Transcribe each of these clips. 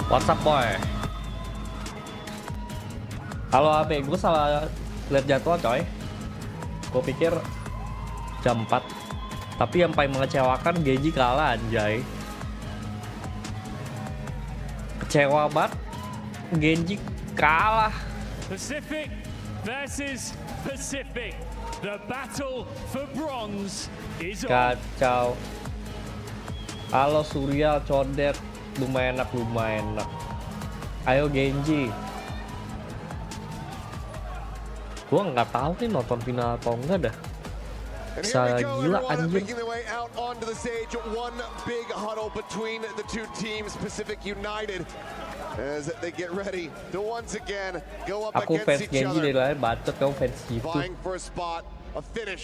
What's up boy? Halo HP, gue salah lihat jadwal coy. Gue pikir jam 4. Tapi yang paling mengecewakan Gen.G kalah anjay. Kecewa banget. Gen.G kalah. Pacific versus Pacific. The battle for bronze is on. Kacau. Halo Surya, codet. Lumayan enak. Ayo Gen.G. Gua nggak tahu nih nonton final atau enggak dah. Bisa gila anjir. Aku fans Gen.G dari lahir, bacot kamu fans gitu.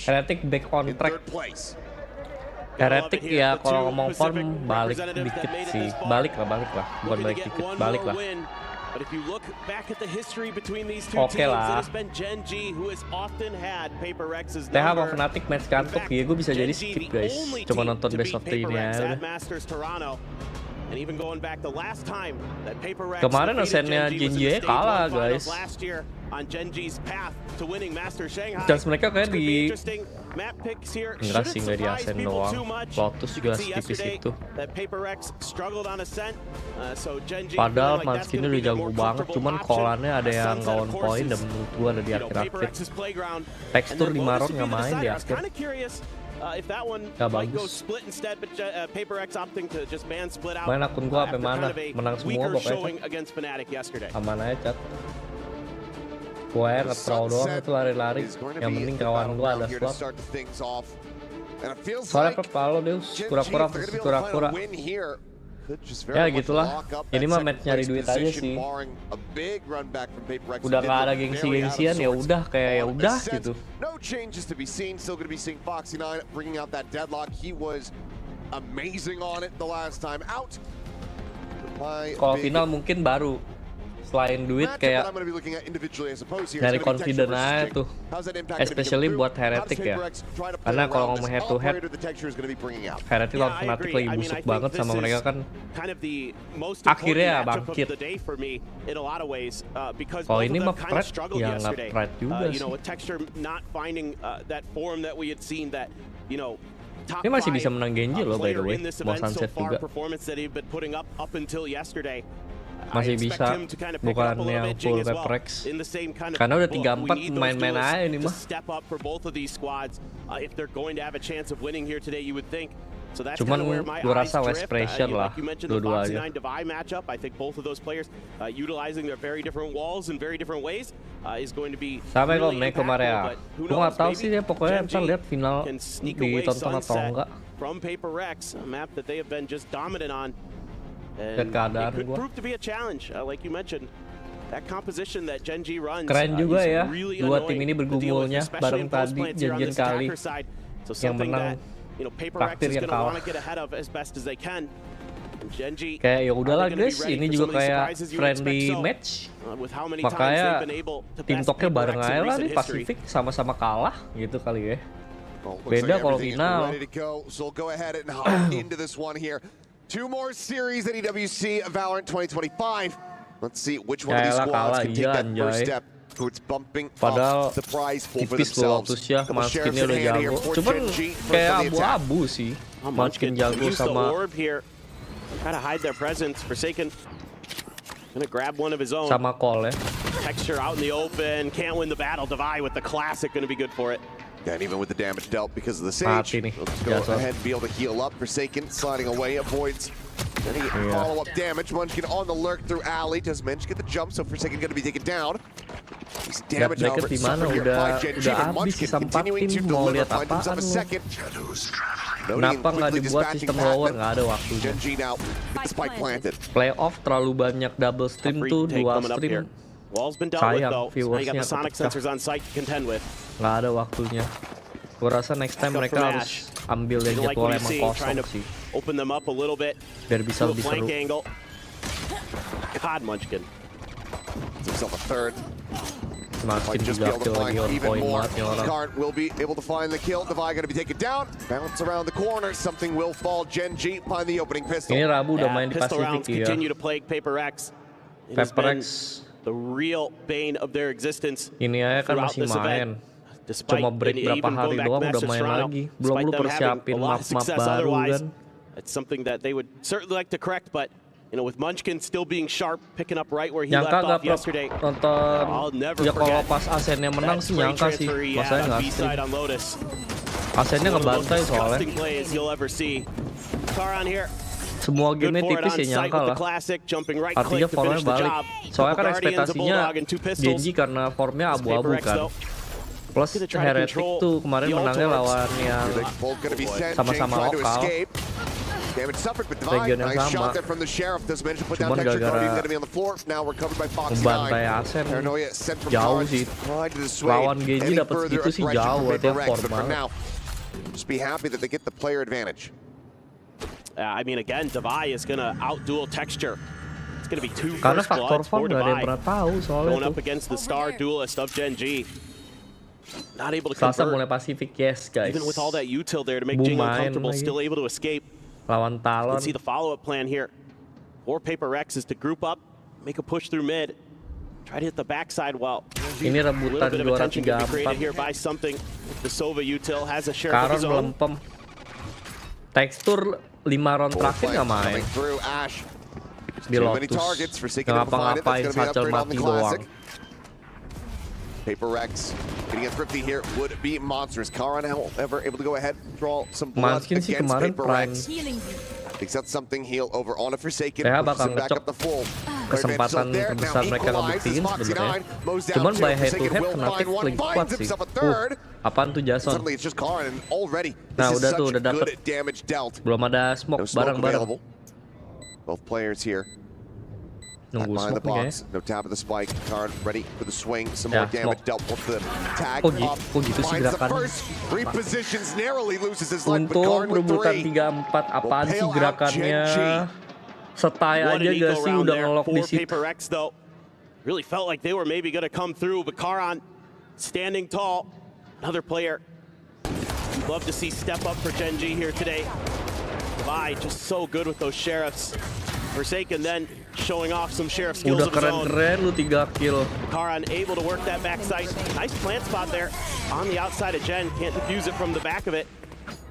Fnatic back on track. Fnatic ya kalau ngomong form balik dikit sih. Balik lah. Bukan balik dikit, balik lah. Oke lah. TH sama Fnatic match kantuk ya, gue bisa jadi skip guys. Cuma nonton best of 3 ini aja. Kemarin asennya Gen.G kalah guys. Chance mereka kayak di enggak sih, nggak di asen doang. Lotus juga tipis itu. Padahal Manskinnya udah jago banget, cuman callannya ada yang nggak on point dan menurut gua ada di akhir-akhir. Tekstur di Maron nggak main di akhir. Gak bagus. Main akun gua sampai mana? Menang semua pokoknya. Aman aja cat. Gue nge-throw doang itu lari-lari. Yang penting kawan gue ada slot. Soalnya kalau Deus kura-kura versus kura-kura. Ya gitulah. Ini mah match nyari duit aja sih. Udah gak ada gengsi-gengsian, ya udah kayak ya udah gitu. Kalau final mungkin baru. Selain duit kayak nyari confident aja tuh, especially buat Fnatic ya. Karena kalau ngomong head to head, Fnatic lawan Fnatic lagi busuk banget sama mereka kan. Akhirnya bangkit. Kalau ini mah pride, ya nggak pride juga sih. Ini masih bisa menang Gen.G loh by the way, mau sunset juga. Masih bisa, bukan yang full Peprex. Karena udah 3-4 main-main aja ini mah. Cuman gue rasa less pressure lah dua-duanya. Sampai kalau naik ke Maria, gue gak tau sih ya, pokoknya ntar lihat final ditonton atau enggak. Dan keadaan gue keren juga ya, dua tim ini bergumulnya bareng tadi janjian kali. Yang menang traktir yang kalah. Kayak ya udahlah guys, ini juga kayak friendly match. Makanya tim toknya bareng aja lah nih, Pacific sama-sama kalah gitu kali ya. Beda kalau final. Two more series at EWC Valorant 2025. Let's see which one of these squads can take that first step towards bumping up the prize pool for themselves. Couple sheriffs in hand here for Gen.G. Kayak abu-abu sih. Munchkin jago sama try to hide their presence. Forsaken gonna grab one of his own. Sama Call ya. Texture out in the open, can't win the battle. Divide with the classic gonna be good for it. And even with the damage dealt because of the Sage, let's go ahead and be able to heal up. Forsaken sliding away, avoids any follow-up damage. Munchkin on the lurk through alley. Does Mensch get the jump? So Forsaken going to be taken down. He's damage however suffered here by Gen.G. And Munchkin continuing to deliver. Finds himself a second. Kenapa nggak dibuat sistem lower? Nggak ada waktunya. Gen.G now with the spike planted. Playoff terlalu banyak double stream tuh, dual stream. Sayang viewersnya nggak ada waktunya. Gue rasa next time mereka harus ambil yang jadwal emang kosong sih, biar bisa lebih seru. Semakin Just be able to lagi find on even point more. banget nih orang. Karn will be able to find the kill. Divide going to be taken down. Bounce around the corner. Something will fall. Gen.G find the opening pistol. Ini Rabu udah main di pistol Pasifik rounds ya. continue to plague Paper Rex. It has Paper been Rex the real bane of their existence. ini aja kan throughout masih this event. main. Despite Cuma break berapa even hari going back doang to udah Masters main Toronto, lagi. Belum despite lu them having persiapin a lot of map-map success baru otherwise, kan. it's something that they would certainly like to correct, but you know, with Munchkin still being sharp, picking up right where he Nyangka left off gak yesterday. nonton I'll never ya kalau forget pas Asennya menang sih nyangka sih. Masanya nggak stream. Asennya ngebantai soalnya. Semua game tipis ya nyangka lah. Artinya formnya balik. Soalnya kan ekspektasinya Gen.G karena formnya abu-abu kan. Plus Heretic tuh kemarin menangnya lawan yang sama-sama lokal. Region yang sama. Cuman gara-gara membantai Asen jauh sih. Lawan Gen.G dapat segitu sih jauh artinya formal. Just be happy that they get the player advantage. I mean, again, Divide is going to outduel Texture. It's going to be two Karena first faktor bloods form for gak ada yang Divide. pernah tahu soalnya Going tuh. up against the star duelist of Gen.G. Not able to Selasa convert. mulai Pasifik, yes guys. Even with all that util there to make Jing uncomfortable, still able to escape. Lawan You Talon. can see the follow-up plan here. For Paper Rex is to group up, make a push through mid, try to hit the backside well. Ini A rebutan little bit of juara attention can be created 3-4. here by something. The Sova util has a share of Karon his own. melempem. Tekstur 5 round terakhir nggak main. Di Lotus. Nggak ngapa-ngapain Satchel mati doang. Paper Rex getting a thrifty here would be monstrous. Karan, however, able to go ahead and draw some blood Manskin sih against kemarin Paper prime. Rex. Thinks that's something heal over on a Forsaken. Saya Pushes bakal him back ngecok up the full. kesempatan terbesar mereka ngebuktiin sebenarnya. Cuman by head to head Fnatic lagi kuat sih. Apaan tuh Jason? Suddenly it's just Karan and already Nah, this is udah tuh, such udah dapet. good damage dealt. Belum ada smoke No smoke bareng-bareng. available. Both players here. Back Nunggu behind the smoke nih box. No tap of the spike. Karan ready for the swing. Some Yeah, more damage smoke. dealt with the tag Oh, up. gitu sih Finds the gerakannya. first. Repositions narrowly, loses his life. But Untung Karan with rebutan 3. 3-4 apaan Will sih pale out gerakannya? Gen.G. Setai What aja an gak eco sih round udah there ngelok for di situ. Paper Rex though. Really felt like they were maybe going to come through, but Karan standing tall. Another player love to see step up for Gen.G here today. Divide just so good with those sheriffs. Forsaken then showing off some sheriff skills Udah of his own. keren-keren lu 3 kill. Karan able to work that backside. Nice plant spot there on the outside of Gen. Can't defuse it from the back of it.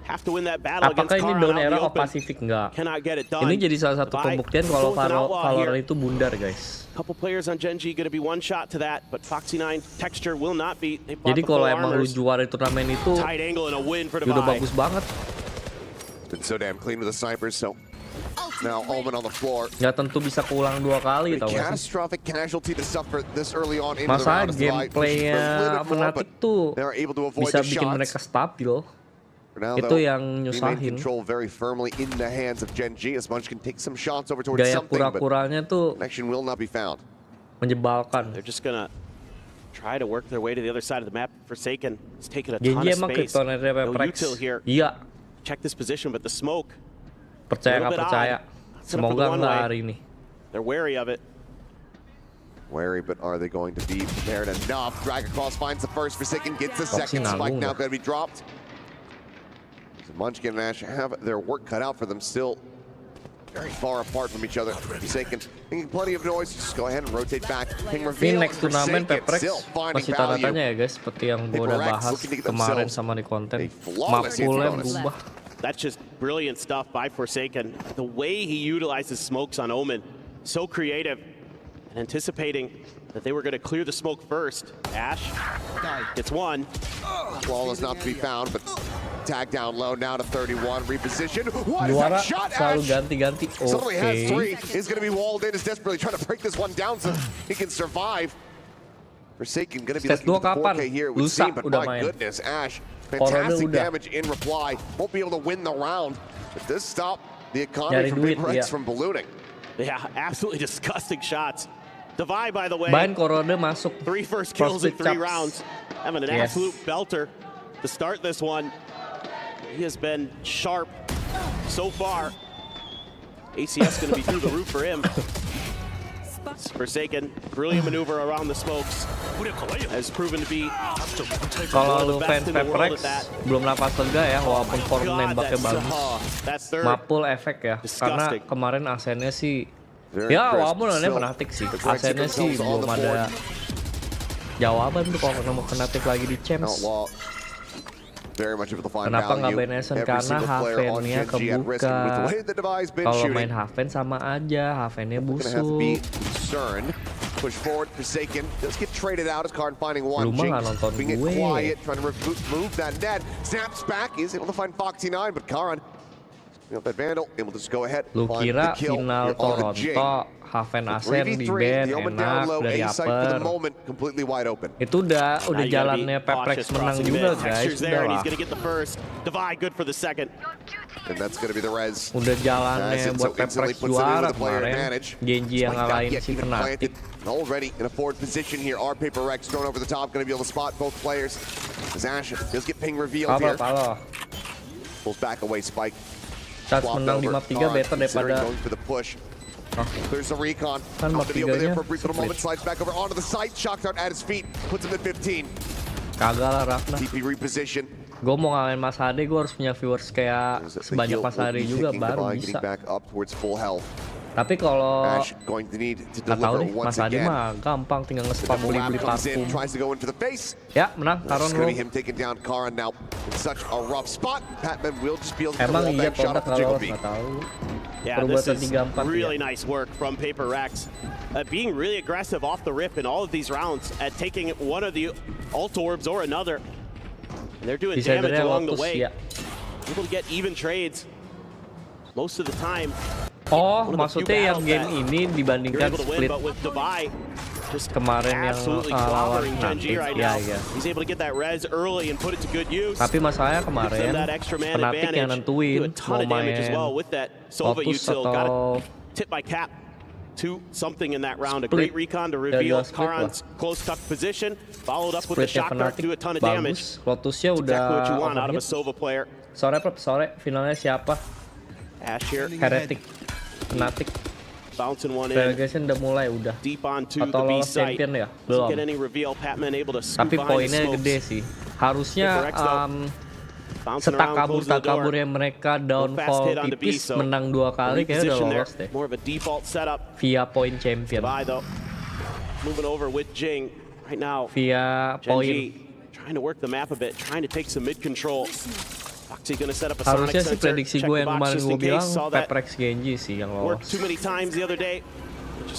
Have to win that battle Apakah against ini Karan down out in era the of open. Pasifik? Enggak. Cannot get it done. Ini jadi salah satu Divide pembuktian kalau both an outlaw Valorant here. itu bundar guys. Couple players on Gen.G going to be one shot to that, but Foxy9 Texture will not be. They bought Jadi the full kalau emang lu armors. juara turnamen itu Tight angle and a win for udah Divide. bagus banget. Been so damn clean with the snipers, so now Omen on the floor. Nggak tentu bisa keulang 2 kali A tau gak sih. catastrophic casualty to suffer this early on into the Masa round. Divide pushes for a gameplaynya little bit more, Fnatic but tuh they're able to avoid bisa the bikin shots. mereka stabil. For now, Itu though, yang remain nyusahin. control very firmly in the hands of Gen.G as Munchkin takes some shots over towards Gaya something, but kura-kuranya tuh connection will not be found. menjebalkan. They're just going to try to work their way to the other side of the map. Forsaken is taking a ton Gen.G of emang space. kryptonite No Rex. util here. Iya, Check this position, but the smoke, percaya Little nggak bit percaya. odd. Set up for Semoga the one nggak way. hari ini. they're wary of it. Wary, but are they going to be prepared enough? Drag across finds the first. Forsaken gets the second. Foxy Spike nanggung now dah. going to be dropped. So Munchkin and Ash have their work cut out for them. Still very far apart from each other. Forsaken making plenty of noise. Just go ahead and rotate back. Ping Ini reveal. next turnamen Forsaken Peprex still finding masih tanda value. tanya ya guys, seperti yang gue udah Paper Rex bahas looking to get kemarin themselves sama di konten. a flawless Mapulnya bonus. berubah. That's just brilliant stuff by Forsaken. The way he utilizes smokes on Omen, so creative and anticipating that they were going to clear the smoke first. Ash gets one. Flawless not to be found, but tag down low now to 31. Reposition. What is Juara that shot, selalu Ash? ganti-ganti. Suddenly has Oke. 3. Is going to be walled in. Is desperately trying to break this one down so he can survive. Forsaken going to be Stage looking 2 at the kapan? 4K here. It would Lusa seem, but udah my main. goodness, Ash. Corona Fantastic udah. damage in reply. Won't be able to win the round. But this stop the economy Nyari from duit, Paper Rex iya. from ballooning. Yeah, absolutely disgusting shots. Divide, by the way, Bahan Corona masuk. 3 first kills in 3 Frostmisty rounds. Having an Yes. absolute belter to start this one. He has been sharp so far. ACS going to be through the roof for him. Forsaken, brilliant maneuver around the smokes, has proven to be Kalau lu fans Peprex belum nafas lega ya, walaupun form nembaknya bagus. Mapul efek ya, karena kemarin asennya sih, ya walaupun ada Fnatic sih, asennya sih belum ada jawaban tuh kalau ketemu Fnatic lagi di champs. Kenapa nggak BNSN? Karena Haven-nya kebuka. Kalau main Haven sama aja, Haven-nya busuk. Lu mah nggak nonton gue. Lu kira final Toronto Haven Asen di band enak dari upper. Itu udah jalannya Peprex menang juga guys, udah lah. Udah jalannya buat Peprex juara kemarin. Gen.G yang ngalahin si Fnatic. Already in a forward position here, our Paper Rex thrown over the top, going to be able to spot both players. As Ash does get ping revealed here. Pulls back away, Spike. Chance menang di map 3 better daripada There's the recon. kan map 3-nya slides back over onto the site. Shoutcaster at his feet, puts him at 15. Kagak lah Rafna. TP reposition. Gue mau ngalahin Mas Ade, gue harus punya viewers kayak sebanyak Mas Ade juga baru bisa. Tapi kalau nggak tahu deh, Mas Ade mah gampang, tinggal nge-spam beli parfum. Ya menang, Karon lo. Emang iya Tondak kalau nggak tahu. Yeah, this is really nice work from Paper Rex. Being really aggressive off the rip in all of these rounds at taking one of the ult orbs or another. And they're doing damage along the way. Able to get even trades most of the time. Oh, maksudnya yang game ini dibandingkan split kemarin yang lawan Fnatic, ya. Tapi masalahnya kemarin Fnatic yang nentuin mau main Lotus atau something in that round. A great recon to reveal Karan's close tuck position, followed up with the Shoutcaster to do a ton of damage. Lotusnya udah exactly what you want out of a Sova player. Sore finalnya siapa? Ash here. Heretic, Fnatic. Bouncing one in. Relegation udah mulai udah. Deep onto atau the B lolos site. champion ya? Belum. Get any reveal. Patman able to scoop tapi poinnya gede sih. Harusnya setakabur-taburnya mereka downfall tipis menang 2 kali kayaknya udah lolos deh. Via point champion. Moving over with Jing right now. Via point. Trying to work the map a bit, trying to take some mid control. Harusnya sih prediksi gue yang kemarin gue bilang Peprex Gen.G sih yang lolos.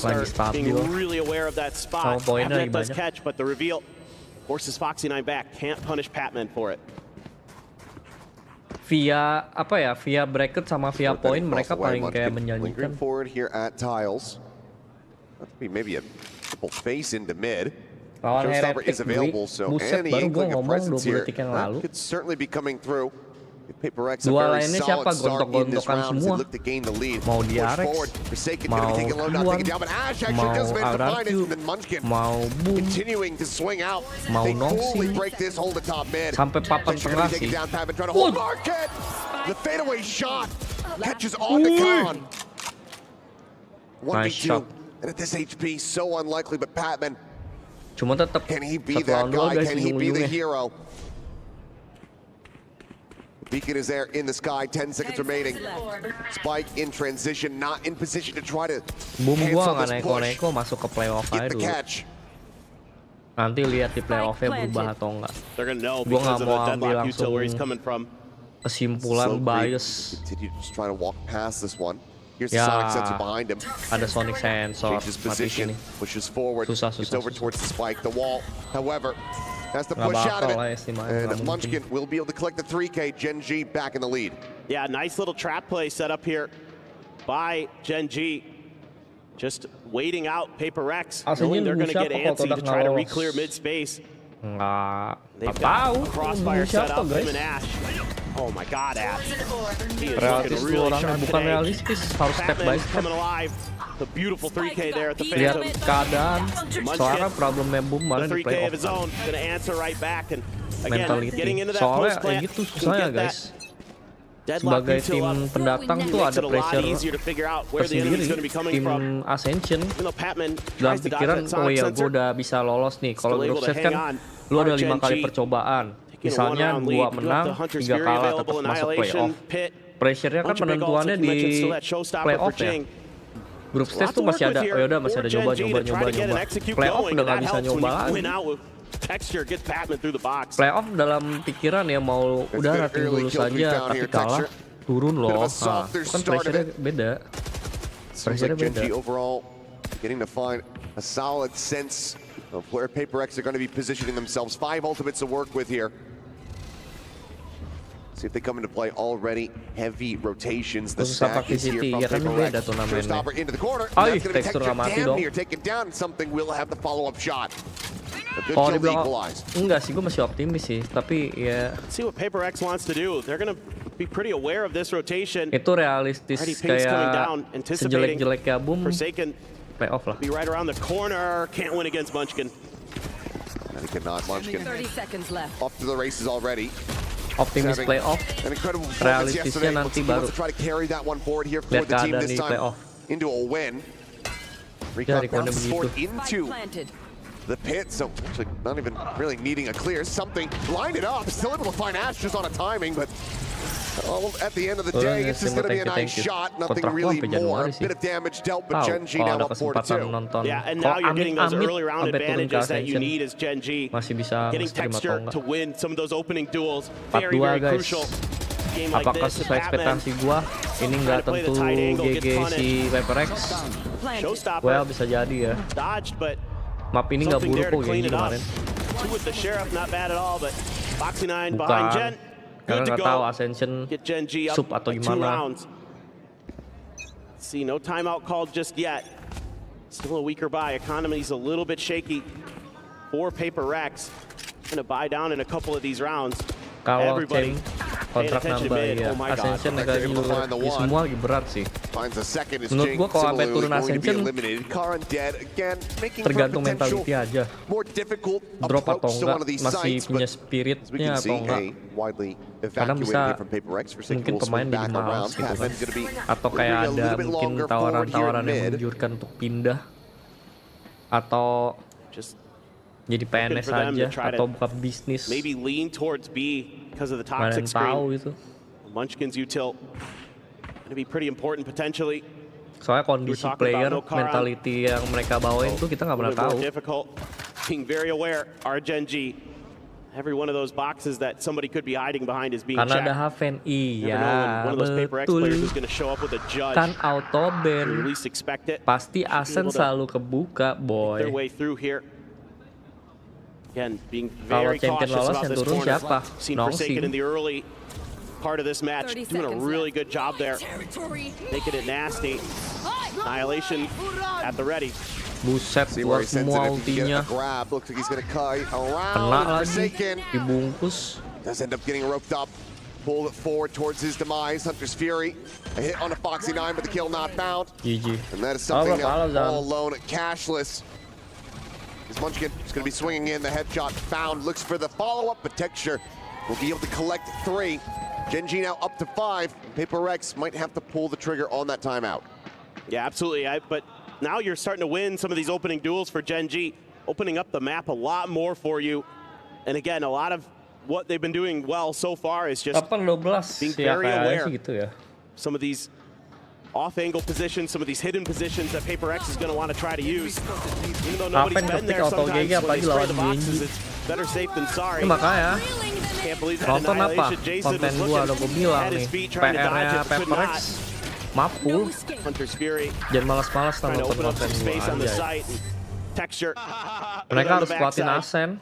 Lagi stabil. Sama poinnya lagi banyak. Via apa ya? Via bracket sama via point mereka paling kayak menjanjikan. Lawan Heretic buset baru gue ngomong 20 detik yang lalu. Dua lainnya siapa? Gontok-gontokan semua. Mau di Arex, mau Iwan, mau Ararku, mau Boom, mau Noxy, sampai papan tengah sih. Nice shot. Cuma tetap 1 lawan 2 guys ujung-ujungnya. Beacon is there in the sky, 10 seconds remaining. Spike in transition, not in position to try to cancel this push. Masuk ke playoff aja dulu. Nanti lihat di playoff-nya berubah atau enggak. Gua nggak mau ambil langsung kesimpulan bias. Ya, ada Sonic Sensor mati sini. Susah. That's the push out of it, and Munchkin will be able to collect the 3K. Gen.G back in the lead. Yeah, nice little trap play set up here by Gen.G. Just waiting out Paper Rex, knowing they're going to get antsy to try to re-clear mid-space. They've got a crossfire set up, him and Ash. Oh my god, Ash. He is looking really sharp today. Patman coming alive. The beautiful 3K there at the Phantom. Lihat keadaan, soalnya problemnya Boom malah di playoff. Gonna answer right back and again getting into that soalnya post plant. gitu susahnya guys. sebagai tim pendatang tuh ada pressure tersendiri. Tim Ascension dalam pikiran, oh ya gue udah bisa lolos nih. Kalau grup stage kan lu ada 5 kali percobaan, misalnya 2 menang 3 kalah tetap masuk playoff. Pressure-nya kan penentuannya di playoff ya. Grup stage tuh masih ada, oh yaudah masih ada nyoba. Playoff udah gak bisa nyoba lagi. Playoff dalam pikiran ya mau udah rating dulu saja, tapi kalah turun loh. Nah, kan pressure-nya beda. Pressure-nya beda. Getting to find a solid sense of where Paper Rex are going to be positioning themselves. 5 ultimates to work with here. See if they come into play already. Heavy rotations. The stack is here from Paper Rex. Showstopper into the corner. That's going to protect your damn near. Taken down. Something will have the follow-up shot. Kalau dibilang enggak sih, gue masih optimis sih, tapi ya. See what Paper Rex wants to do. They're going to be pretty aware of this rotation. Itu realistis kayak sejelek-jeleknya boom. Playoff lah. Be right around the corner. Can't win against Munchkin. And he cannot. Munchkin off to the races already. Optimis playoff. Realistisnya nanti baru. Lihat keadaan di playoff. Into a win. Ya, rekornya begitu. Into the pit, so actually not even really needing a clear. Something lined it up. Still able to find Ash just on a timing, but at the end of the day, it's just going to be a nice shot. Nothing really more. A bit of damage dealt, but Gen.G now up 4-2. Yeah, and now you're getting those early round advantages that you need as Gen.G. Getting texture to win some of those opening duels. Very, very crucial. Apakah sesuai ekspektasi gua? Ini nggak tentu GG si Paper Rex. Well, bisa jadi ya. Map ini nggak buruk kok Gen.G kemarin. Bukan. Karena nggak tahu Ascension sub atau gimana. See, no timeout called just yet. Still a weaker buy. Economy's a little bit shaky for Paper Rex. Gonna buy down in a couple of these rounds. Kalau chain kontrak nambah ya, Ascension lagi di semua lagi berat sih. Menurut gua kalau sampai turun Ascension tergantung mentality aja. Drop atau enggak, masih punya spiritnya atau enggak. Kadang bisa mungkin pemain jadi malas gitu kan. Atau kayak ada mungkin tawaran-tawaran yang menggiurkan untuk pindah. Atau jadi PNS aja atau buka bisnis. Maybe lean towards B because of the toxic screen. Itu. Munchkin's util going to be pretty important potentially. Soalnya kondisi player, mentality yang mereka bawain tuh kita nggak pernah tahu. Being very aware, our Gen.G, every one of those boxes that somebody could be hiding behind is being checked. Karena ada FNC, ya betul. Kan auto ban. Pasti Asen selalu kebuka, boy. Again, being kalau very champion cautious lolos about yang this turun corner. siapa? Seen Forsaken in the early part of this match, doing a really good job there, making it nasty. Annihilation at the ready. Buset, buat semua ultinya. Kena lagi, dibungkus. Does end up getting roped up. Pull it forward towards his demise. Hunter's Fury. A hit on a Foxy 9, but the kill not found. GG. And that is something all alone at Cashless. This Munchkin is going to be swinging in. The headshot found. Looks for the follow-up, but Texture will be able to collect 3. Gen.G now up to 5. Paper Rex might have to pull the trigger on that timeout. Yeah, absolutely. But now you're starting to win some of these opening duels for Gen.G, opening up the map a lot more for you. And again, a lot of what they've been doing well so far is just being very aware. Some of these off-angle positions, some of these hidden positions that Paper Rex is going to want to try to use. Even though nobody's been there sometimes when they spray the boxes, it's better safe than sorry. Makanya, Can't believe that nonton apa? Annihilation. Jason Konten was gua udah looking gua bilang at his nih, feet trying to dodge PR-nya it, but could Paper not. X mapul. Hunter's Fury Jangan malas-malas trying to nonton open up konten some gua space on the aja. site. Texture. Mereka harus kuatin Asen.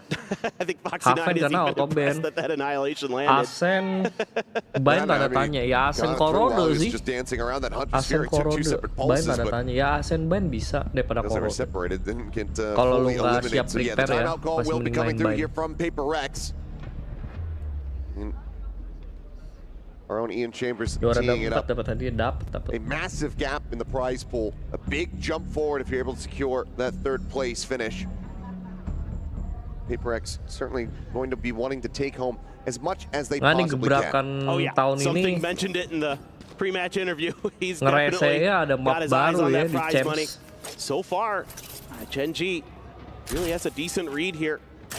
I think Foxy 9 is even impressed that Annihilation landed. Asen, Bain tak ada tanya. Ya Asen Korode sih. Asen Korode. Bain tak ada tanya. Ya Asen Bain bisa daripada Korode. Kalau lu nggak siap prepare ya, masih mending main Bain. Our own Ian Chambers Juara teeing it up. dapat hadiah, dapat. A massive gap in the prize pool. A big jump forward if you're able to secure that third place finish. PaperX certainly going to be wanting to take home as much as they Nah, ini possibly can. gebrakan Oh yeah, tahun something ini mentioned it in the pre-match interview. He's definitely ngeresenya ada map got his eyes baru on ya that di prize Champs. money. So far, Gen.G really has a decent read here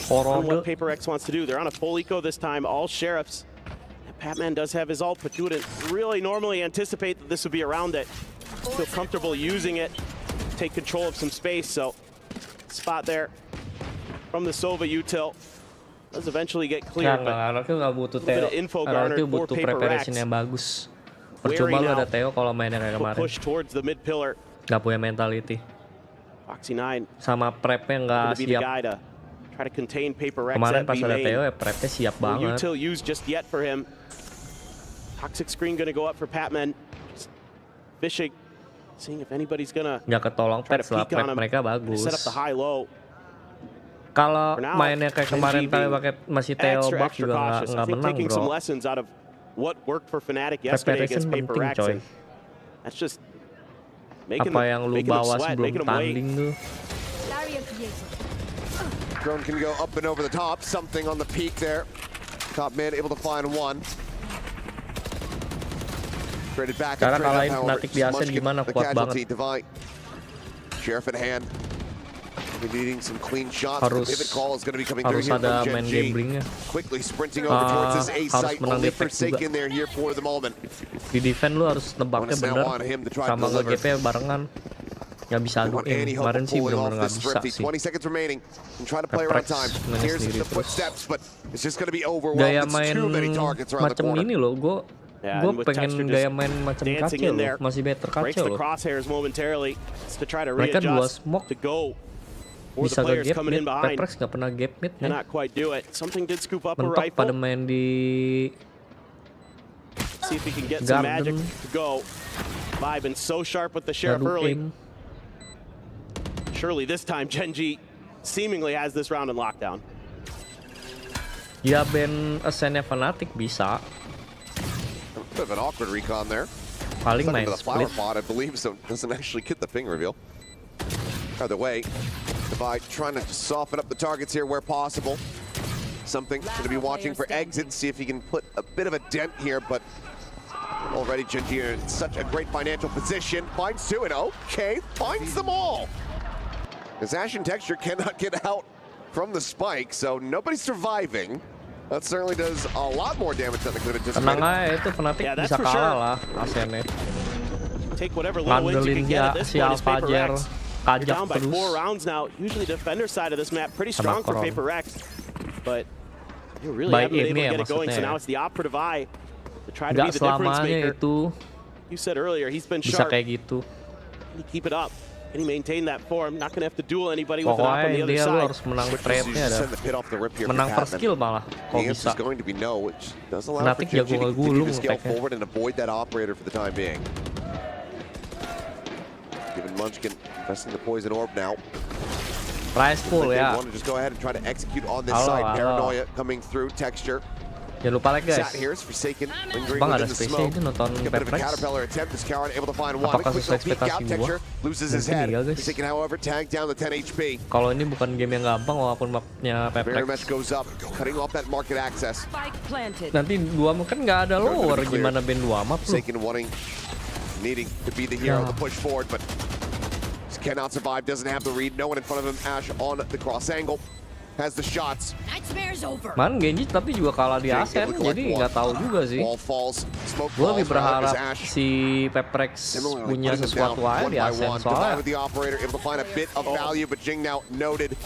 on Horode. what PaperX wants to do. They're on a full eco this time, all sheriffs. And Patman does have his ult, but you wouldn't really normally anticipate that this would be around it. Feel comfortable using it, take control of some space. So spot there from the Sova util does eventually get cleared. But Anaknya nggak butuh bit Theo, of info Anaknya garnered for butuh Paper preparation Rex. yang bagus. Wary Percuma lu now. ada Theo kalau mainnya kayak He'll kemarin, push towards the mid pillar. nggak punya mentality. Foxy 9 Sama prepnya nggak gonna be the siap. guy to try to contain Paper Rex Kemarin at pas B ada Theo main. ya prepnya siap No banget. util used just yet for him. Toxic screen gonna go up for Patman. Just fishing, seeing if anybody's gonna Nggak ketolong try to pet lah, peek on prep him. mereka bagus. Set up the high low. Kalau For now, mainnya kayak kemarin Gen.G tapi being pakai masih Theo Extra buff juga cautious. I nggak think menang taking some bro. lessons out of what worked for Fnatic yesterday Preparation against Paper penting Rex. coy. And that's just making Apa yang lu making them bawa sweat, sebelum making them wait. tanding tuh. Drone can go up and over the top. Something on the peak there. Top mid able to find one. Traded back. Karena and kalahin traded up, Fnatic di however, Asen gimana, the kuat casualty banget. divide. Sheriff at hand. We're needing some clean shots. Harus- the pivot call is going to be coming through Harus here ada from main Gen.G. gamblingnya. Quickly sprinting over towards his A harus site. menang Only di attack Forsaken juga. there here for the moment. Di defend lu harus nebaknya Bonus now bener on him to try to sama deliver. nge-GP barengan. Nggak bisa Want aduin. any hope Kemarin of sih pulling bener-bener off nggak this bisa thrifty. sih. 20 seconds remaining. And try to play around Peprex time. mainnya Here's sendiri the terus. footsteps, but it's just going to be overwhelmed. Gaya It's main too many targets around the macam corner. ini loh, gue Yeah, and with pengen Texture gaya just main macam dancing kacau in there. loh, masih better Breaks kacau the loh. crosshairs momentarily to try to Mereka dua readjust smoke to go for the Bisa players nge-gap coming mid, in behind. Peprex nggak pernah gap mid nih. Cannot quite do it. Something did scoop up a Mentok pada rifle. main di See if he can get some magic Garden. to go. Vibe and so sharp with the sheriff Gaduh early. aim. Surely this time Gen.G seemingly has this round in lockdown. Ya band Ascend-nya Fnatic bisa. Bit of an awkward recon there. Paling Stuck main into the flower split. pot, I believe, so doesn't actually get the ping reveal. Either way, Divide trying to soften up the targets here where possible. Something going to be watching for exits, see if he can put a bit of a dent here, but already Gen.G are in such a great financial position. Finds two and okay, finds them all. As Ash and Texture cannot get out from the spike, so nobody's surviving. That certainly does a lot more damage than they could have Tenang anticipated. aja itu Fnatic Yeah, that's bisa for kalah sure. lah Ascend-nya. Take whatever little wins you Ngandelin can get dia at this si point as Paper Alfajer Rex. You're kajak down by 4 terus. rounds now. Usually defender side of this map pretty Sama strong for Koron. Paper Rex, but you really By haven't been able aim-nya to get it going. So maksudnya. now it's the operative eye to try to Nggak be the difference selamanya maker. itu You said earlier he's been bisa sharp. kayak gitu. Can he keep it up? Can he maintain that form? Not gonna have to duel anybody with an op on the Pokoknya other dia lu side. harus menang Switches trade-nya to dah. send the pit off the rip here for Menang per Patman. skill malah The kalau answer bisa. is going to be no, which does allow for Fnatic Gen.G to jago continue ngegulung to scale attack-nya. forward and avoid that operator for the time being. Given Munchkin pressing the poison orb now. Price pool They ya. want to just go ahead and try to execute on this Halo, side. halo. Paranoia coming through. Texture. Jangan lupa like guys. Sat here is Forsaken. Lingering Bang ada within the space smoke. itu nonton A bit of a Peprex. caterpillar attempt. This Karen able to find one. Apakah Quick sesuai little peek out. ekspektasi Texture loses his Mungkin head. iya, guys. Forsaken, however, tagged down the 10 HP. Kalau ini bukan game yang gampang walaupun mapnya Very much Peprex. goes up, cutting off that market access. Nanti dua map kan nggak ada lower, gimana band dua map lu? Forsaken needing to be the hero Yeah. to push forward, but just cannot survive, doesn't have the read. No one in front of him. Ash on the cross angle. Has the shots. Man Gen.G tapi juga kalah di Ascend, jadi nggak tahu juga sih. Wall falls, smoke Gue falls, lebih berharap as Ash si Peprex similarly punya putting them sesuatu down aja one di by Ascend one. Divide soalnya. with the operator, able to find a bit of value, but Jing now noted.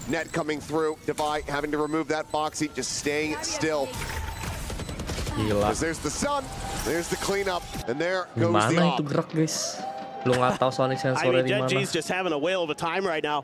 Net coming through. Divide having to remove that Foxy, just staying still. Gila. As there's the sun, there's the cleanup, and there goes the Gimana op. itu gerak guys? Lu nggak tahu Sonic I sensornya mean, di mana? Gen.G's just having a whale of a time right now.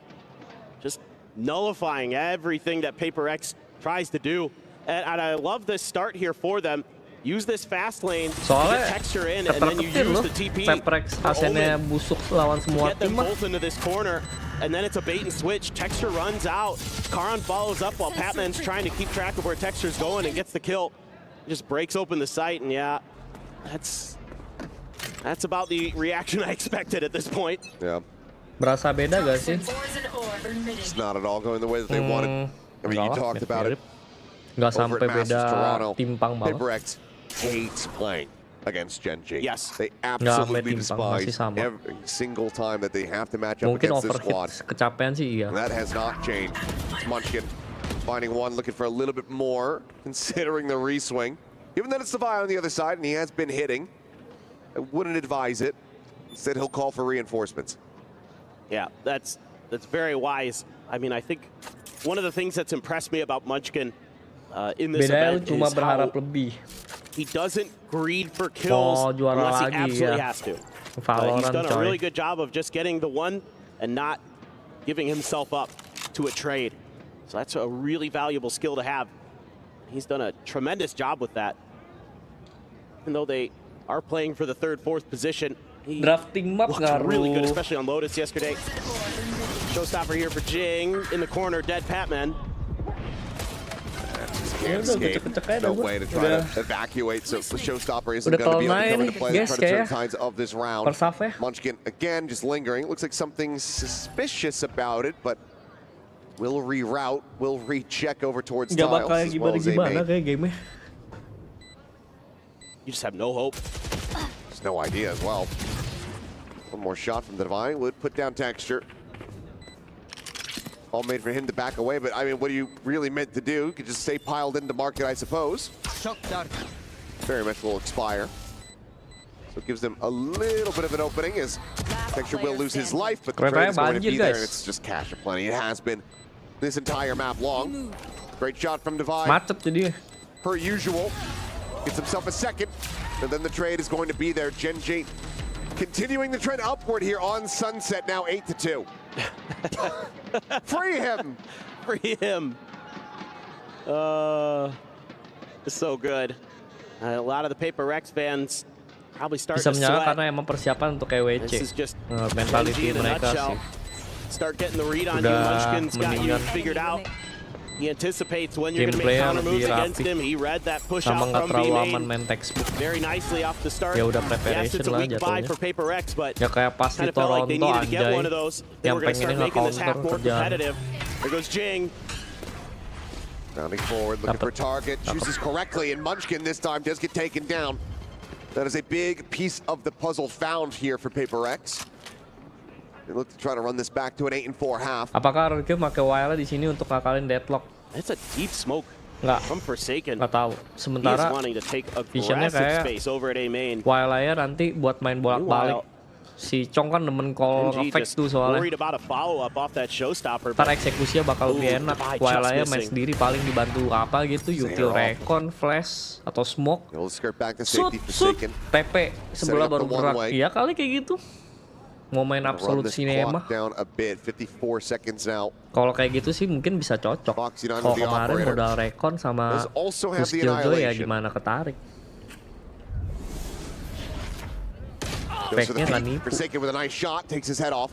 Just nullifying everything that Paper X tries to do. And I love this start here for them. Use this fast lane to Soalnya get Texture in, and then you ketar-ketir use loh. the TP Peprex for Ascend-nya Omen. busuk lawan semua Get tim them mah. both into this corner, and then it's a bait and switch. Texture runs out. Karan follows up while Patman's trying to keep track of where Texture's going and gets the kill. Just breaks open the site, and yeah, that's about the reaction I expected at this point. Yeah, Berasa beda gak sih? it's not at all going the way that they wanted. I mean, you talked about it. Nggak Over sampai at Masters beda Toronto, timpang banget. PaperX hates playing against Gen.G. Yes. They sampai absolutely timpang, masih despise sama. every single time that they have to match up Mungkin against this squad. overhit kecapean sih iya. And that has not changed. Munchkin finding one, looking for a little bit more, considering the reswing. Given that it's Savai on the other side and he has been hitting, I wouldn't advise it. Instead, he'll call for reinforcements. Yeah, that's very wise. I mean, I think one of the things that's impressed me about Munchkin in this Bedanya event cuma is berharap how lebih. he doesn't greed for kills juara unless he lagi, absolutely ya. has to. Valorant, He's done a coy. really good job of just getting the one and not giving himself up to a trade. So that's a really valuable skill to have. He's done a tremendous job with that. Even though they are playing for the third, fourth position, he Drafting map looked really good, ngaruh. especially on Lotus yesterday. Showstopper here for Jing in the corner, dead Patman. Can't escape. No way to try to evacuate, so the Showstopper isn't Udah going to be able to kelar come nih, into play guys, the predatory kayak tides of this round. Persaf ya. Munchkin again just lingering. Looks like something suspicious about it, but we'll reroute, we'll recheck over towards Nggak tiles bakal as well as gimana-gimana A-main. kayak game-nya. You just have no hope. There's no idea as well. One more shot from the Divine would put down Texture. All made for him to back away, but I mean, what are you really meant to do? You could just stay piled into market, I suppose. Very much will expire. So it gives them a little bit of an opening as Texture will lose his life, but the Keren trade is going to banjir, be there, guys. and it's just cash aplenty. It has been this entire map long. Great shot from Divine. Macet jadi. Per usual, gets himself a second, and then the trade is going to be there. Gen.G continuing the trend upward here on Sunset, now 8-2. Free him! Free him. So good. A lot of the PaperX fans probably start Bisa to menyala sweat. karena emang persiapan untuk EWC. This is just Mentality Gen.G in a mereka nutshell. sih. Start getting the read on you. Udah Munchkin's got you mendingan. figured out. He anticipates when you're going to Gameplay make counter moves lebih against rapi. him. He read that push Sama out nggak from terlalu B aman main main textbook. very nicely off the start. Ya udah Yes, preparation it's a lah weak buy jatuhnya. for PaperX, but Ya kayak pas di kind of felt like they Toronto needed to get one of anjay. those. They Yang were going to start pengennya making this half nge-counter more kerjaan. competitive. There goes Jing. Rounding forward, looking for target, chooses correctly, and Munchkin this time does get taken down. That is a big piece of the puzzle found here for PaperX. They look to try to run this back to an 8-4 half. Apakah Rike pakai wire di sini untuk ngakalin deadlock? That's a deep smoke Nggak, from Forsaken. nggak tahu. He is Sementara wanting to take visionnya aggressive kayak space over at A main. wire nanti buat main bolak-balik. Si Chong kan demen call Gen.G ngefake just tuh soalnya. worried about a follow-up off that Showstopper. Ntar eksekusinya bakal lebih enak. Divide Wire just main missing. sendiri paling dibantu apa gitu, util recon, flash, atau smoke. He'll skirt back to Shoot, safety shoot, Forsaken. TP sebelah up baru the one gerak. way. Iya kali kayak gitu. Mau main Run absolute this cinema. clock down a bit, 54 seconds now. Kalau kayak gitu sih mungkin bisa cocok. Foxy Nine Kalau with the kemarin operator. modal recon sama Does also have the Jojo ya annihilation. gimana ketarik. Goes for the Speknya nggak peek. nipu. Forsaken with a nice shot, takes his head off.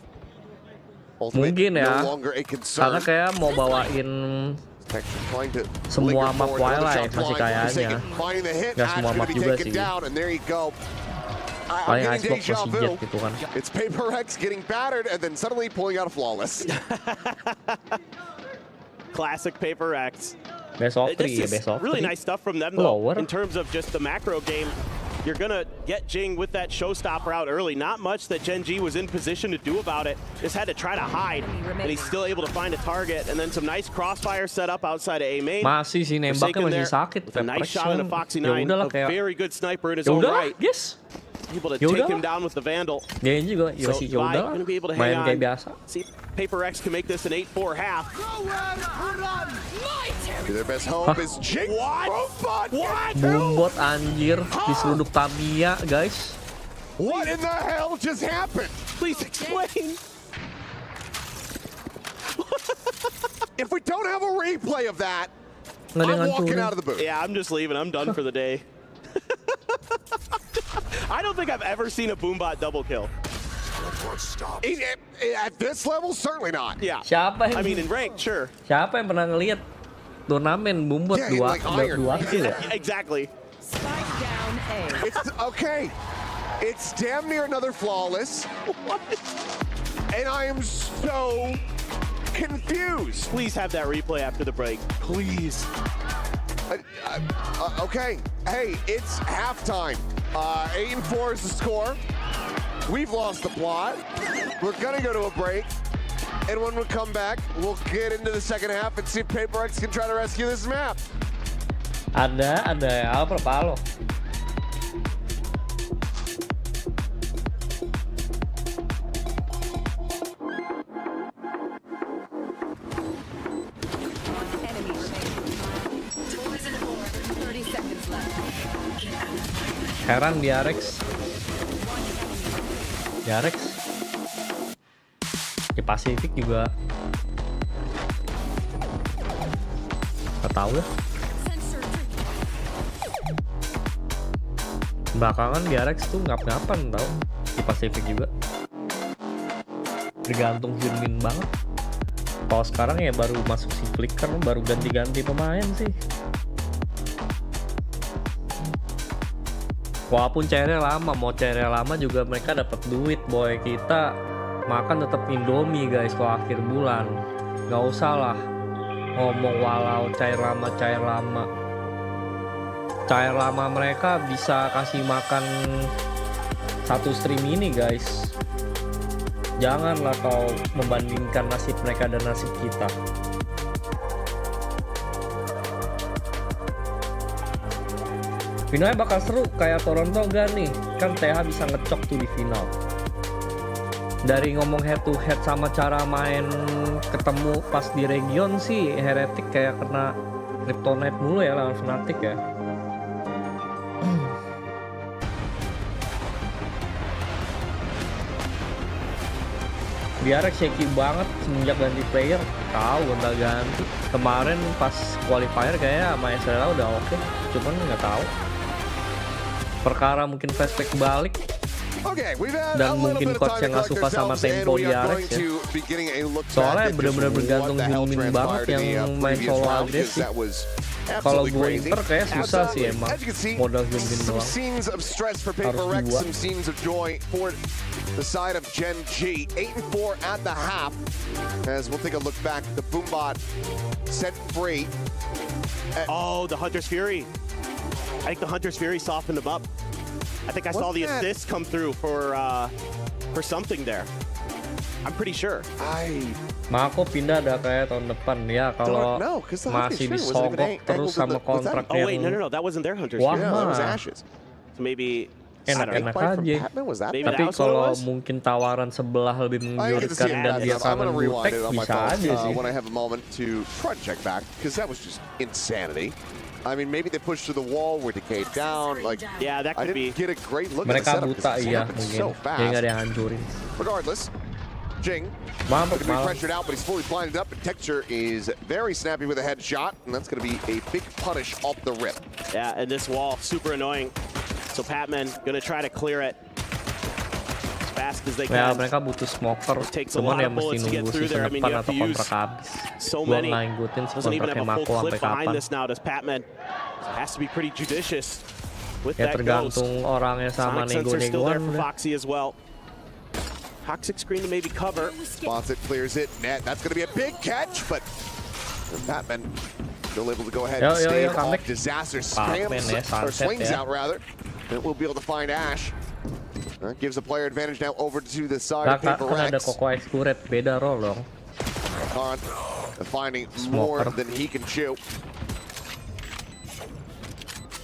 Ultimate Mungkin ya, no longer a karena concern. kayak mau bawain Texture trying to semua linger map forward. Another Twilight shot masih blind. kayaknya. Forsaken finding the hit. Nggak semua Ash map gonna be juga taken sih. down, and there you go. I'm paling getting Icebox deja masih vu. jet gitu kan. It's PaperX getting battered and then suddenly pulling out a flawless. Classic PaperX. Best of 3 This ya, is best of 3. really nice stuff from them, though, Lower. in terms of just the macro game. You're going to get Jing with that Showstopper out early. Not much that Gen.G was in position to do about it. Just had to try to hide, and he's still able to find a target. And then some nice crossfire set up outside of A main. Masih sih nembaknya Forsaken masih there sakit. with a nice shot on a Foxy Ya 9. udahlah A kayak. very good sniper in his Ya own udahlah, right. yes. Able to Ya take udahlah. him down with the Vandal. Dia juga, ya So sih ya Vi udahlah. gonna be able to hang Main on. kayak biasa. See if PaperX can make this an 8-4 half. Their best hope is Jing. What? What? Boombot anjir diseruduk Tamiya, guys. What in the hell just happened? Please explain. If we don't have a replay of that, Nggak ada I'm yang walking ngancurin. out of the booth. Yeah, I'm just leaving. I'm done for the day. I don't think I've ever seen a Boombot double kill. At this level, certainly not. Yeah. Siapa yang I mean, in ranked, sure. Siapa yang pernah ngelihat turnamen Boombot Yeah, like iron. dua kill ya? Exactly. Spike down A. It's okay. It's damn near another flawless. And I am so confused. Please have that replay after the break. Please. Okay. Hey, it's halftime. 8-4 is the score. We've lost the plot. We're gonna go to a break. And when we come back, we'll get into the second half and see if PaperX can try to rescue this map. Ada apa palo? Enemy remaining. 30 seconds left. Heran di Arex. Di Pasifik juga. Gak tahu ya. Belakangan di Arex tuh ngap-ngapan tau. Di Pasifik juga. Tergantung Hyunmin banget. Kalau sekarang ya baru masuk si Flicker, baru ganti-ganti pemain sih. Walaupun cairnya lama, mau cairnya lama juga mereka dapat duit boy. Kita makan tetap Indomie guys kalau akhir bulan. Gak usah lah ngomong walau cair lama. Cair lama mereka bisa kasih makan satu stream ini guys. Janganlah kau membandingkan nasib mereka dan nasib kita. Finalnya bakal seru kayak Toronto gak nih? Kan TH bisa ngecok tuh di final. Dari ngomong head to head sama cara main ketemu pas di region sih, Heretic kayak kena Kryptonite mulu ya lawan Fnatic ya. Biar shaky banget semenjak ganti player. Tahu gonta ganti. Kemarin pas qualifier kayaknya sama SRL udah oke, cuman nggak tahu. Perkara mungkin flashback balik dan mungkin coach yang nggak suka sama tempo di Arex ya. Soalnya bener-bener bergantung Hyunmin banget yang main solo agresif. Kalau gue Inter kayak susah sih emang modal Hyunmin doang. Harus dua. The side of Gen.G, 8-4 at the half. As we'll take a look back, the Boombot set free. Oh, the Hunter's Fury. I think the Hunter's Fury softened him up. I think I saw the assist come through for something there. I'm pretty sure. Mako pindah ada kayak tahun depan ya kalau masih disogok terus sama kontrak yang. Oh wait, no, that wasn't their Hunter's Fury. That was Ashes. So maybe enak-enak aja. Tapi kalau mungkin tawaran sebelah lebih menggiurkan dan dia kangen Butek bisa aja sih. When I have a moment to try to check back, because that was just insanity. I mean, maybe they pushed through the wall, were decayed down. Like, yeah, that could be. I didn't get a great look Mereka at the setup buta iya mungkin. so fast. Dia nggak ada yang hancurin. Regardless, Jing going to be pressured out, but he's fully blinded up. And Texture is very snappy with a headshot, and that's going to be a big punish off the rip. Yeah, and this wall super annoying. So Patman gonna try to clear it as fast as they can. Ya mereka butuh smoker, cuman ya mesti nunggu season depan atau kontrak habis. Gua nggak ngikutin si kontraknya Mako sampai kapan. Has to be pretty judicious with ya that tergantung ghost. orangnya sama nego-negoan. Foxy as well. Toxic screen to maybe cover. Spots it, clears it. Net. That's gonna be a big catch, but Patman still able to go ahead and stay off. Disaster spams or swings out rather. And we'll be able to find Ash. That gives the player advantage now over to the side of Paper Rex. Ada Koko Excuret, beda role dong. Khan finding more than he can chew.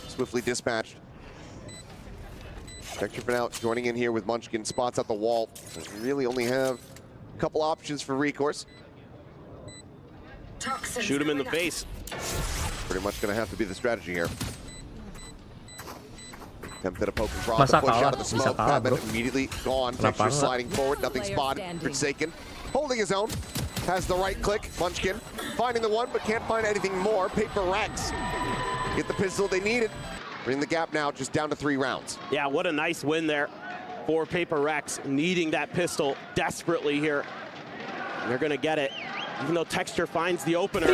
Swiftly dispatched. Texture for now joining in here with Munchkin. Spots at the wall. We really only have a couple options for recourse. Shoot him in the face. Pretty much going to have to be the strategy here. Attempted a poke and prod to push out of the smoke. Patman immediately gone. Texture sliding forward. Nothing spotted. Forsaken. Holding his own. Has the right click. Munchkin finding the one, but can't find anything more. Paper Rex get the pistol they needed. Bring the gap now just down to 3 rounds. Yeah, what a nice win there for Paper Rex, needing that pistol desperately here. And they're gonna get it, even though Texture finds the opener.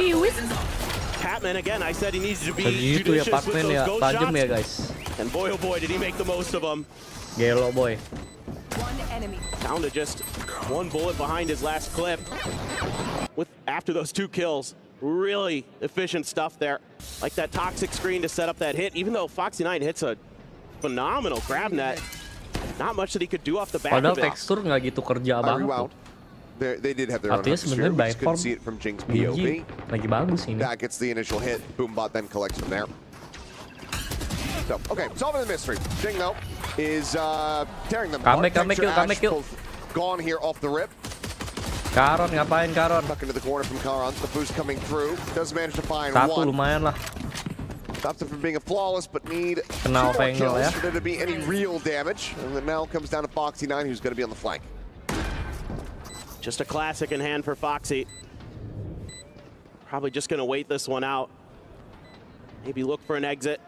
Patman again, I said he needs to be judicious with those ghost shots. Ya, guys. And boy, oh boy, did he make the most of them. Gelo boy. One enemy. Down to just one bullet behind his last clip. After those 2 kills, really efficient stuff there. Like that toxic screen to set up that hit. Even though Foxy9 hits a phenomenal grab net, not much that he could do off the back Padahal of it. tekstur nggak gitu kerja banget. They did have their own Artinya sebenarnya by couldn't form see it from Jing's Gen.G POV. lagi bagus ini. That gets the initial hit. Boombot then collects from there. So, okay, solving the mystery. Jing, though, is tearing them apart. Comeback kill. Gone here off the rip. Karon ngapain Karon? Tuck into the corner from Karon. The boost coming through. Does manage to find Satu one. lumayan lah. Stops it from being a flawless, but need Kena 2 more angle kills ya. for there to be any real damage. And then now comes down to Foxy9, who's going to be on the flank. Just a classic in hand for Foxy. Probably just going to wait this one out. Maybe look for an exit.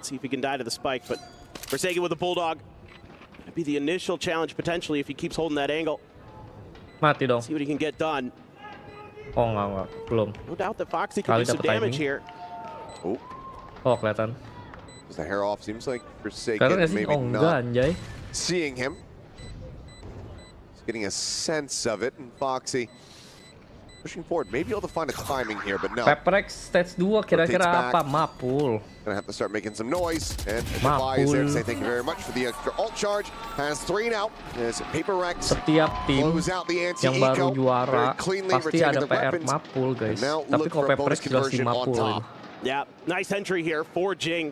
See if he can die to the spike, but Forsaken with a Bulldog. That'd be the initial challenge potentially if he keeps holding that angle. Mati dong. See what he can get done. Oh enggak, belum. No doubt that Foxy can do some damage here. Oh, Kelihatan. does the hair off? Seems like Forsaken Kelihatan nggak sih? maybe Oh enggak not anjay. seeing him. He's getting a sense of it, and Foxy pushing forward. Maybe able to find a timing here, but no. Pepperex stage 2 kira-kira apa? Mapul. Gonna have to start making some noise. And Defy is there to say thank you very much for the extra ult charge. Has 3 now. As Paper-Rex Setiap tim close out the yang baru anti-eco. juara Very cleanly pasti ada retaining the PR weapons. mapul guys. Now Tapi look kalau for a Pepperex bonus jelas di conversion on mapul top. ini. Yeah, nice entry here for Jing.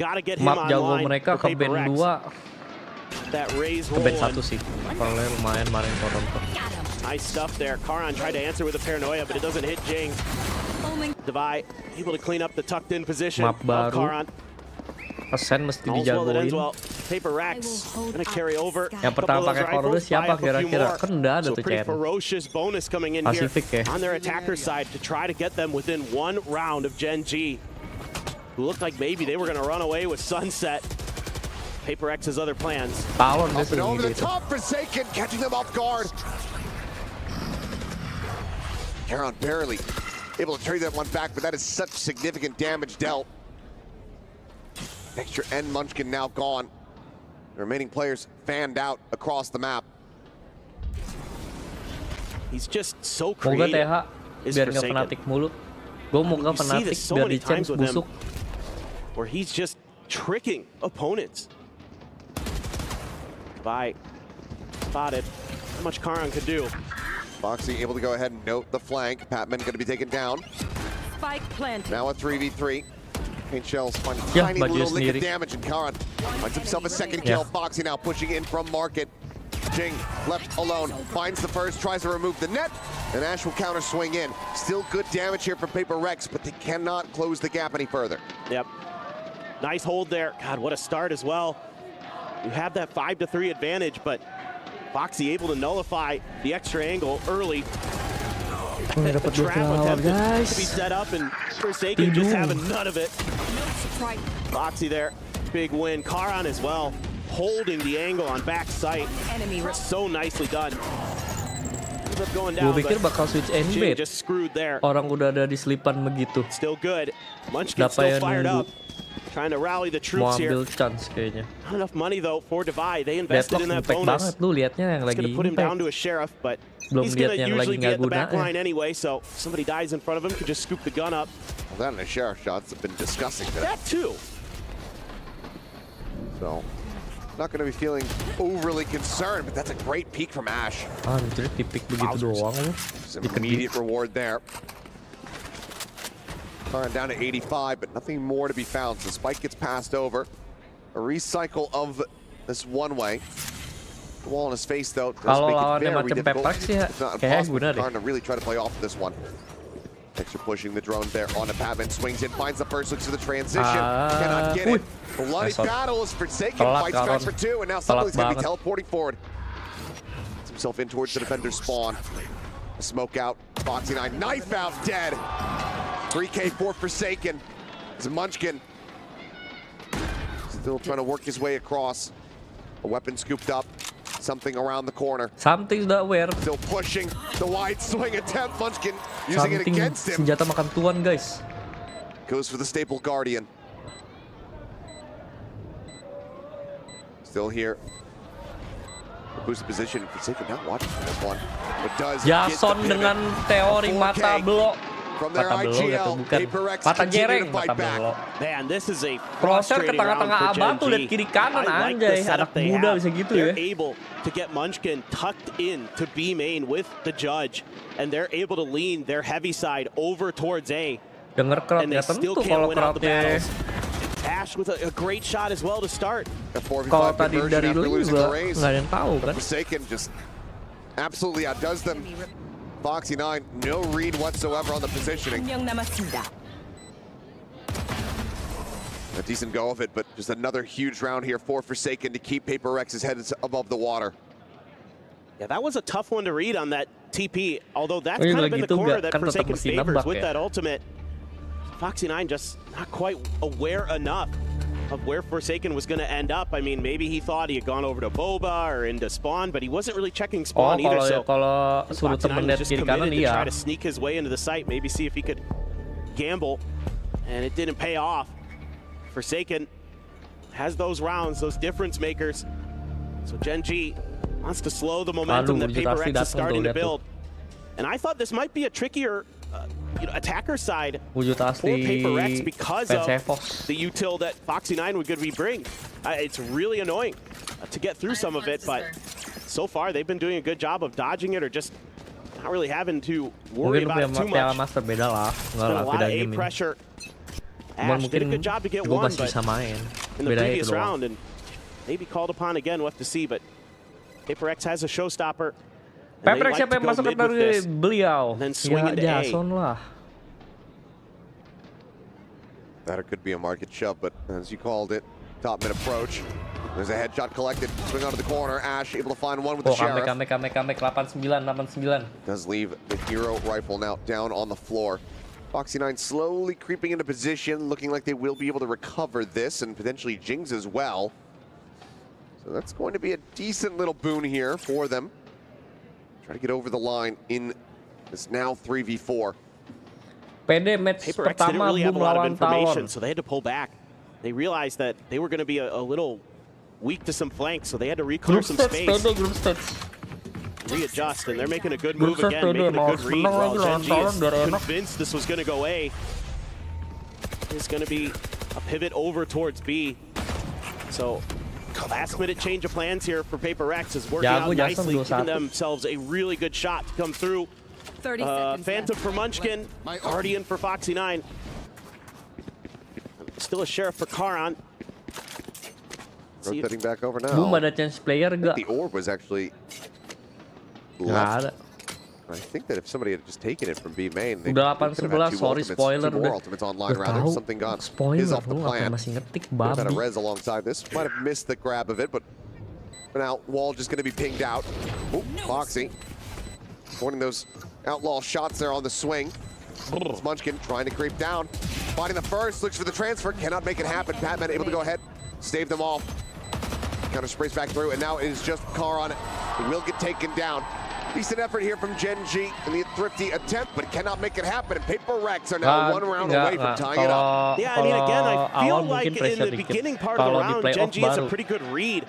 Gotta get him Map jago online mereka for ke band Paper-Rex. 2, That raise ke roll band one. 1 sih. Kalau lumayan kemarin Toronto. Nice stuff there. Karan tried to answer with a paranoia, but it doesn't hit Jing. Devi able to clean up the tucked in position Map of baru. Karan. Sen mesti All's well that ends dijagoin. well. Paper-Rex gonna carry over. Yang pertama pakai Corvus siapa kira-kira? Kan udah ada So tuh pretty Chen. ferocious bonus coming in Pacific here ya. on their attacker side to try to get them within 1 round of Gen.G, who looked like maybe they were gonna run away with Sunset. Paper-X has other plans. Talon Up biasanya and over the gitu. top, Forsaken catching them off guard. Karon barely able to trade that one back, but that is such significant damage dealt. Extra and Munchkin now gone. The remaining players fanned out across the map. He's just so Moga creative. TH is biar nggak Forsaken. Fnatic mulu. Gue mau You ke see Fnatic this so biar many di chance times with him. busuk. Where he's just tricking opponents. Spotted. How much Karan could do. Foxy able to go ahead and note the flank. Patman going to be taken down. Spike planted. Now a 3v3. Paint shells find Yeah, tiny but little just lick of needing- damage, and Karan finds himself a second Yeah. kill. Foxy now pushing in from market. Jing left alone, finds the first, tries to remove the net, and Ash will counter swing in. Still good damage here from Paper-Rex, but they cannot close the gap any further. Yep. Nice hold there. God, what a start as well. You have that 5-3 advantage, but Foxy able to nullify the extra angle early. Gue The dapat 2 trap kill awal attempt guys. to be set up, and Forsaken just having none of it. Strike. Foxy there, big win. Karan as well, holding the angle on back sight. Enemy. So nicely done. Ends up going Gue down, pikir but bakal switch Jing N-bait. just screwed there. Orang udah ada di selipan begitu. Still good. Munchkin Dapat still yang fired nunggu. up. Trying to rally the Mau troops here. ambil chance kayaknya. Not enough money though for Devi. They invested Deadlock in that impact bonus. banget lu liatnya yang It's lagi gonna put him down impact. to a sheriff, but Belum he's lihat gonna yang usually lagi be nggak at the guna, back line anyway. So if somebody dies in front of him, could just scoop the gun up. Well, that and the sheriff shots have been disgusting today. That too. So, not going to be feeling overly concerned, but that's a great peek from Ash. Anjir tipik begitu doang lu. Some immediate reward there. Karan down to 85, but nothing more to be found. So Spike gets passed over. A recycle of this one way. The wall in his face, though, does Kalau make it lawannya very macam difficult. Pepperex sih, It's not kayaknya impossible guna for deh. Karan to really try to play off this one. Extra pushing the drone there on the Patman, swings in, finds the first, looks for the transition, cannot get it. Bloody Nice one. battle is Forsaken, Telat, fights back Karon. for 2, and now Telat somebody's going to be banget. teleporting forward. Gets himself in towards the defender's spawn. A smoke out, Foxy9, knife out, dead. 3K for Forsaken. It's Munchkin. Still trying to work his way across. A weapon scooped up. Something around the corner. Something sudah aware. Still pushing the wide swing attempt. Munchkin using it Something against him. senjata makan tuan guys. Goes for the staple Guardian. Still here. boost the position. Forsaken not watching for this one, but does Jason dengan teori mata belok. from their Mata belok gitu, IGL. bukan PaperX mata continue jereng, to fight mata back. belok. Man, this is a Crosshair ke frustrating round tengah-tengah for abang tuh, lihat Gen.G. kiri kanan I like anjay, the setup anak they muda have. bisa gitu They're ya. able to get Munchkin tucked in to B main with the judge, and they're able to lean their heavy side over towards A. Denger crowd And they ya still tentu can't kalau win out the crowdnya. battles. Ash with a great shot as well to start. A 4v5 Kalau tadi conversion dari after dulu losing juga the race. nggak ada yang tahu kan. Forsaken just absolutely outdoes them. Foxy9, no read whatsoever on the positioning. 명 남았습니다. A decent go of it, but just another huge round here for Forsaken to keep PaperX's head above the water. Yeah, that was a tough one to read on that TP, although that's Oh, kind of lagi been the itu corner nggak- that kan tetap Forsaken mesti favors nembak with ya. that ultimate. Foxy9 just not quite aware enough of where Forsaken was going to end up. I mean, maybe he thought he had gone over to Boba or into Spawn, but he wasn't really checking Oh, Spawn either. So kalau suruh temen Foxy9 lihat was just kiri kanan committed to iya. try to sneak his way into the site, maybe see if he could gamble, and it didn't pay off. Forsaken has those rounds, those difference makers. So Gen.G wants to slow the momentum that PaperX is starting to build. And I thought this might be a trickier attacker side for Wujud asli PaperX because of Fox. the util that Foxy9 would be bring. It's really annoying to get through some of it, but so far they've been doing a good job of dodging it or just not really having to worry Mungkin about it too Piala much. Master beda lah, nggak Been lah a lot beda of A game ini. pressure. Cuman Ash did a mungkin good job to get gue one, masih but bisa main. in the Bedanya previous itu doang. round and maybe called upon again. We'll have to see, but PaperX has a showstopper. and they PaperX like siapa to yang go masuk ke mid with dari this. beliau? and then swing Ya into A. Jason lah. That could be a market shove, but as you called it, top mid approach. There's a headshot collected, swing onto the corner. Ash able to find one with the Oh, Sheriff. comeback, 89. Does leave the hero rifle now down on the floor. Foxy9 slowly creeping into position, looking like they will be able to recover this and potentially Jings as well. So that's going to be a decent little boon here for them. Try to get over the line in this now 3v4. PD match PaperX didn't pertama really have Boom a lot of lawan information, Talon. so they had to pull back. They realized that they were going to be a little weak to some flanks, so they had to re-clear Group some stage, space, PD group stage. readjust, and they're making a good Group move stage again, PD making a mau good read. menang While lagi lawan Gen.G Talon is biar enak. convinced this was going to go A. It's going to be a pivot over towards B. So last minute change of plans here for PaperX is working out Jago, Jason, nicely, 21. giving themselves a really good shot to come through. 30 seconds Phantom left. for Munchkin, Guardian for Foxy9. Still a Sheriff for Karan. Rotating back over Boom now. ada chance player gak? The orb was actually Nggak left. ada. I think that if somebody had just taken it from B main, they Udah could have 8-11, had sorry spoiler two more deh. ultimates online Udah rather. tahu. Something gone Spoiler, is off the lu ngapain plan. masih ngetik Could have had a babi. res alongside this. Might have missed the grab of it, but for now, wall just going to be pinged out. Ooh, Foxy pointing those outlaw shots there on the swing. It's Munchkin trying to creep down. Finding the first, looks for the transfer, cannot make it happen. Batman able to go ahead, stave them off. Counter sprays back through, and now it is just Karan. He will get taken down. Decent effort here from Gen.G in the thrifty attempt, but cannot make it happen. And PaperX are now one round away from tying it up. Yeah, I mean, again, I feel like in pressure the dikit. beginning part of the Kalau di round, playoff Gen.G has a baru pretty good read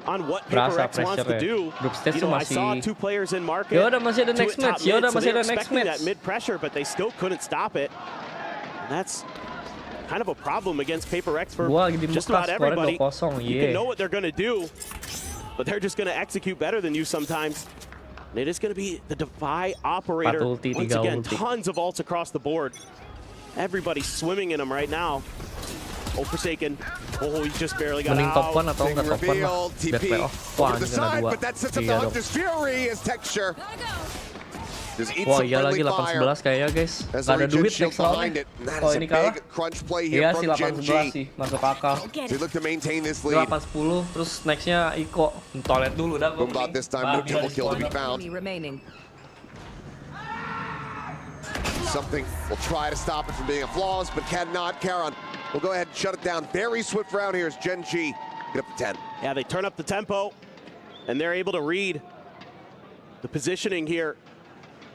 on what berasa PaperX wants to pressure-nya. do. Group stage You know, I masih- saw two players in market. Yaudah, masih ada two next at top match. mid, Yaudah, so masih they were ada next expecting match. that mid pressure, but they still couldn't stop it. And that's kind of a problem against PaperX for Gua lagi di just Bekas, about skornya everybody. 2-0, You yeah. can know what they're going to do, but they're just going to execute better than you sometimes. And it is going to be the Defy operator. 4 ulti, Once 3 again, ulti. tons of ults across the board. Everybody's swimming in them right now. Oh, Forsaken. Oh, he just barely got Mending top 1 out. atau Big enggak top 1 lah. reveal, Biar TP playoff. Wah, over the anjing kena side, 2. but that sets up the Iya dong. Hunter's Fury as Texture. Just eat Wah some iya friendly lagi fire. 8-11 kayaknya guys. As Gak ada the duit shield next behind round. it. And that Oh is ini a kalah. big crunch play here Iya sih from 8-11 Gen.G. sih, masuk akal. They look to maintain this lead. 8-10, terus nextnya Iko. Toilet dulu dah. Boom bot this time, no double kill to be found. Enemy remaining. Something will try to stop it from being a flawless, but cannot. Karan will go ahead and shut it down. Very swift round here as Gen.G get up to 10. Yeah, they turn up the tempo, and they're able to read the positioning here.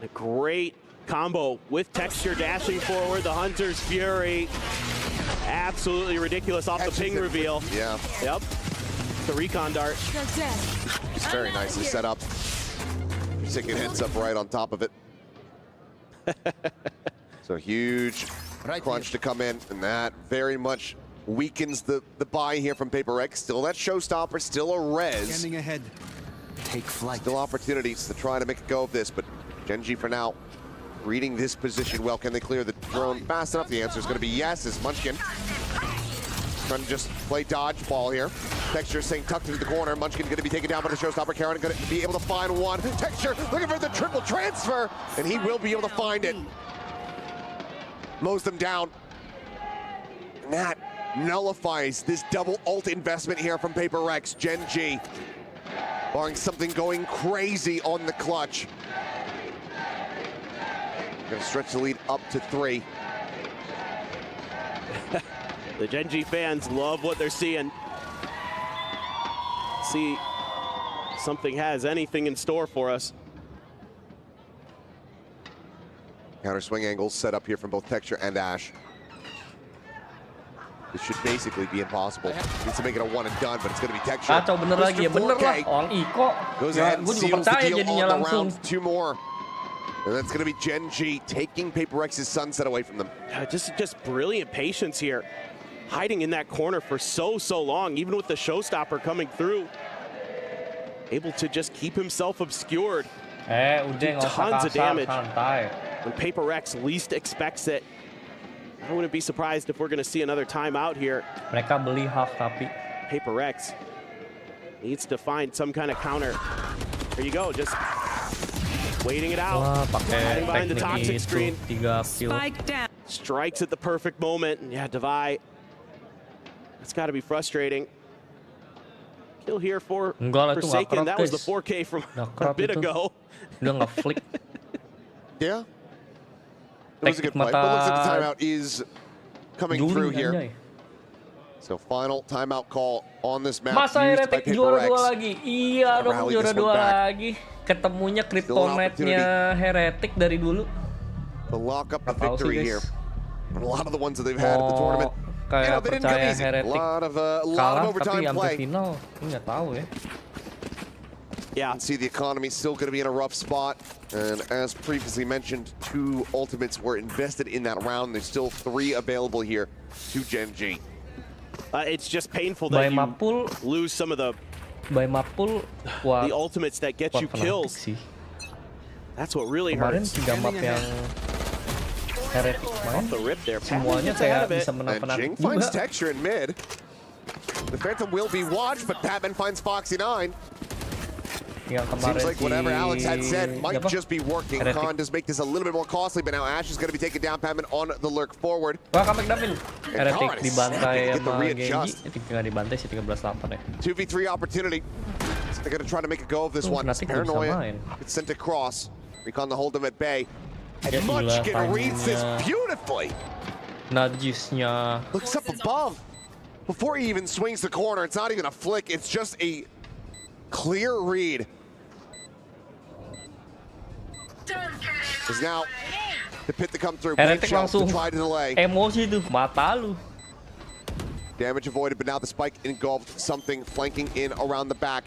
A great combo with Texture dashing forward. The Hunter's Fury. Absolutely ridiculous off the ping reveal. Yeah. Yep. the recon dart. It's very nicely set up. Forsaken heads up right on top of it. So huge crunch to come in, and that very much weakens the buy here from Paper Rex. Still that showstopper, still a res. Standing ahead. Take flight. Still opportunities to try to make a go of this, but Gen.G for now reading this position well. Can they clear the drone fast enough? The answer is going to be yes, as Munchkin trying to just play dodgeball here. Texture saying tucked into the corner. Munchkin going to be taken down by the showstopper. Karen going to be able to find one. Texture looking for the triple transfer, and he will be able to find it. Mows them down. And that nullifies this double ult investment here from Paper Rex. Gen.G barring something going crazy on the clutch. Gonna stretch the lead up to 3. The Gen.G fans love what they're seeing. See, something has anything in store for us. Counter swing angles set up here from both Texture and Ash. This should basically be impossible. Needs to make it a one and done, but it's going to be Texture. Kacau bener lagi ya, bener lah. Orang Iko. Goes Ya, ahead and gue juga seals the percaya deal jadinya on the langsung. round. 2 more. And that's going to be Gen.G taking Paper Rex's sunset away from them. Just brilliant patience here. Hiding in that corner for so long, even with the showstopper coming through. Able to just keep himself obscured. Udah nggak usah Tons of kasar, damage. santai. When Paper Rex least expects it. I wouldn't be surprised if we're going to see another timeout here. Mereka beli half tapi. Paper Rex needs to find some kind of counter. There you go, just waiting it out. Wah, pakai Hiding behind the teknik toxic itu, screen. 3 kill. Spike down. Strikes at the perfect moment. And yeah, Devi. That's got to be frustrating. Kill here for Enggak lah, itu nggak Forsaken. That was the guys. 4K from Nggak a crop bit itu. ago. Udah nggak flick. Yeah. It was a good Teknik play, but looks like the mata timeout is coming Juli, through here. anjay. So final timeout call on this map Masa used by Heretic Paper juara Rex. 2 lagi? Iya dong, Rally juara this one 2 back. lagi. Ketemunya kryptonite-nya Heretic dari dulu. To lock up the Nggak tahu sih, victory guys. here. And a lot of the ones that they've had at the tournament, Kayak they didn't come percaya easy. A Heretic lot of kalah tapi overtime sampai play. final. Ini nggak tahu ya. Yeah. You can see the economy still going to be in a rough spot. And as previously mentioned, 2 ultimates were invested in that round. There's still 3 available here to Gen.G. It's just painful By that you Mapul, lose some of the kuat, ultimates that get kuat you Fnatic kills. sih. That's what really Kemarin hurts. 3 map yang Heretic main, The rip there. semuanya Patman gets ahead kayak of it. bisa menang And Fnatic Jing finds juga. Texture in mid. The Phantom will be watched, but Patman finds Foxy9. Yang kemarin Seems like whatever Alex had said might siapa? just be working. Heretic. Khan does make this a little bit more costly, but now Ash is going to be taken down. Patman on the lurk forward. Wah, comeback Davin. Heretic Khan is dibantai snapping to get the sama Gen.G. readjust. Nggak dibantai sih, 13-8 ya. 2v3 opportunity. So they're going to try to make a go of this one. Fnatic belum bisa Paranoia main. gets sent across. Recon to hold them at bay. And Ya, gila, Munchkin reads this timingnya. beautifully. Najisnya Looks up above. Before he even swings the corner, it's not even a flick. It's just a clear read. Is now the pit to come through. Heretic Blink shot to langsung try to delay. emosi tuh, mata lu. Damage avoided, but now the spike engulfed something flanking in around the back.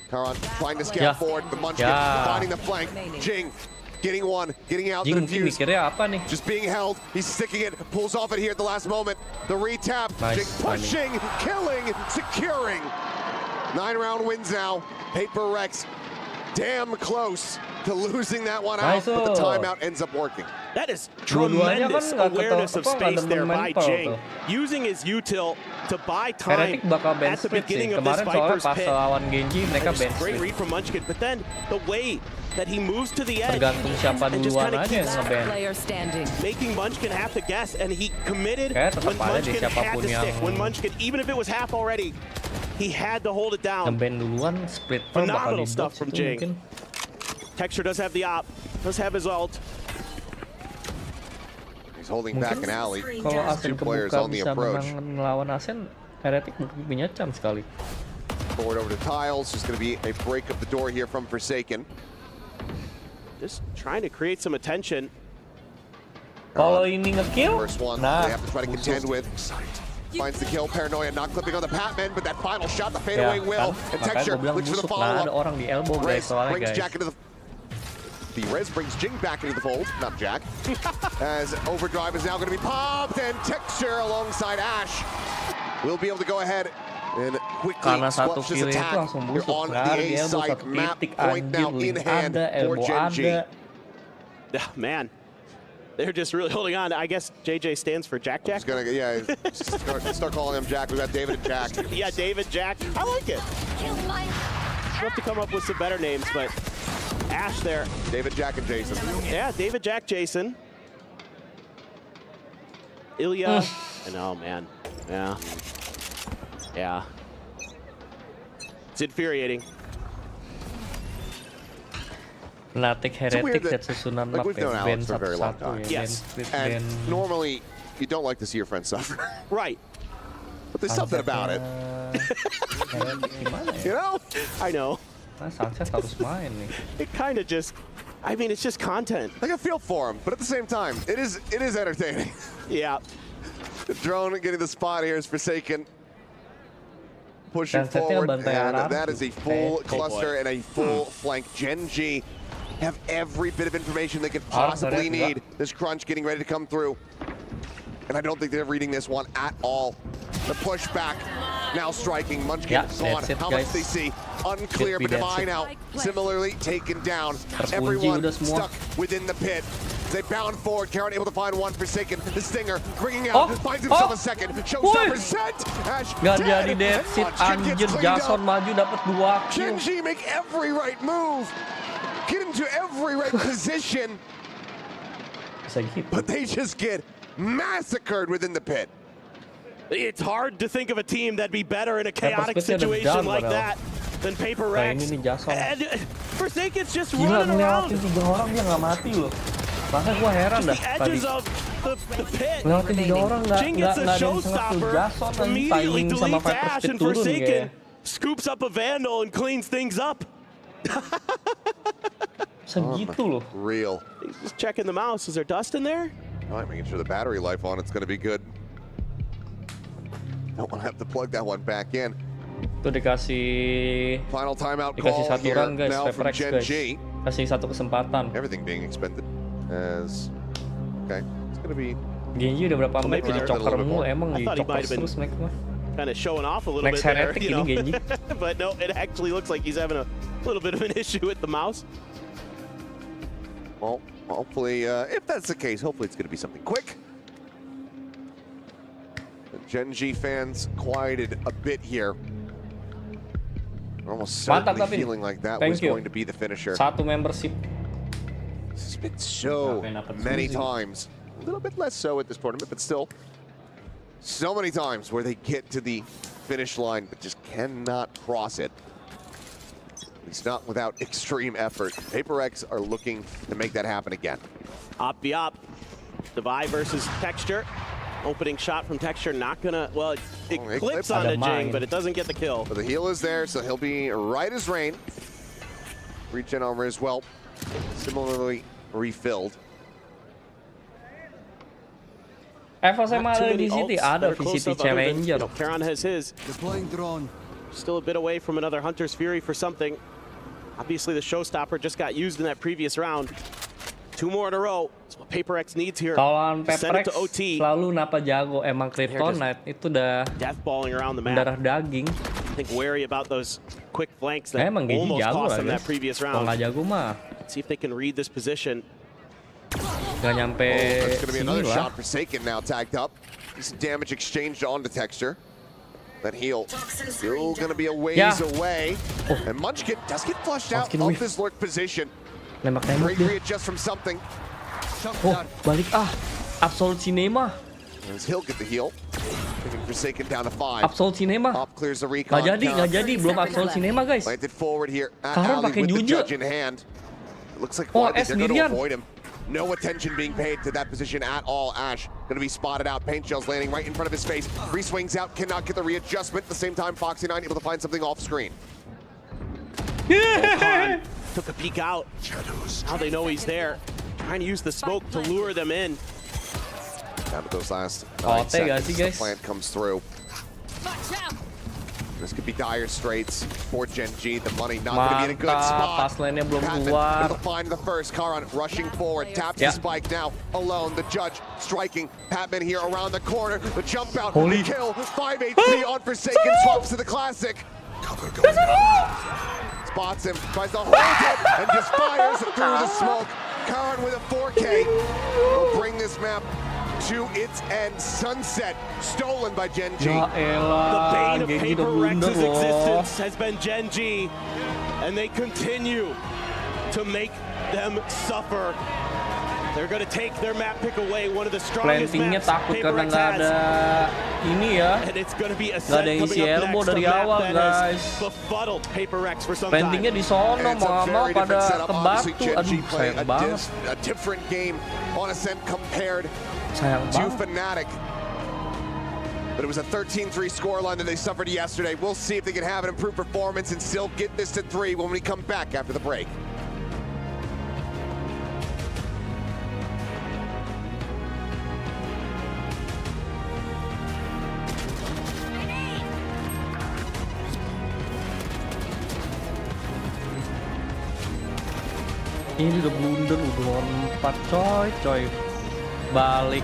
Karan trying to scale Ya. forward, but Munchkin Ya. finding the flank. Jing getting one, getting out Jing the mungkin defuse. mikirnya apa nih? Just being held, he's sticking it, pulls off it here at the last moment. The retap, Nice Jing pushing, killing, securing. 9-round wins now. Paper Rex, damn close to losing that one out, Nice. but the timeout ends up working. That is Dua-duanya tremendous kan nggak awareness of ketemu, space nggak there main by pearl Jing. tuh. Using his util to buy time Heretic bakal ban at the split sih. beginning of this Kemarin soalnya Viper's pas pit. lawan Gen.G mereka Just ban great split. read from Munchkin, but then the way that he moves to the edge Tergantung siapa and just duluan kind of aja yang keeps nge-ban. Player standing. making Munchkin have to guess, and he committed Kayak tetap when aja deh Munchkin had siapapun to stick. yang When Munchkin, even if it was half already, he had to hold it down. Nge-ban duluan, split pearl bakal Phenomenal di stuff box from itu Jing. mungkin. Texture does have the op, does have his ult. He's holding back an alley. Kalau Asen Two players kebuka on the bisa approach. menang melawan Asen, Heretic mungkin punya chance sekali. Forward over to Tiles. There's going to be a break of the door here from Forsaken. Just trying to create some attention. Kalau ini nge-kill, First one nah they have to try to contend with. Finds the kill, Paranoia not clipping on the Patman, but that final shot, the fadeaway will. And Texture looks for the ada follow-up. orang di elbow guys, Rez soalnya brings guys. Jack into the Rez brings Jing back into the fold, not Jack. As Overdrive is now going to be popped, and Texture alongside Ash will be able to go ahead and quickly Karena satu squash this kill itu attack. langsung You're busuk. on Nggak ada the di A elbow, side, satu map titik point now anjir, in link hand ada, for elbow Gen.G. ada. Yeah, man. They're just really holding on. I guess JJ stands for Jack Jack. Just gonna, yeah, start calling him Jack. We got David and Jack. Yeah, David Jack. I like it. We'll have to come up with some better names, but Ash there. David, Jack, and Jason. Yeah, David Jack Jason. Ilya. And oh man. Yeah. Yeah. It's infuriating. Fnatic Heretic dan susunan map we've known ya, Alex band for a very long satu-satu time. ya, Yes. And band normally, you don't like to see your friends suffer. Right. But there's something about it. Heretic gimana ya? You know? I know. Nah, Sunset harus main nih. It kind of just, I mean, it's just content. Like I feel for him, but at the same time, it is entertaining. Yeah. The drone getting the spot here is Forsaken. Pushing Sunsetnya forward, bantai and arah. that is a full Okay. cluster and a full flank. Gen.G have every bit of information they could possibly need. This crunch getting ready to come through. And I don't think they're reading this one at all. The pushback now striking. Munchkin Yeah, gone. that's it, How guys. much they see? Unclear, Should be but that's Divine it. out. Similarly taken down. Terkunci Everyone udah semua. stuck within the pit. They bound forward. Karen able to find one. Forsaken. The Stinger bringing out. Finds himself a second. Showstopper set. Ash Gak dead. jadi dead seat, Munchkin gets anjir. cleaned Jason up. maju dapat 2 kill. Gen.G make every right move. Get into every right position. Bisa gitu. But they just get massacred within the pit. It's hard to think of a team that'd be better in a chaotic Speednya udah situation down like padahal. that than Paper Nah, Rex. ini nih Jason. And Forsaken's just Gila running around. ngelewatin 3 orang dia nggak mati loh. Makanya gua heran dah The tadi. edges of the pit. Ngelewatin 3 orang Jing gets a nggak ada yang sengaja showstopper, Jason dan immediately timing sama deletes Viper Ash, Speed and turun Forsaken kayak. scoops up a Vandal and cleans things up. Segitu loh. Real. He's just checking the mouse. Is there dust in there? All right, making sure the battery life on it's going to be good. Don't want to have to plug that one back in. Tuh dikasih Final timeout dikasih call satu here run guys, now from Viper X guys. Gen.G. Kasih satu kesempatan. Everything being expended as okay. It's going to be Gen.G udah berapa match jadi better, choker a little bit mulu, more. emang I di thought he choker might have been- terus mereka mah. Kind of showing off a little Next bit there, Heretic you ini know. Gen.G. But no, it actually looks like he's having a little bit of an issue with the mouse. well. Hopefully, if that's the case, hopefully it's going to be something quick. The Gen.G fans quieted a bit here. We're almost Mantap, certainly tapi. feeling like that Thank was you. going to be the finisher. Satu membership. It's been so Sampai dapat many Suzy. times. A little bit less so at this tournament, but still. So many times where they get to the finish line, but just cannot cross it. At least not without extreme effort. Paper X are looking to make that happen again. Op be op. Divide versus Texture. Opening shot from Texture, not gonna, well, it Oh, it clips clips. onto Ada Jing, mine. but it doesn't get the kill. But the heal is there, so he'll be right as rain. Regen armor as well. Similarly refilled. FNC Not too ada many di sini, ults ada that are close VCT up other than, Challenger. you know, Karan has his. Deploying drone. Still a bit away from another Hunter's Fury for something. Obviously, the showstopper just got used in that previous round. 2 more in a row. That's what Paper X needs here. Kalau lawan To send it Peprex to OT. selalu napa jago, emang Kryptonite itu udah Deathballing around the map. darah daging. I think wary about those quick flanks that Emang Gen.G almost jago cost lah them guys. that previous Kalau round. nggak jago mah See if they can read this position. nggak nyampe That's going to be sini another lah. shot. Forsaken now tagged up. Some damage exchanged onto Texture. That heal still going to be a ways Yeah. away. Oh. And Munchkin does get flushed out Munchkin of whiff. his lurk position. Nembak-nembak Great dia. readjust from something. Oh, balik Absolute Cinema. As he'll get the heal. Taking Forsaken down to 5. Absolute Cinema. Op clears the recon. Nggak jadi, belum Absolute Cinema guys. Planted forward here at Karen Ali pakai with the Juju. judge in hand. It looks like Oh, they're going to sendirian. avoid him. No attention being paid to that position at all. Ash going to be spotted out. Paint shells landing right in front of his face. Free swings out, cannot get the readjustment. At the same time, Foxy9 able to find something off screen. Khan took a peek out. Now they know he's there. Trying to use the smoke to lure them in. Down to those last Oh, 9 seconds. guys, The plant comes through. This could be dire straits for Gen.G. The money not going to be in a good spot. Pas lane-nya belum Patman keluar. able to find the first. Karan rushing forward, taps the spike now, alone. The judge striking. Patman here around the corner. The jump out, Holy. the kill. 5 HP on Forsaken, swaps to the classic. Cover going Spots him, tries to hold it, and just fires through the smoke. Karan with a 4K will bring this map to its end. Sunset stolen by Gen.G. Ya The elah, bane of Gen.G udah Paper blunder Rex's loh. existence has been Gen.G, and they continue to make them suffer. They're going to take their map pick away, one of the strongest Plantingnya maps takut Paper karena Rex nggak has. ada ini ya. And it's going to be a Nggak ada set isi coming up elbow next, dari a map awal, that has guys. befuddled Paper Rex for some Plantingnya time. di sono, And it's mau a nggak mau very pada different setup. ke Obviously, batu. Gen.G Aduh, playing sayang banget. a different game on Ascent compared Sayang to banget. Fnatic. But it was a 13-3 scoreline that they suffered yesterday. We'll see if they can have an improved performance and still get this to 3 when we come back after the break. Ini udah blunder, udah 4 coy. Balik.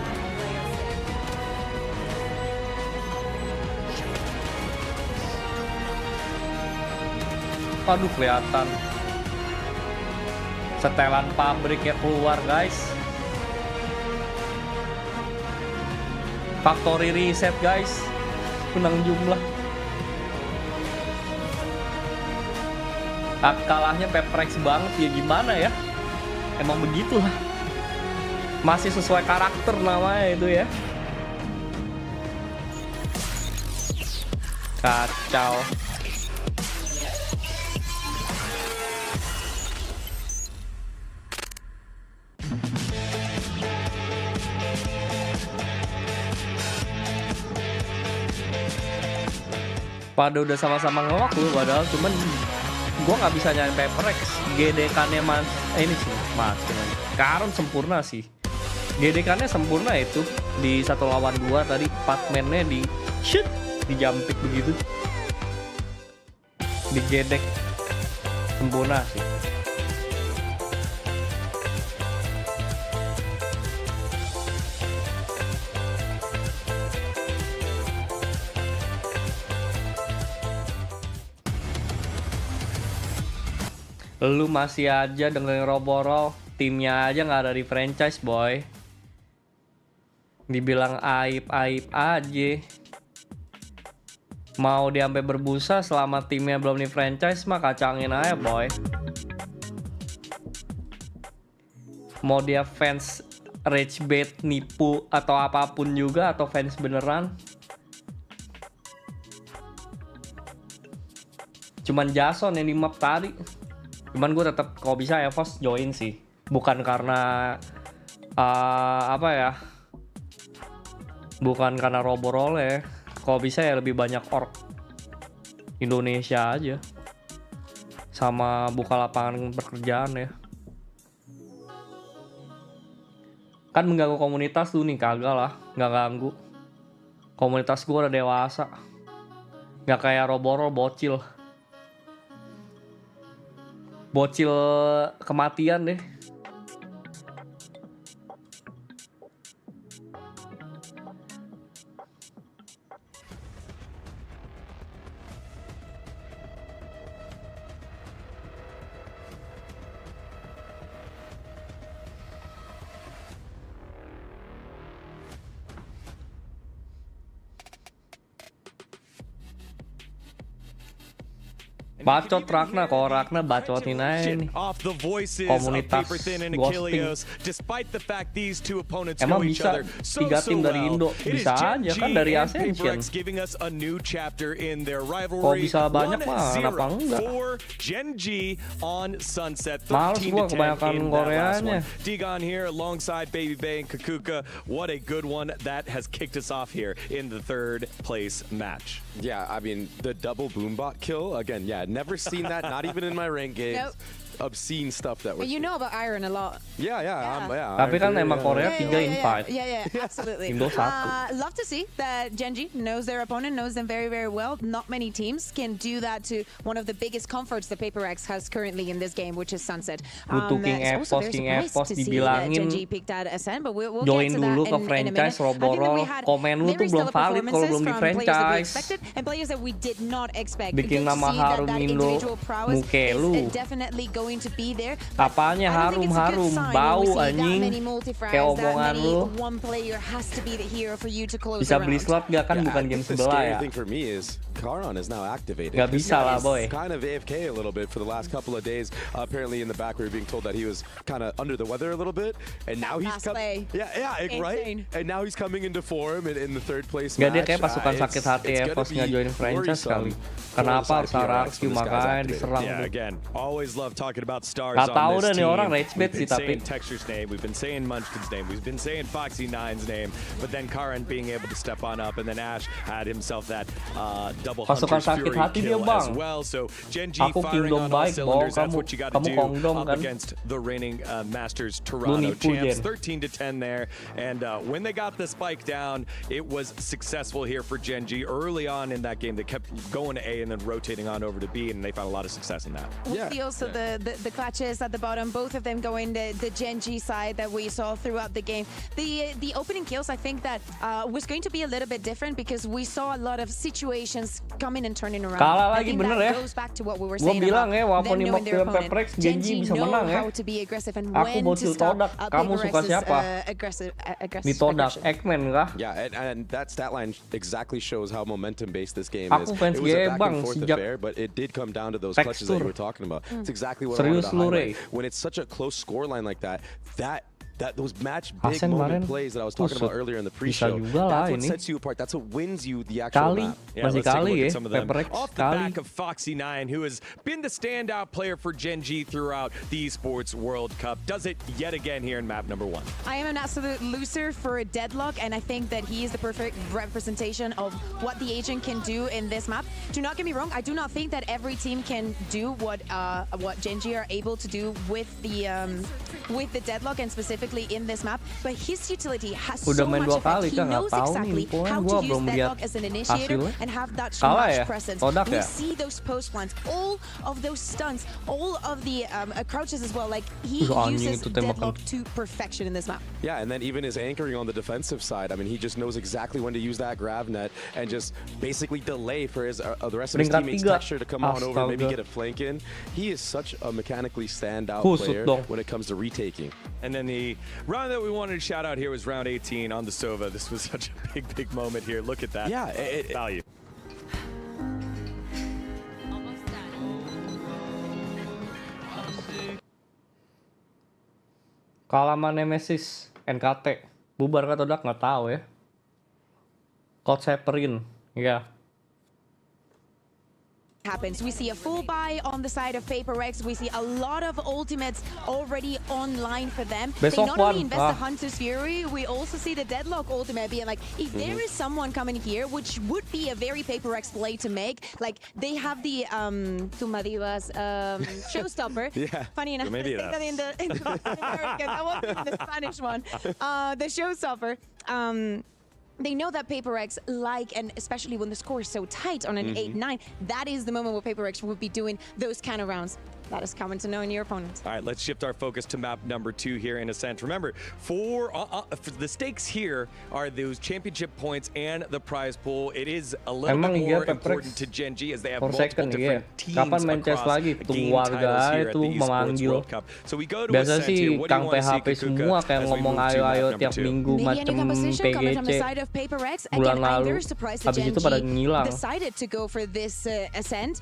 Aduh, kelihatan setelan pabriknya keluar, guys. Factory reset, guys. Menang jumlah. Kalahnya Peprex banget ya, gimana ya? Emang begitulah. Masih sesuai karakter namanya itu ya. Kacau. Pada udah sama-sama ngelok loh, padahal cuman gua nggak bisa nyari Peprex. GDK-nya ini sih makin lagi. Karun sempurna sih. GDK-nya sempurna itu di 1 lawan 2 tadi, Patman-nya di shoot, di jumpik begitu. Di gedek sempurna sih. Lu masih aja dengerin Roborol, timnya aja nggak ada di franchise, boy. Dibilang aib-aib aja. Mau dia sampai berbusa selama timnya belum di franchise mah kacangin aja, boy. Mau dia fans rage bait, nipu atau apapun juga, atau fans beneran. Cuman Jason yang di map tadi. Cuman gue tetap kalau bisa EVOS join sih, bukan karena apa ya, bukan karena Roborol ya. Kalau bisa ya lebih banyak org Indonesia aja, sama buka lapangan pekerjaan ya. Kan mengganggu komunitas tuh nih, kagak lah, nggak ganggu. Komunitas gue udah dewasa, nggak kayak Roborol bocil. Bocil kematian deh. Bacot Ragna, kalau Ragna bacotin aja nih. Komunitas ghosting. Emang bisa 3 tim dari Indo? Bisa aja kan, dari Ascension. Kalau bisa banyak mah, kenapa enggak? Males gua kebanyakan Koreanya. Digon here alongside Baby Bay and Kakuka. What a good one that has kicked us off here in the 3rd place match. Yeah, I mean, the double boombot kill, again, yeah, never seen that, not even in my ranked games. Nope. obscene stuff that we're But you know about Iron a lot. Yeah. Tapi kan emang Korea 3 invite. Yeah, absolutely. Indo 1. Love to see that Gen.G knows their opponent, knows them very, very well. Not many teams can do that to one of the biggest comforts that Paper Rex has currently in this game, which is Sunset. King Epos dibilangin Gen.G picked out Ascent, but we'll join get to that dulu ke in a minute. franchise Roborol. Komen lu tuh belum valid kalau belum di franchise. And players that we did not expect. Bikin nama harumin lu, muke lu. Definitely going to be there. Apanya harum-harum, bau anjing. Kayak omongan lu. Bisa beli slot gak kan bukan game sebelah ya? thing for me is Karan is now activated. Gak bisa lah boy. Kind of AFK a little bit for the last couple of days. Apparently in the back we were being told that he was kind of under the weather a little bit, and now he's coming. Right. And now he's coming into form in the third place match. Gak, dia kayak pasukan sakit hati Evos nggak join franchise kali. Kenapa harus RRQ makanya diserang? Yeah, again, always love talking about stars Gak tau on dah this nih team. orang rage bait sih tapi. We've been saying Texture's name, we've been saying Munchkin's name, we've been saying Foxy9's name, but then Karan being able to step on up, and then Ash had himself that double Hunter's Fury kill as well. So Gen.G firing on all cylinders. That's what you got to do up against the reigning Masters Toronto champs. 13-10 there, and when they got the spike down, it was successful here for Gen.G. Early on in that game, they kept going to A and then rotating on over to B, and they found a lot of success in that. We'll see also the clutches at the bottom, both of them going the Gen.G side that we saw throughout the game. The opening kills, I think that was going to be a little bit different because we saw a lot of situations coming and turning around. Kalah I lagi think bener that ya. goes back to what we were saying bilang ya, about walaupun them knowing their opponent. Paper Rex, Gen.G bisa menang ya. How to be aggressive and Aku when bocil to stop todak. Kamu Paper suka Rex's siapa? aggressive Ditodak aggression. Eggman kah? Yeah, and that stat line exactly shows how momentum-based this game Aku is. fans It was a GE back bang and forth sejak affair, but it did come down to those clutches that you were talking about. It's exactly what I wanted to highlight. When it's such a close scoreline like that, those match big moment plays that I was talking about earlier in the pre-show, that's what sets you apart. That's what wins you the actual map. Yeah, let's take a look at some of them. Off the back of Foxy9, who has been the standout player for Gen.G throughout the Esports World Cup, does it yet again here in map number 1. I am an absolute loser for a Deadlock, and I think that he is the perfect representation of what the agent can do in this map. Do not get me wrong, I do not think that every team can do what Gen.G are able to do with the Deadlock, and specifically in this map, but his utility has so much effect. He knows exactly how to use Deadlock as an initiator and have that much presence. We see those post plants, all of those stunts, all of the crouches as well. Like he uses Deadlock to perfection in this map. Yeah, and then even his anchoring on the defensive side. I mean, he just knows exactly when to use that grav net and just basically delay for his the rest of his teammates' Texture to come on over, maybe get a flank in. He is such a mechanically standout player when it comes to retaking. And then the round that we wanted to shout out here was round 18 on the Sova. This was such a big moment here. Look at that. Yeah, value. Kalah sama Nemesis, NKT. Bubar atau tidak nggak tahu ya. Crosshair, ya. Happens. We see a full buy on the side of Paper Rex. We see a lot of ultimates already online for them. They not only invest the Hunter's Fury, we also see the Deadlock ultimate being like, if there is someone coming here, which would be a very Paper Rex play to make, like they have the Tumadivas Showstopper. Yeah. Funny enough, I think that in the American, I wasn't in the Spanish one. The Showstopper. They know that Paper Rex and especially when the score is so tight on an 8-9, that is the moment where Paper Rex would be doing those kind of rounds. That is common to knowing your opponent. All right, let's shift our focus to map number 2 here in Ascent. Remember, for the stakes here are those championship points and the prize pool. It is a little bit more important to Gen.G as they have multiple different teams across game titles here at the Esports World Cup. So we go to Ascent here. What do you want to see, Kakuka, as we move to map number 2? Maybe a new composition coming from the side of Paper Rex. Again, I'm very surprised that Gen.G decided to go for this Ascent.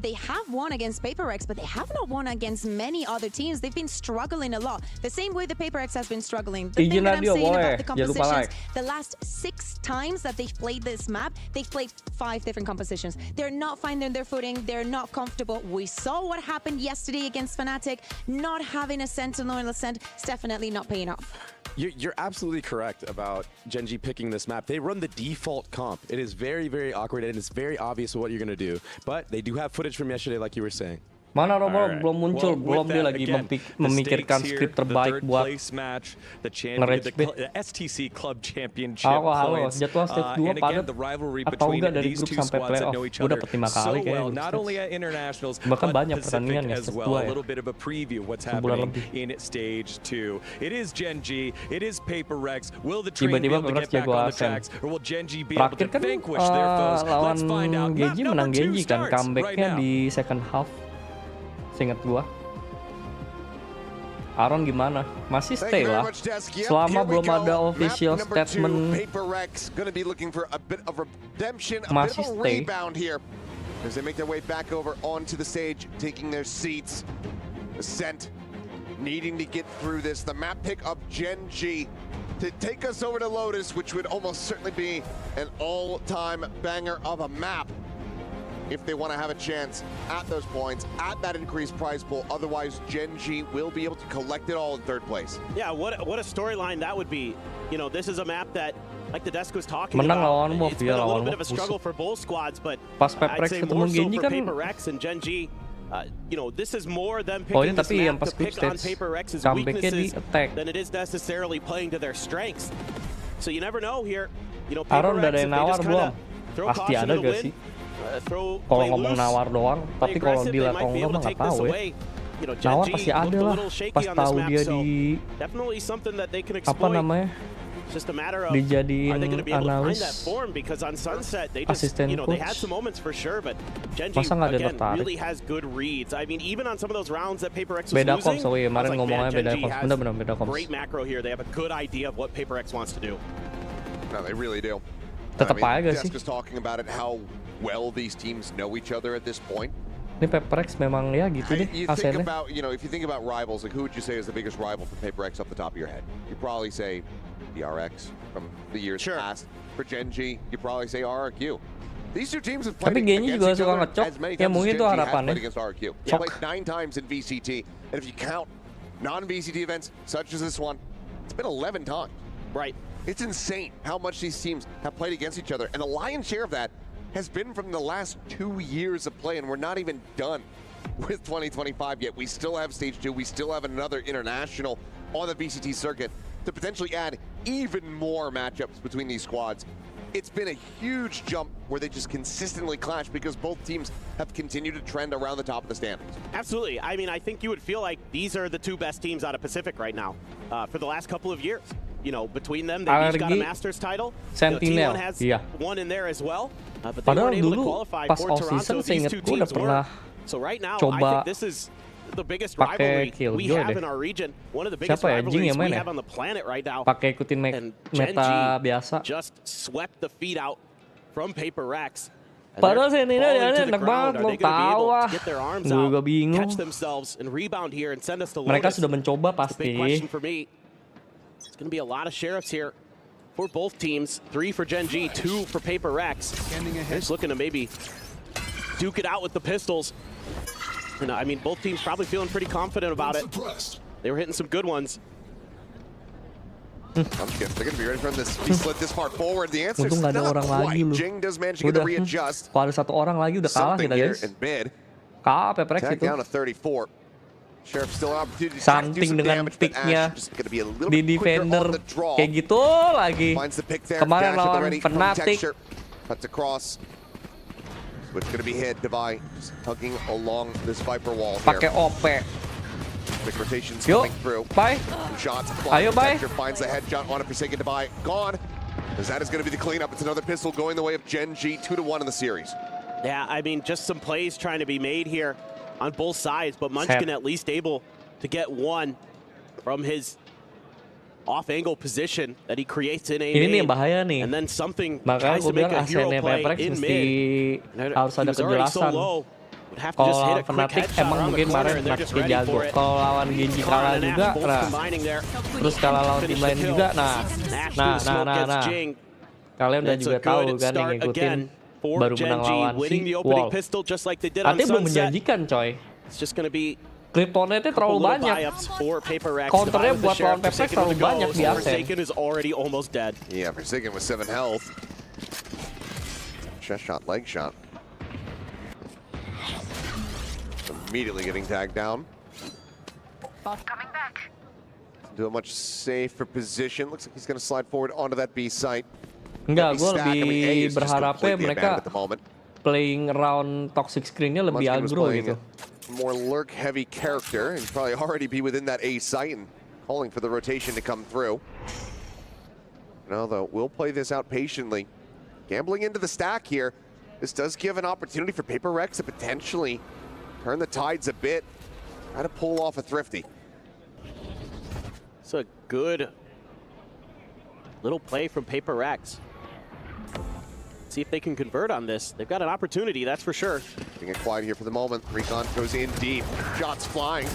They have won against Paper Rex, but they have not won against many other teams. They've been struggling a lot. The same way the Paper Rex has been struggling. The thing that I'm saying about the compositions, the last 6 times that they've played this map, they've played 5 different compositions. They're not finding their footing. They're not comfortable. We saw what happened yesterday against Fnatic. Not having a Sentinel Ascent is definitely not paying off. You're absolutely correct about Gen.G picking this map. They run the default comp. It is very, very awkward, and it's very obvious what you're going to do. But they do have footage from yesterday, like you were saying. Mana Robo belum muncul, belum dia lagi memikirkan skrip terbaik buat nge-rage bait. STC Club Championship Halo, jadwal stage 2 padat atau enggak dari grup sampai playoff. Gue dapet 5 kali kayaknya. Bahkan banyak pertandingan ya stage 2 ya. Sebulan lebih. Tiba-tiba Paper Rex jago Asen. Terakhir kan lawan Gen.G menang Gen.G kan, comebacknya di second half. Seingat gua. Aron gimana? Masih stay lah. Selama belum ada official statement. Masih stay. As they make their way back over onto the stage, taking their seats. Ascent needing to get through this. The map pick of Gen.G to take us over to Lotus, which would almost certainly be an all-time banger of a map. If they want to have a chance at those points, at that increased prize pool. Otherwise, Gen.G will be able to collect it all in third place. Yeah, what a storyline that would be. You know, this is a map that, like the desk was talking Menang about, lawan Wolf, it's been a little lawan bit of a struggle for both squads, but pas Paper I'd Rex say ketemu more so Gen.G for kan. Paper Rex and Gen.G. You know, this is more than Oh, ini picking this tapi yang map pas to group pick on stage Paper Rex's comebacknya di weaknesses attack. than it is necessarily playing to their strengths. So you never know here. You know, Aron Paper udah ada Rex, yang if they nawar just belum? kinda throw Pasti caution ada to the gak wind, sih? Kalau Kalau ngomong nawar doang, tapi kalau deal atau enggak mah nggak tahu ya. Nawar pasti ada lah. Pas tahu dia di apa namanya? Just a matter of dijadiin are they going to be able to find analis that form, because on Sunset they just, asisten you know, they had coach. some moments for sure, but Gen.G Masa nggak ada again tertarik? really has good reads. I mean, even on some of those rounds that Paper X was Beda losing, comms, oh iya, I was kemarin like, ngomongnya man, beda Gen.G comms. has Bener-bener beda comms. great macro here. They have a good idea of what Paper X wants to do. No, they really do. Tetap aja sih. Desk was talking about it, how well these teams know each other at this point. Ini Paper Rex memang ya gitu deh You think hasilnya. about, you know, if you think about rivals, like who would you say is the biggest rival for Paper X off the top of your head? You probably say the RX from the years past. For Gen.G, you probably say RRQ. These two teams have played Tapi Gen.G juga against each suka other ngecok. as many Ya times mungkin as itu Gen.G has harapannya. played against RRQ. They played 9 times in VCT, and if you count non-VCT events such as this one, it's been 11 times. Right. It's insane how much these teams have played against each other, and the lion's share of that has been from the last 2 years of play, and we're not even done with 2025 yet. We still have Stage 2, we still have another international on the VCT circuit to potentially add even more matchups between these squads. It's been a huge jump where they just consistently clash because both teams have continued to trend around the top of the standings. Absolutely. I mean, I think you would feel like these are the two best teams out of Pacific right now for the last couple of years. You know, between them, they've each got a Masters title. Sentinel, T1 has iya. one in there as well. But they Padahal weren't able to dulu qualify pas for off Toronto. season These seinget two gue udah teams were. pernah So right now, I coba think this is the biggest pakai rivalry we Killjoy have deh. in our region. One of the biggest Siapa ya? Jing rivalries yang we main ya? have on the planet right now. Pakai ikutin And meta Gen.G biasa. just swept the feet out from Paper Rex. And Padahal they're Sentinel falling ya to the enak ground. banget, Are belum they gonna be tahu able ah. to get their arms Gue out, juga bingung. catch themselves, and rebound here and send us to Mereka Lotus? sudah mencoba The big question pasti. for me, it's going to be a lot of sheriffs here for both teams. 3 for Gen.G, 2 for Paper Rex. They're just looking to maybe duke it out with the pistols. And I mean, both teams probably feeling pretty confident about it. They were hitting some good ones. They're going to be ready for this. He slid this far forward. The answer is Untung nggak ada not orang lagi quite. lu. Jing does manage to get Udah, the readjust. kalau ada satu orang lagi udah kalah Something kita here guys. in mid. Kalah Paper Rex Tag itu. down to 34. Sheriff still an opportunity to Something do some dengan damage, but picknya Ash just going to be a little Di bit quicker defender on the draw. kayak gitu lagi. Finds the pick there. Kemarin Dash at the lawan ready from Fnatic. Texture. Cuts across. But it's going to be hit. Devi just hugging along this Viper wall Pakai here. OP. Quick rotations Yuk, coming through. bye. Shots. Ayo, bye. Texture finds the headshot on a Forsaken Devi. Gone. As that is going to be the cleanup. It's another pistol going the way of Gen.G, 2-1 in the series. Yeah, I mean, just some plays trying to be made here on both sides, but Munchkin at least able to get one from his off-angle position that he creates in a Ini nih main. yang bahaya nih. And then something Makanya tries gue to make bilang a hero ASN-nya play Paper Rex in mesti mid. harus ada He was already so kejelasan. low. Would have to just Kalau hit lawan a quick Fnatic headshot emang around the mungkin corner, kemarin and they're just Fnatic ready jago. for it. Kalau lawan Gen.G kalah and juga, Ash both nah. combining there. Terus kalah lawan tim lain juga, nah. Nah. Kalian udah It's juga a tahu good kan yang start ngikutin again for baru menang Gen.G, lawan winning si the opening Wall. pistol just like they did on Artinya belum Sunset. menjanjikan coy. It's just going to be Kryptonite-nya terlalu banyak. Counternya buat lawan Paper Rex terlalu banyak di Asen. Forsaken is already almost dead. Yeah, Forsaken with 7 health. Chest shot, leg shot. Some immediately getting tagged down. Coming back. To a much safer position. Looks like he's going to slide forward onto that B site. Enggak, gue lebih berharapnya mereka playing around toxic screen-nya lebih aggro gitu. More lurk heavy character and probably already be within that A site and calling for the rotation to come through. No, though, we'll play this out patiently. Gambling into the stack here. This does give an opportunity for Paper Rex to potentially turn the tides a bit. Try to pull off a thrifty. It's a good little play from Paper Rex. See if they can convert on this. They've got an opportunity, that's for sure. Being quiet here for the moment. Recon goes in deep. Shots flying.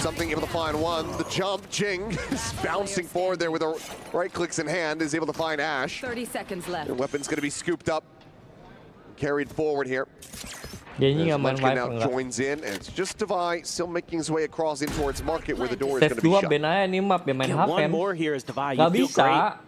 Something able to find one. The jump. Jing is bouncing forward there with the right clicks in hand. Is able to find Ash. 30 seconds left. The weapon's going to be scooped up. Carried forward here. Dia nggak main now joins in, and it's just Divide still making his way across in towards market where the door is going to be shut. Ben aja nih map, main Haven. One more here is Divide. Gak bisa.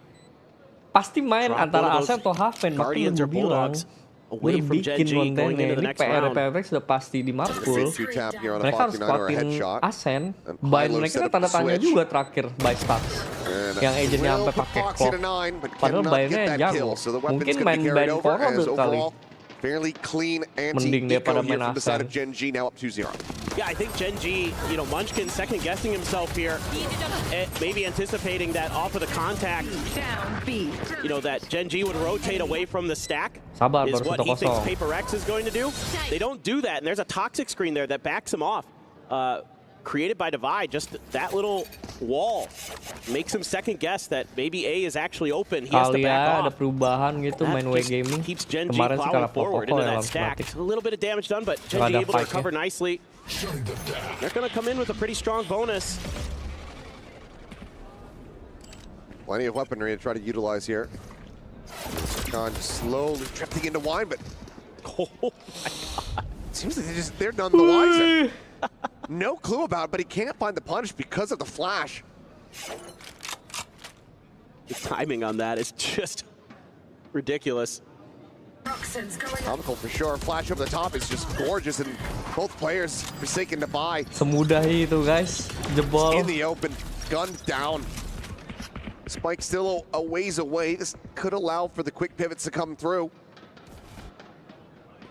Pasti main antara Asen atau Haven. Makanya gue bilang, gue udah bikin kontennya. Ini PR sudah pasti di Mapul. Mereka harus kuatin Asen. Buy mereka tanda tanya juga terakhir buy stats. Yang agentnya sampai pakai clock. Padahal buy-nya jago. Mungkin main ban forward kali. Fairly clean anti-eco here from the side of Gen.G, now up 2-0. Yeah, I think Gen.G, you know, Munchkin second-guessing himself here, maybe anticipating that off of the contact, you know, that Gen.G would rotate away from the stack, is what he thinks Paper Rex is going to do. They don't do that, and there's a toxic screen there that backs him off. Created by Divide, just that little wall makes him second guess that maybe A is actually open. He has to back off. Ada perubahan gitu main W Gaming. Keeps Gen.G plowing forward into that stack. A little bit of damage done, but Gen.G able to recover nicely. They're going to come in with a pretty strong bonus. Plenty of weaponry to try to utilize here. Khan just slowly drifting into wine, but oh my God. Seems like they're none the wiser. No clue about it, but he can't find the punish because of the flash. The timing on that is just ridiculous. Comical for sure. Flash over the top is just gorgeous, and both players forsaken to buy. Semudah itu guys, jebol. In the open, gun down. Spike still a ways away. This could allow for the quick pivots to come through.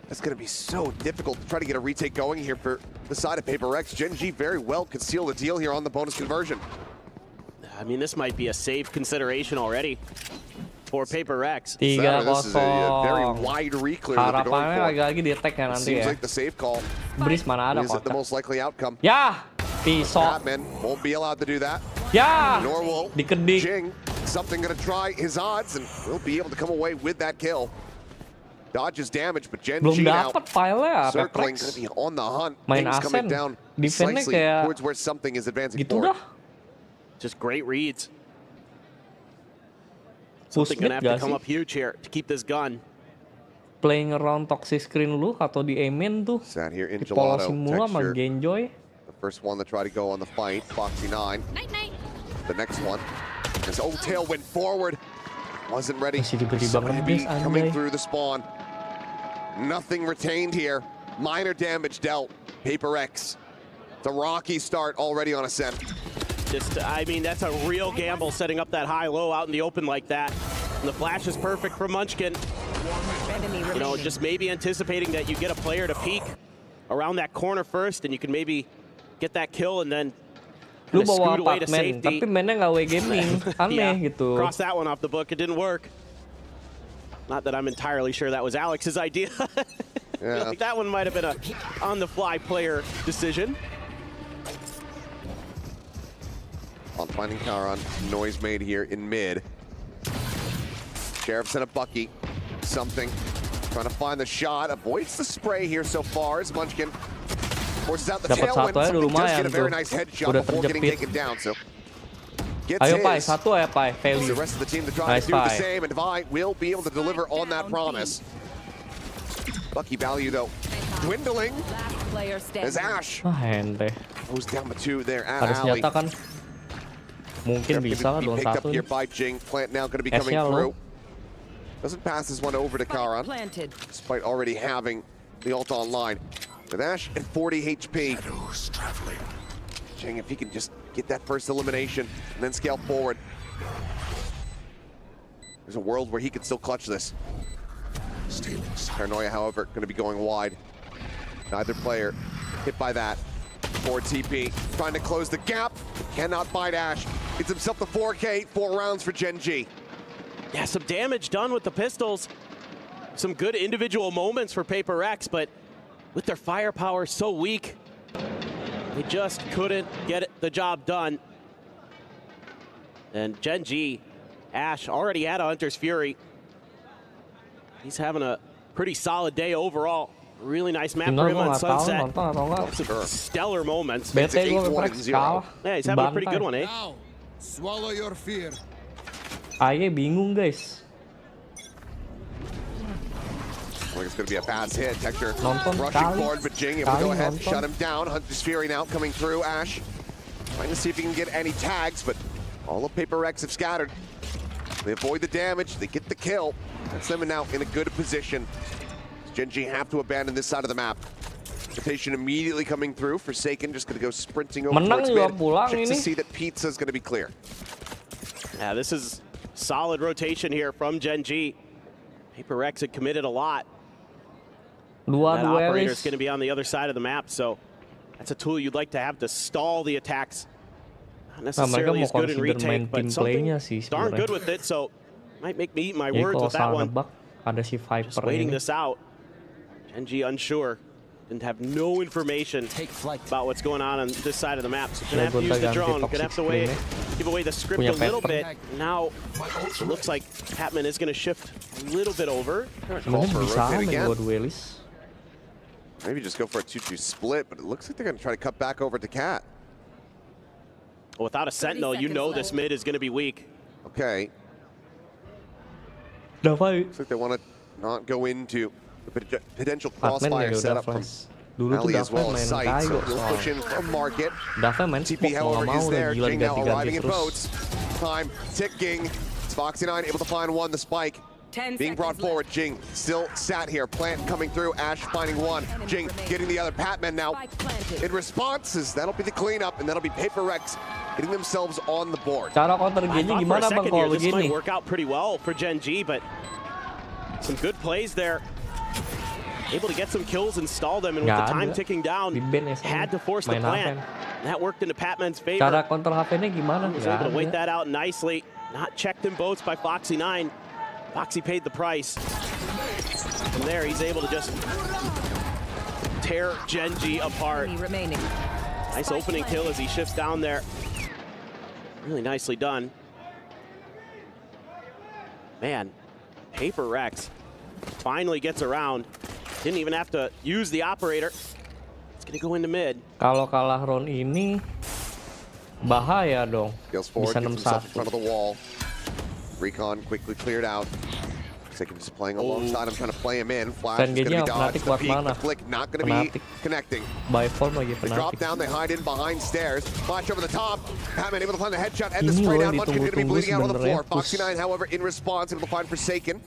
It's going to be so difficult to try to get a retake going here for the side of Paper Rex. Gen.G very well could seal the deal here on the bonus conversion. I mean, this might be a safe consideration already for Paper Rex. 3-0. This is a very wide reclear that they're going for. Lagi di attack ya nanti Seems ya. like the safe call. Breeze mana ada Is it the kotak. most likely outcome? Ya, pisau. Batman won't be allowed to do that. Ya, Nor will dikedik. Jing. Something going to try his odds, and will be able to come away with that kill. Dodges damage, but Gen.G now circling, going to be on the hunt. Main Things coming Asen, down defense-nya slightly kayak towards where something is advancing gitu forward. dah. Just great reads. Something going to have to come up huge here to keep this gun. Playing around toxic screen lu atau di aiming tuh. Sat here in Dipolosin mulu sama Genjoy. The first one to try to go on the fight, Foxy 9. The next one, his old tail went forward. Wasn't ready. Somebody be coming through the spawn. Nothing retained here. Minor damage dealt. Paper Rex. The rocky start already on Ascent. Just, I mean, that's a real gamble setting up that high-low out in the open like that. And the flash is perfect for Munchkin. You know, just maybe anticipating that you get a player to peek around that corner first, and you can maybe get that kill and then Lu bawa apartment, tapi mainnya nggak W Gaming, aneh gitu. Cross that one off the book, it didn't work. Not that I'm entirely sure that was Alex's idea. Yeah. Like that one might have been a on-the-fly player decision. On finding Karan, noise made here in mid. Sheriff's in a Bucky. Something. Trying to find the shot. Avoids the spray here so far as Munchkin forces out the tailwind. Something does get a very nice headshot before getting taken down. So gets Ayo his. Pai, satu ya Pai, The rest of the team to try nice to do the Pai. same, and Divide will be able to deliver on that promise. Bucky value though dwindling as Ash ente. goes down the 2 there at Ada Alley. senjata kan? Mungkin bisa lah Picked 2-1 up here by Jing. Plant now going to be coming through. Doesn't pass this one over to Karan, despite already having the ult online. With Ash at 40 HP. Jing, if he can just get that first elimination and then scale forward. There's a world where he can still clutch this. Paranoia, however, going to be going wide. Neither player hit by that. Forward TP, trying to close the gap. Cannot bite Ash. Gets himself the 4K, 4 rounds for Gen.G. Yeah, some damage done with the pistols. Some good individual moments for Paper Rex, but with their firepower so weak, they just couldn't get the job done. And Gen.G, Ash already had a Hunter's Fury. He's having a pretty solid day overall. Really nice map for him on Sunset. Some stellar moments. Bete gue Yeah, he's having a pretty good one, eh? Now, swallow your fear. Aye bingung guys. Like it's going to be a fast hit. Texture Nonton rushing kali. forward, but Jing able to go ahead and Nonton. shut him down. Hunter's Fury now coming through. Ash trying to see if he can get any tags, but all of Paper Rex have scattered. They avoid the damage. They get the kill. That's them now in a good position. Gen.G have to abandon this side of the map. Adaptation immediately coming through. Forsaken just going to go sprinting over Menang towards juga mid. pulang Check to ini. see that Pizza is going to be clear. Yeah, this is solid rotation here from Gen.G. Paper Rex had committed a lot. That operator is going to be on the other side of the map, so that's a tool you'd like to have to stall the attacks. Not necessarily as good in retake, but something darn good with it, so might make me eat my words with that one. Ada si Viper Just waiting ini. this out. Gen.G unsure. Didn't have no information about what's going on this side of the map. So gonna have to use the drone. Gonna have to give away the script a little bit. Now it looks like Hatman is gonna shift a little bit over. Sebenarnya bisa main buat Willis. Maybe just go for a 2-2 split, but it looks like they're going to try to cut back over to Cat. Well, without a Sentinel, you know this mid is going to be weak. Okay. Davai. Looks like they want to not go into the potential crossfire setup from Ali as well as Sight. So we'll push in from Market. TP, however, is there. Jing now arriving in boats. Time ticking. It's Foxy9 able to find one. The spike being brought forward. Jing still sat here. Plant coming through. Ash finding one. Jing getting the other. Patman now in responses. That'll be the cleanup, and that'll be Paper Rex getting themselves on the board. Cara counter gini gimana bang kalau this might begini? work out pretty well for Gen.G, but some good plays there. Able to get some kills and stall them, and with the time ticking down, had to force the plant. That worked into Patman's favor. Cara counter HP-nya gimana? He was able to wait that out nicely. Not checked in boats by Foxy9. Foxy paid the price. From there, he's able to just tear Gen.G apart. Nice opening kill as he shifts down there. Really nicely done. Man, Paper Rex finally gets around. Didn't even have to use the operator. It's gonna go into mid. Kalau kalah round ini bahaya dong. Goes forward, Bisa gets himself in front of the wall. Recon quickly cleared out. Second just playing alongside him, trying to play him in. Flash is going to be dodged. The peek, the flick not going to be connecting. By form lagi They drop Fnatic. down, they hide in behind stairs. Flash over the top. Patman able to find the headshot and the spray down. Munchkin going to be bleeding out on the floor. Foxy9, however, in response, able to find Forsaken.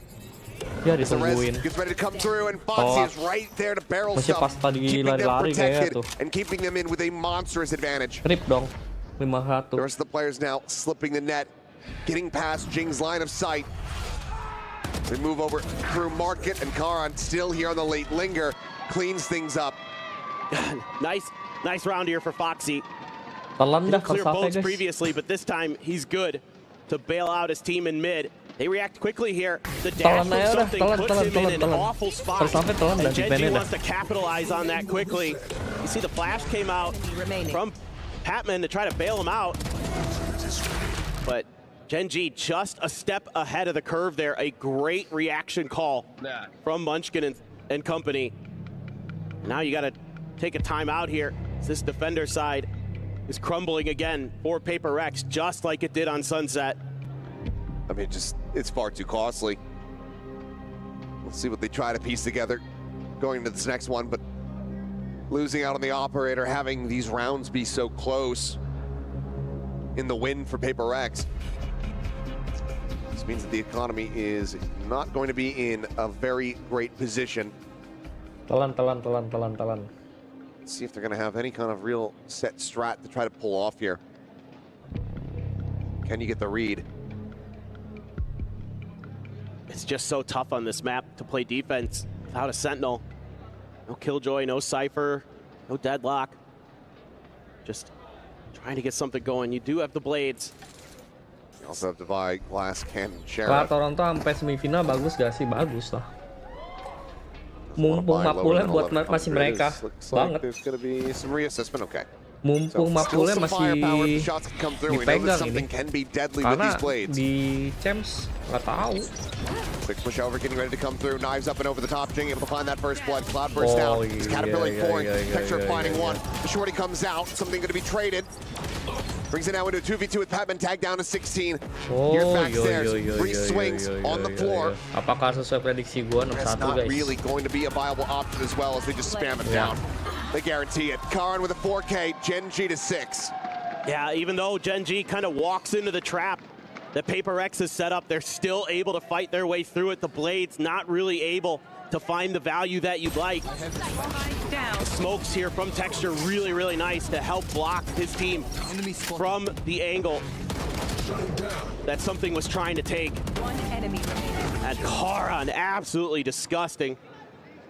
Ya The rest ditungguin. gets ready to come through, and Foxy is right there to barrel Masih pas stuff, tadi keeping them lari-lari kayaknya protected tuh. and keeping them in with a monstrous advantage. Rip dong. The 5-1. rest of the players now slipping the net, getting past Jing's line of sight. They move over through Market, and Karan still here on the late linger, cleans things up. Nice round here for Foxy. Telan dah Didn't clear Versace boats guys. previously, but this time he's good to bail out his team in mid. They react quickly here. The dash from something puts him in an awful spot. And Gen.G wants to capitalize on that quickly. You see the flash came out from Patman to try to bail him out. But Gen.G just a step ahead of the curve there. A great reaction call from Munchkin and company. Now you got to take a timeout here. This defender side is crumbling again for Paper Rex, just like it did on Sunset. I mean, it's far too costly. We'll see what they try to piece together going into this next one, but losing out on the operator, having these rounds be so close in the win for Paper Rex. This means that the economy is not going to be in a very great position. Telan. Let's see if they're going to have any kind of real set strat to try to pull off here. Can you get the read? It's just so tough on this map to play defense without a Sentinel. No Killjoy, no Cypher, no Deadlock. Just trying to get something going. You do have the Blades. You also have Divide, Glass, Cannon, Kalau Sheriff. Toronto sampai semifinal bagus gak sih? Bagus lah. Mumpung mapulnya buat masih mereka banget. There's going to be some reassessment. Okay. Mumpung mapulnya masih dipegang ini. Karena di Champs nggak tahu. Quick push over, getting ready to come through. Knives up and over the top. Jing able to find that first blood. Cloudburst down. It's Caterpillar pouring. Texture finding one. The shorty comes out. Something going to be traded. Brings it now into a 2v2 with Patman tagged down to 16. Here backstairs. 3 swings on the floor. Apakah sesuai prediksi gua 6-1 That's guys? not really going to be a viable option as well as they just spam it down. They guarantee it. Karan with a 4K, Gen.G to 6. Yeah, even though Gen.G kind of walks into the trap that Paper Rex has set up, they're still able to fight their way through it. The Blades not really able to find the value that you'd like. The smokes here from Texture really, really nice to help block his team from the angle that something was trying to take. And Karan, absolutely disgusting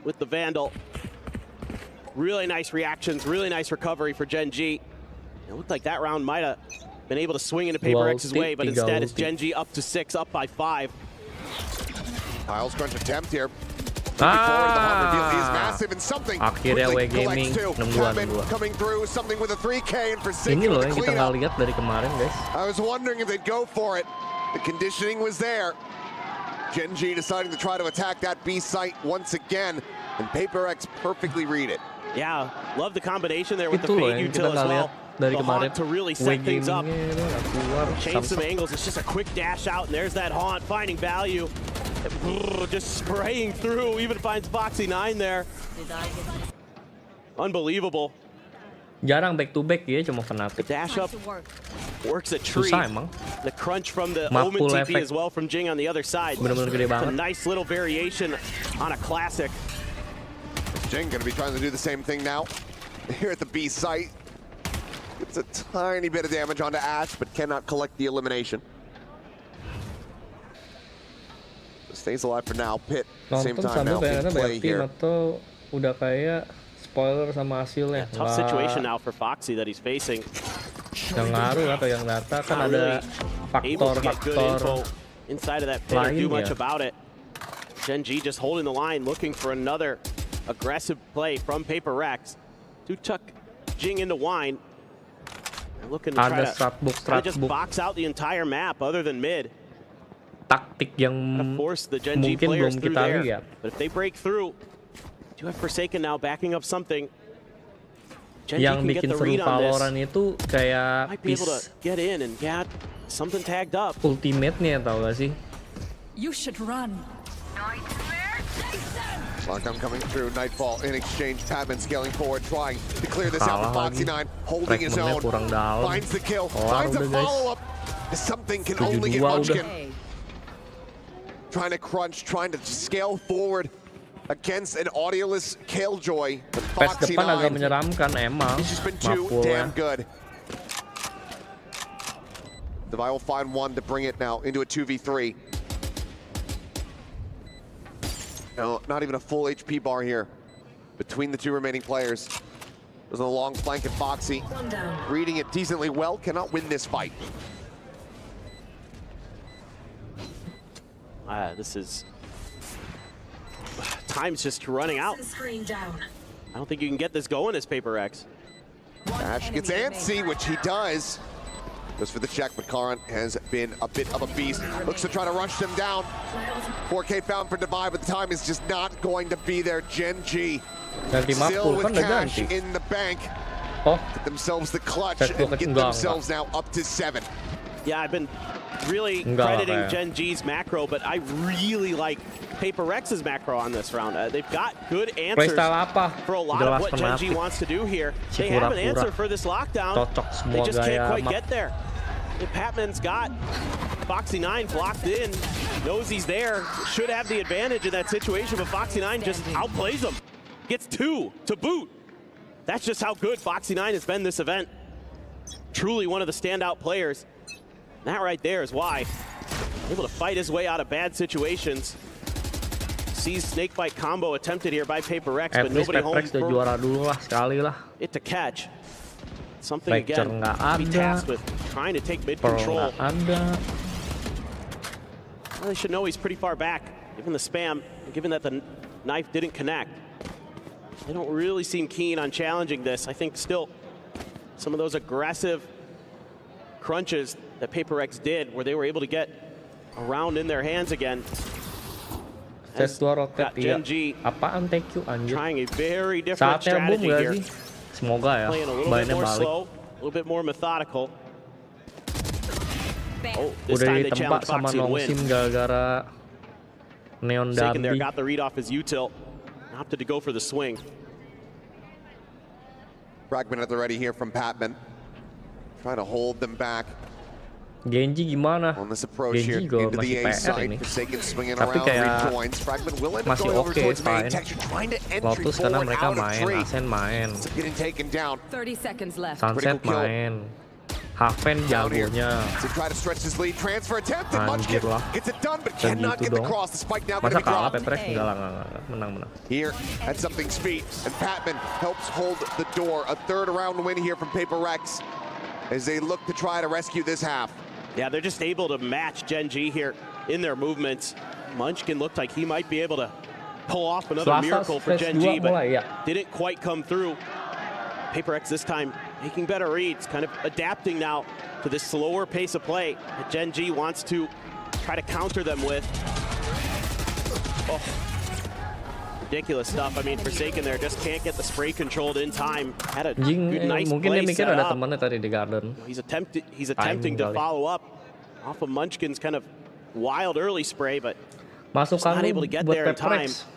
with the Vandal. Really nice reactions, really nice recovery for Gen.G. It looked like that round might have been able to swing into Paper X's way, but instead it's Gen.G up to 6, up by 5. Piles crunch attempt here. The reveal is massive and something Akhirnya quickly Gaming collects 2. 6-2. Coming through, something with a 3K and Forsaken Ini loh with yang the kita nggak cleanup. lihat dari kemarin guys. I was wondering if they'd go for it. The conditioning was there. Gen.G deciding to try to attack that B site once again, and Paper X perfectly read it. Yeah, love the combination there with Itu the loh fade yang util kita as nggak lihat well. dari The kemarin. haunt to really set things up. Change some Samsung. angles. It's just a quick dash out, and there's that haunt finding value. Just spraying through, even finds Foxy9 there. Unbelievable. Jarang back to back ya, cuma The Fnatic. dash up works a treat. Susah emang. The crunch from the Mapul Omen TP efek. as well from Jing on the other side. Bener-bener gede A banget. nice little variation on a classic. Jing going to be trying to do the same thing now. Here at the B site. It's a tiny bit of damage onto Ash, but cannot collect the elimination. Stays alive for now. Pit, same Nonton time now, sambil big kayaknya play banyak tim here. atau udah kayak spoiler sama hasilnya. Tough situation now for Foxy that he's facing. Yang ngaruh atau yang data kan Not ada really able to get good info faktor-faktor. inside of that pit or do lain much ya. about it. Gen.G just holding the line, looking for another aggressive play from Paper Rex to tuck Jing into wine. They're looking to try Ada to stratbook just box out the entire map other than mid. taktik yang Force the Gen.G mungkin players belum through kita there. lihat. But if they break through, do have Forsaken now backing up something. Gen.G Yang can get bikin the seru read on this. Valorant itu kayak Might be able to get in and get something tagged up. ultimate-nya tau gak sih? You should run. Lockdown coming through, Nightfall in exchange. Patman scaling forward, trying to clear this out. Kalah lagi. Foxy9 holding his Fragmentnya own. kurang dalam. Finds the kill, Kelar finds a udah, guys. follow-up. Something can only 7-2 get Munchkin. udah. Trying to crunch, trying to scale forward against an audioless Killjoy. But Patch depan agak Foxy9, menyeramkan emang. he's just been too Mapul ya. damn good. Devi will find one to bring it now into a 2v3. No, not even a full HP bar here between the two remaining players. There's a long flank at Foxy. Reading it decently well, cannot win this fight. This is... Time's just running out. I don't think you can get this going as Paper X. Ash gets antsy, which he does. Goes for the check, but Karan has been a bit of a beast. Looks to try to rush them down. 4K found for Divide, but the time is just not going to be there. Gen.G Ganti still mapul with kan udah cash ganti. in the bank. Oh, Get themselves the clutch Set and bucket get enggak. themselves now up to 7. Yeah, I've been really Enggak lah crediting kayak. Gen.G's macro, but I really like Paper Rex's macro on this round. They've got good answers playstyle apa? for a lot Jelas of what Gen.G Fnatic. wants to do here. Si They have an pura-pura. answer for this lockdown. Cocok They semua just can't gaya quite map. get there. If Patman's got Foxy9 blocked in, knows he's there, should have the advantage in that situation, but Foxy9 just outplays him. Gets 2 to boot. That's just how good Foxy9 has been this event. Truly one of the standout players. That right there is why. Able to fight his way out of bad situations. Sees snakebite combo attempted here by Paper Rex, but nobody home udah juara dulu lah sekali lah. It to catch. Something again to be tasked with trying to take mid control. Ada. Well, they should know he's pretty far back, given the spam, and given that the knife didn't connect. They don't really seem keen on challenging this. I think still some of those aggressive crunches that Paper Rex did, where they were able to get a round in their hands again. Set 2 rotate ya. Gen.G Apaan thank you anjir. trying a very different strategy here. Semoga ya. Playing a little bit more slow, a little bit more methodical. Oh, this time they challenge Foxy to win. Gara-gara Neon Forsaken there, Dambi. got the read off his util. Opted to go for the swing. Fragment at the ready here from Patman. Trying to hold them back. Gen.G gimana? On this approach here Gen.G into the A masih PR side. ini. Forsaken swinging Tapi around, kayak rejoins. Fragment will end up masih going over oke, towards main fine. texture, trying to entry Lotus karena forward mereka out of main, tree. Asen main, Getting taken down. 30 seconds left. Sunset Critical kill. main, Haven jagonya. To try to stretch his lead, transfer attempt, and Munchkin Anjir lah. gets it done, but Dan cannot gitu get the dong. cross. The spike now going Masa to be kalah dropped. Paper Rex? Enggak, menang. Here at something speed, and Patman helps hold the door. A third round win here from Paper Rex as they look to try to rescue this half. Yeah, they're just able to match Gen.G here in their movements. Munchkin looked like he might be able to pull off another miracle for Gen.G, but didn't quite come through. Paper Rex this time making better reads, kind of adapting now to this slower pace of play that Gen.G wants to try to counter them with. Oh, ridiculous stuff. I mean, Forsaken there just can't get the spray controlled in time. Had a good, nice mungkin dia play mikir set ada up. temannya tadi di garden. He's attempting to follow up off of Munchkin's kind of wild early spray, but Masukkan not able to get buat there in Paper time. Rex.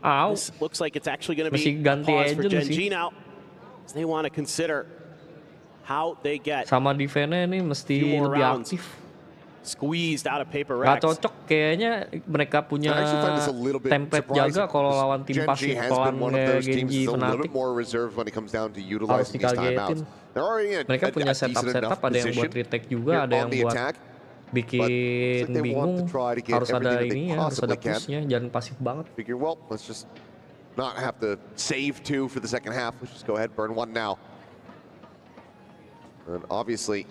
Au. This looks like it's actually going to be Mesti a ganti pause for agent Gen.G sih. now. As they want to consider how they get Sama defense-nya ini mesti few more lebih rounds. aktif. Squeezed out of Paper Gak Rex. cocok kayaknya mereka punya I actually find this a little bit template surprising. jaga kalau lawan tim Gen.G pasif has pelan been one of kayak those teams Gen.G that's a little Fnatic. bit more reserved when it comes down to Harus utilizing these timeouts. dikagetin. They're already in Mereka punya a decent setup, enough ada yang buat position retake juga, here ada on yang the buat attack. bikin they want to bingung. try to get Harus ada everything that they ini ya, harus ada possibly can. pushnya, jangan pasif banget. Figure, well, let's just not have to save 2 for the second half. Let's just go ahead, burn 1 now. And obviously,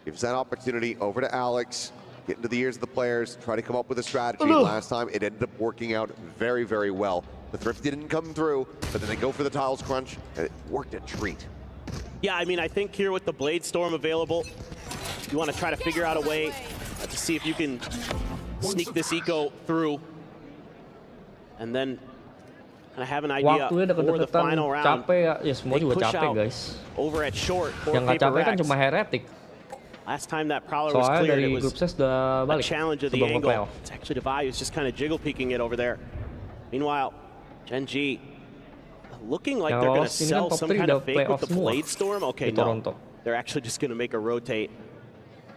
gives that opportunity over to Alex. Get into the ears of the players, try to come up with a strategy. Last time, it ended up working out very, very well. The thrift didn't come through, but then they go for the tiles crunch, and it worked a treat. Yeah, I mean, I think here with the Blade Storm available, you want to try to figure out a way to see if you can sneak this eco through, and then kind of have an idea Waktunya for the deket-deketan, final round. capek ya, ya semua They juga push capek out guys. over at short for Yang nggak Paper capek kan Rex. cuma Heretic. Last time that Prowler was Soalnya cleared, dari it group was stage udah a balik challenge of the sebelum angle. playoff. It's actually Devi who's just kind of jiggle peeking it over there. Meanwhile, Gen.G looking like Yang they're going to lolos ini kan sell top some 3 kind udah of fake playoff with the semua Blade Storm. Okay, di no. Toronto. They're actually just going to make a rotate.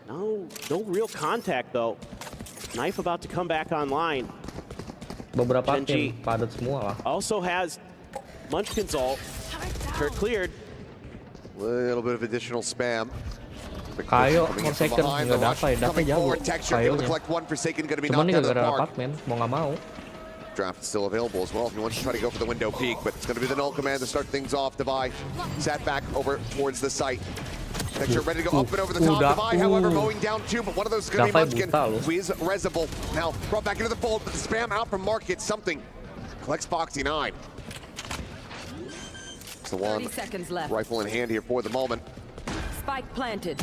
No real contact though. Knife about to come back online. Beberapa Gen.G tim padat semua lah. also has Munchkin's ult. Turret cleared. Little bit of additional spam. Kayo, Forsaken nggak dapat jago Kayonya. Cuman dia gak ada apartemen, mau nggak mau. Draft is still available as well if you want to try to go for the window peek, but it's going to be the null command to start things off. Devi sat back over towards the site. Texture ready to go up and over the top. Devi, however, mowing down 2, but one of those is going to be Munchkin. Squeeze Reservoir now brought back into the fold, but the spam out from Mark gets something. Collects Foxy9. It's the one 30 seconds left. rifle in hand here for the moment. Spike planted.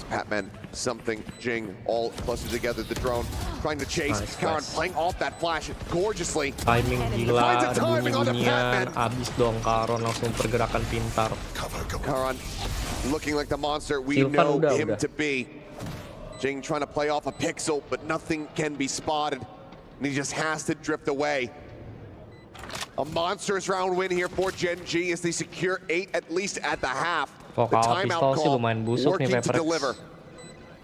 Patman, something, Jing, all clustered together. The drone trying to chase. Karen playing off that flash gorgeously. Timing gila, Finds a timing on the bunyi-bunyian, Patman. abis dong Karon langsung pergerakan pintar. Karen looking like the monster we Silvan know udah. him to be. Jing trying to play off a pixel, but nothing can be spotted. And he just has to drift away. A monstrous round win here for Gen.G as they secure 8 at least at the half. The Vokal timeout pistol sih call lumayan busuk nih working to Paper Rex. deliver.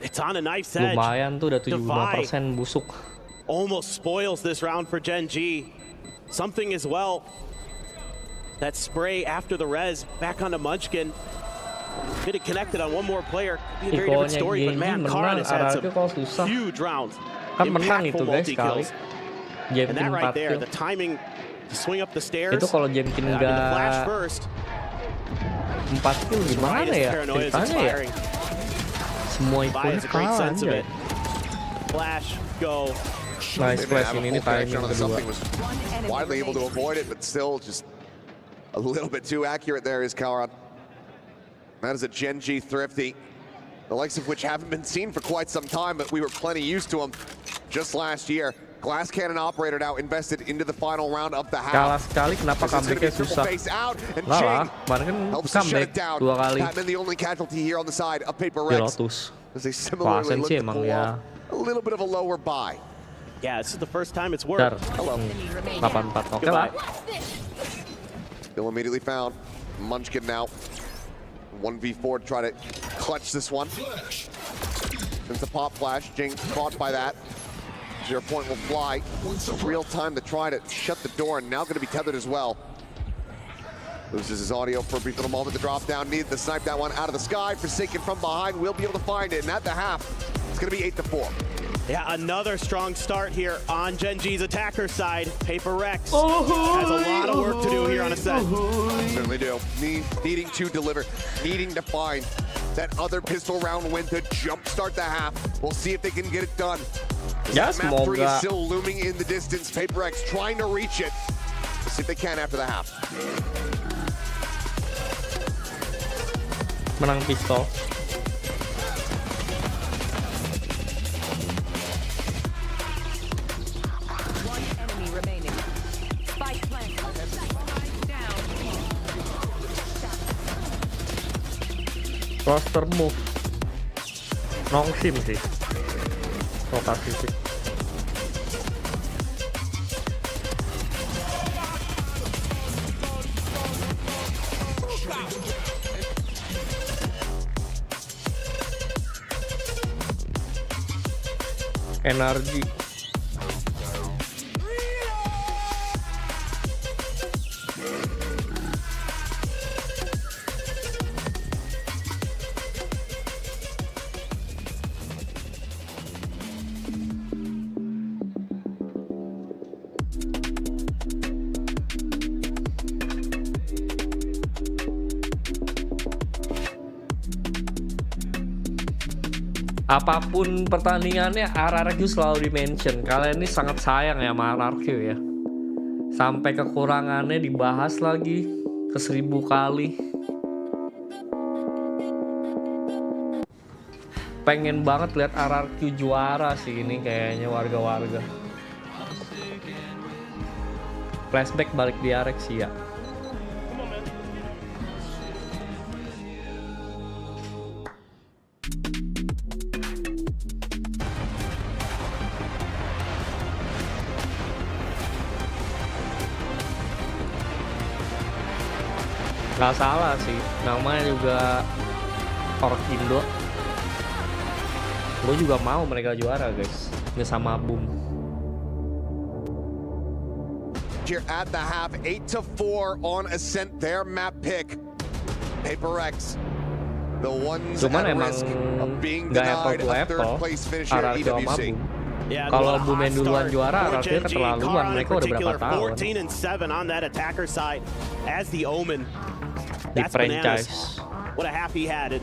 It's on a knife's edge. Lumayan tuh udah 75% busuk. Almost spoils this round for Gen.G. Something as well. That spray after the res, back onto Munchkin. Bit connected on one more player. Could be a very different story, but man, Karan has had some huge rounds. Kan menang itu guys sekali. And that right there, the timing to swing up the stairs. Itu kalau Gen.G nggak 4 kill gimana ya ceritanya ya? Semua ikonnya kalah aja. Flash, go. Nice flash ini timing kedua. Widely able to avoid it, but still just a little bit too accurate there is Karan. That is a Gen.G thrifty, the likes of which haven't been seen for quite some time, but we were plenty used to them just last year. Glass Cannon Operator now invested into the final round of the half. Kalah sekali, kenapa comebacknya susah? Lah, kemarin kan comeback 2 kali. The only casualty here on the side of Paper Di Rex. Lotus. Wah, sens emang ya. A little bit of a lower buy. Yeah, this is the first time it's worked. Hello. 8-4, oke lah. Still immediately found. Munchkin now. 1v4 to try to clutch this one. Since the pop flash, Jing caught by that. 0 point will fly. Real time to try to shut the door, and now going to be tethered as well. Loses his audio for a brief little moment. The drop down needed to snipe that one out of the sky. Forsaken from behind, will be able to find it, and at the half, it's going to be 8-4. Yeah, another strong start here on Gen.G's attacker side. Paper Rex has a lot of work to do here on a set. Certainly do. Needing to deliver, needing to find that other pistol round win to jumpstart the half. We'll see if they can get it done. Ya, Map 3 is semoga still looming in the distance. Paper Rex trying to reach it. We'll see if they can after the half. menang pistol. Roster move nong sim sih lokasi sih. Energi apapun pertandingannya RRQ selalu di-mention. Kalian ini sangat sayang ya sama RRQ ya. Sampai kekurangannya dibahas lagi ke 1000 kali. Pengen banget lihat RRQ juara sih ini kayaknya warga-warga. Flashback balik di Arek sih ya. Gak salah sih, namanya juga Ork Indo. Gue juga mau mereka juara guys, nggak sama Boom. Here at the half, 8-4 on Ascent, their map pick. Paper Rex, the ones at risk of being denied a third place finish here at EWC. Yeah, kalau Boom yang duluan juara, RRQ keterlaluan. Mereka udah berapa tahun? 14-7 on that attacker side as the Omen. Di That's franchise. Bananas. What a half he had. And,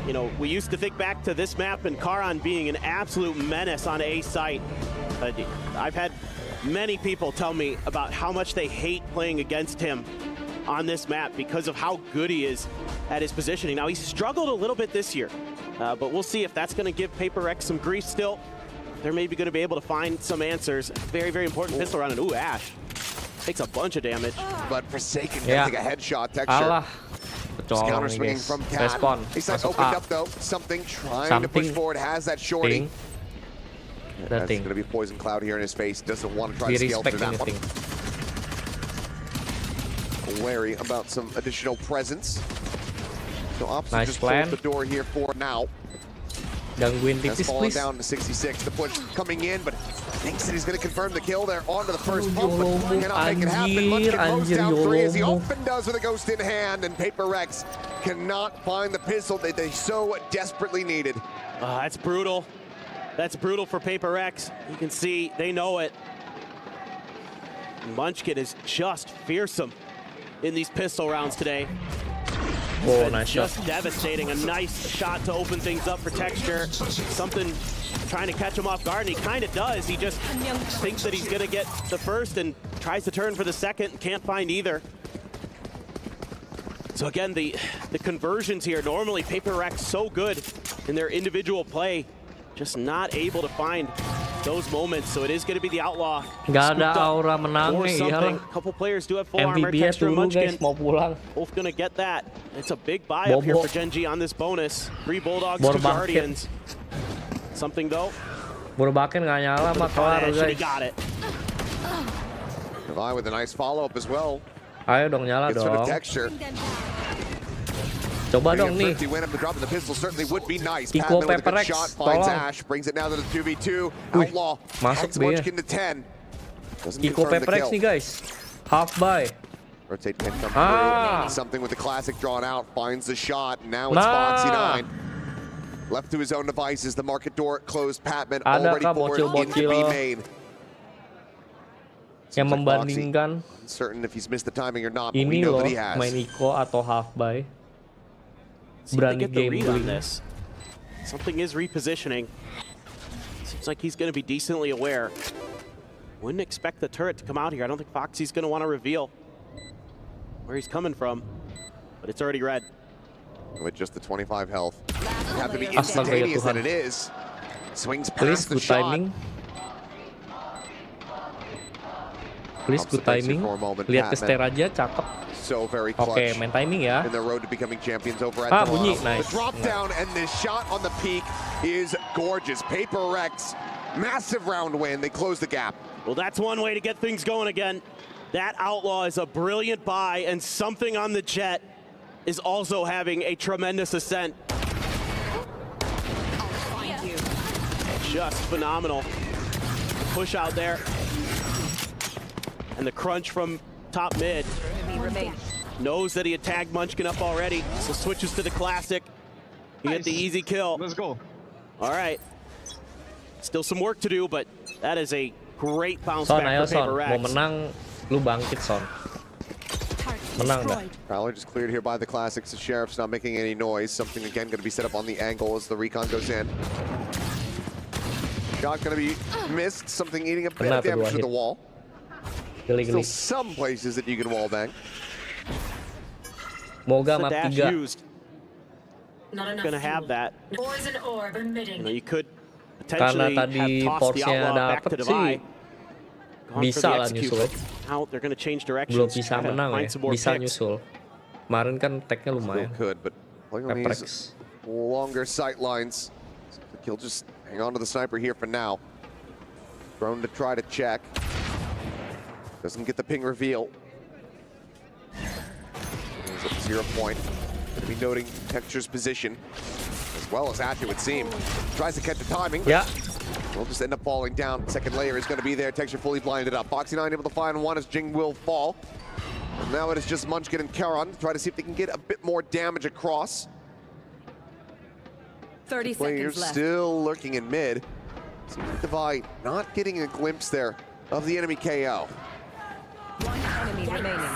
you know, we used to think back to this map and Karan being an absolute menace on A site. I've had many people tell me about how much they hate playing against him on this map because of how good he is at his positioning. Now, he's struggled a little bit this year, but we'll see if that's going to give Paper Rex some grief still. They're maybe going to be able to find some answers. Very, very important pistol round. And ooh, Ash takes a bunch of damage. But Forsaken getting a headshot texture. Alah. Counter swinging from Cat. He's opened up though. Something trying to push forward. Has that shorty. That's going to be Poison Cloud here in his face. Doesn't want to try to scale through that one. Wary about some additional presence. So Opposite just closed the door here for now. Gangguin Has tipis fallen please. down to 66. The push coming in, but thinks that he's going to confirm the kill there onto the first pump, but cannot make it happen. Munchkin moves down 3 as he often does with a ghost in hand, and Paper Rex cannot find the pistol that they so desperately needed. That's brutal. That's brutal for Paper Rex. You can see they know it. Munchkin is just fearsome in these pistol rounds today. Oh, nice shot. Just devastating. A nice shot to open things up for Texture. Something trying to catch him off guard, and he kind of does. He just thinks that he's going to get the first and tries to turn for the second and can't find either. So again, the conversions here, normally Paper Rex so good in their individual play, just not able to find those moments. So it is going to be the Outlaw. Gak ada aura menangnya, iyalah. A couple players do have full armor. MVP-nya Texture and dulu Munchkin guys, mau pulang. both going to get that. It's a big buy up here for Gen.G on this bonus. 3 Bulldogs, 2 Guardians. Something though. Borbaken nggak nyala mah kelar He guys. got it. Levi with a nice follow-up as well. Ayo dong nyala Gets rid of dong. Texture. Coba dong nih. He went up to drop the pistol, certainly would be nice. Equal Patman with a Paper good Rex, shot, finds tolong. Ash, brings it now to the 2v2. Wih, Outlaw masuk adds B ya. Munchkin to 10. Doesn't Equal confirm the Paper Rex kill. nih guys. Half buy. Rotate can come Ah. through. Something with the classic drawn out, finds the shot. Now it's Foxy 9. Left to his own devices, the market door closed. Patman already forward into B main. Yang membandingkan Uncertain if he's missed the timing or not, but we ini know loh that he has. main Eco atau half buy. See if they Berani get the read on gambling. this. Something is repositioning. Seems like he's going to be decently aware. Wouldn't expect the turret to come out here. I don't think Foxy's going to want to reveal where he's coming from, but it's already red. With just the 25 health. Have to be Astaga ya instantaneous that Tuhan. it is. Swings Please past the good shot. timing. Please Pops good the picture timing. for a moment, Lihat ke Patman. stair aja, cakep. So very clutch. Oke, main timing ya. In their road to becoming champions over at Ah, Toronto. bunyi, nice. The drop down and the shot on the peak is gorgeous. Paper Rex, massive round win. They close the gap. Well, that's one way to get things going again. That Outlaw is a brilliant buy, and something on the Jet is also having a tremendous ascent. Just phenomenal. The push out there. And the crunch from top mid. Knows that he had tagged Munchkin up already, so switches to the classic. He hit the easy kill. Let's go. All right. Still some work to do, but that is a great bounce Son, back ayo for Paper Son, Rex. mau menang, lu bangkit Son. Menang dah. Prowler just cleared here by the classics. The Sheriff's not making any noise. Something again going to be set up on the angle as the recon goes in. Shot going to be missed. Something eating a bit of damage to the wall. Still some places that you can wall bang. Moga The map dash 3. used. Gonna have that. You know, you could Karena potentially tadi have tossed the force-nya Outlaw back to dapet Divide. sih, bisa lah nyusul. Out, they're gonna change directions. Belum bisa try to menang find ya, some more bisa picks. nyusul. Kemarin kan tag-nya lumayan. Still could, but playing on Paper these Rex. longer sight lines. He'll just hang on to the sniper here for now. Thrown to try to check. Doesn't get the ping reveal. He's at 0 point. Gonna be noting Texture's position, as well as Ash, it would seem. Tries to catch the timing. Yeah. Will just end up falling down. Second layer is going to be there. Texture fully blinded up. Foxy 9 able to find one as Jing will fall. And now it is just Munchkin and Karon to try to see if they can get a bit more damage across. 30 Players seconds left. still lurking in mid. Seems like Divide not getting a glimpse there of the enemy KO. One enemy remaining.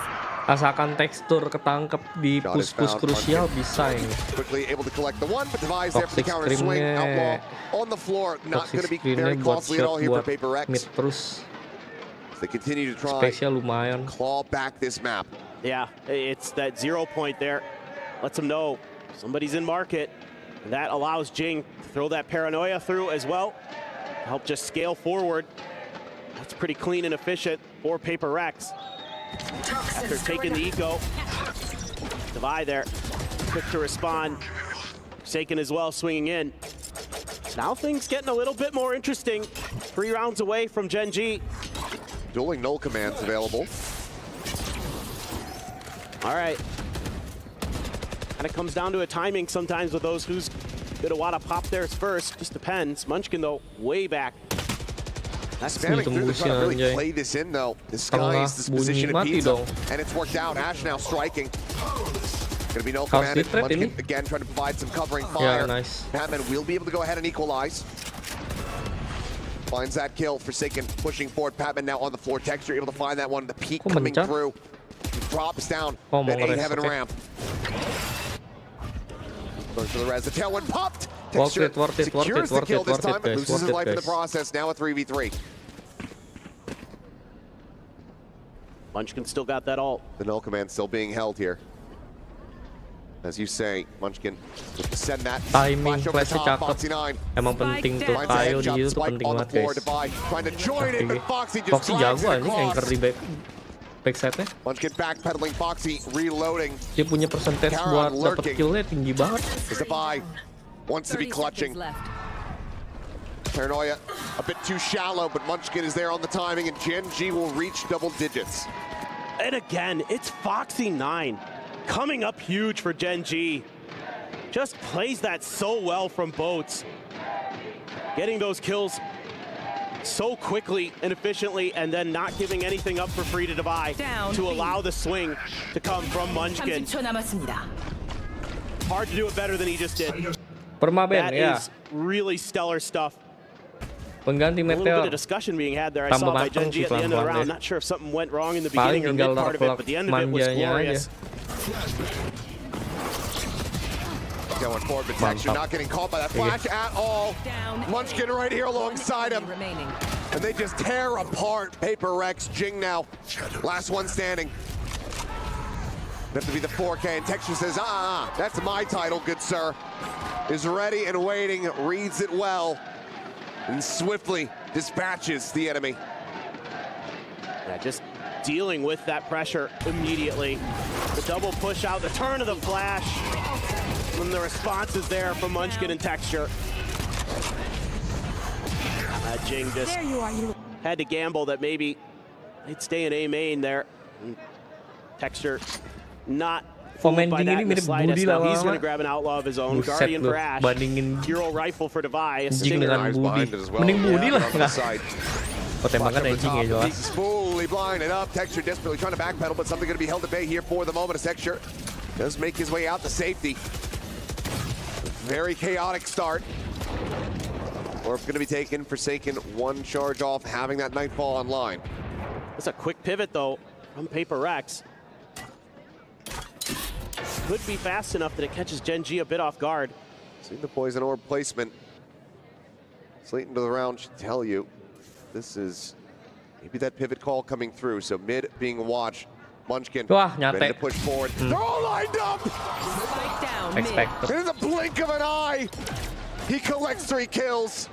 Asalkan tekstur ketangkep di Shot is push-push found. krusial bisa ini. Quickly able to collect the one, but Divide's there for the Toxic counter swing. screen-nya- Outlaw on the floor. Not going to Toxic be screen-nya very buat costly at all shot here for buat Paper Rex. mid terus. They continue to try Spesial lumayan. claw back this map. Yeah, it's that 0 point there. Lets them know somebody's in market. And that allows Jing to throw that paranoia through as well. Help just scale forward. That's pretty clean and efficient for Paper Rex. After taking the eco. Divide there. Quick to respond. Forsaken as well, swinging in. Now things getting a little bit more interesting. 3 rounds away from Gen.G. Dueling null commands available. All right. Kind of comes down to a timing sometimes with those who's Gonna want to pop theirs first. Just depends. Munchkin, though, way back. That's spamming through. They're trying to really play this in, though. Disguise this position of pizza. And it's worked out. Ash now striking. Gonna be no command. Munchkin again trying to provide some covering fire. Yeah, nice. Batman will be able to go ahead and equalize. Finds that kill. Forsaken pushing forward. Patman now on the floor. Texture able to find that one. The peak coming through. He drops down that 8 heaven ramp. Goes for the res. The tailwind popped. Texture secures the kill this time, but loses his life in the process. Now a 3v3. Munchkin still got that ult. The null command still being held here. As you say, Munchkin send that timing flash flashnya cakep. Emang penting tuh kayu di situ tuh penting banget guys. Foxy jago anjing anchor di backside-nya. Munchkin backpedaling, Foxy reloading. Dia punya percentage buat dapat kill-nya tinggi banget. Defy wants to be clutching. Paranoia a bit too shallow, but Munchkin is there on the timing, and Gen.G will reach double digits. And again, it's Foxy 9. Coming up huge for Gen.G. Just plays that so well from boats. Getting those kills so quickly and efficiently, and then not giving anything up for free to Defy to allow the swing to come from Munchkin. Hard to do it better than he just did. That is really stellar stuff. Pengganti A little bit meteor. of discussion being had there. I saw by Gen.G at the end of the round. Not sure if something went wrong in the beginning or mid part of it, but the end of it was glorious. Going forward, but Texture not getting caught by that flash at all. Munchkin right here alongside him. And they just tear apart Paper Rex. Jing now, last one standing. Have to be the 4K, and Texture says, that's my title, good sir. Is ready and waiting, reads it well, and swiftly dispatches the enemy. Yeah, just dealing with that pressure immediately. The double push out, the turn of the flash, and the response is there from Munchkin and Texture. Jing just had to gamble that maybe they'd stay in A main there. Texture not fooled by that in the slightest. Now he's going to grab an outlaw of his own. Guardian for Ash. Hero rifle for Device. Jing dengan Budi. Mending Budi lah. Oh, tembakan Jing ya jelas. He's fully blinded up. Texture desperately trying to backpedal, but something going to be held at bay here for the moment. As Texture does make his way out to safety. Very chaotic start. Orf going to be taken, Forsaken, one charge off, having that Nightfall online. That's a quick pivot though from Paper Rex. Could be fast enough that it catches Gen.G a bit off guard. Seeing the poison orb placement. Late into the round should tell you this is maybe that pivot call coming through. So mid being watched. Munchkin ready to push forward. They're all lined up! Expect. In the blink of an eye, he collects 3 kills.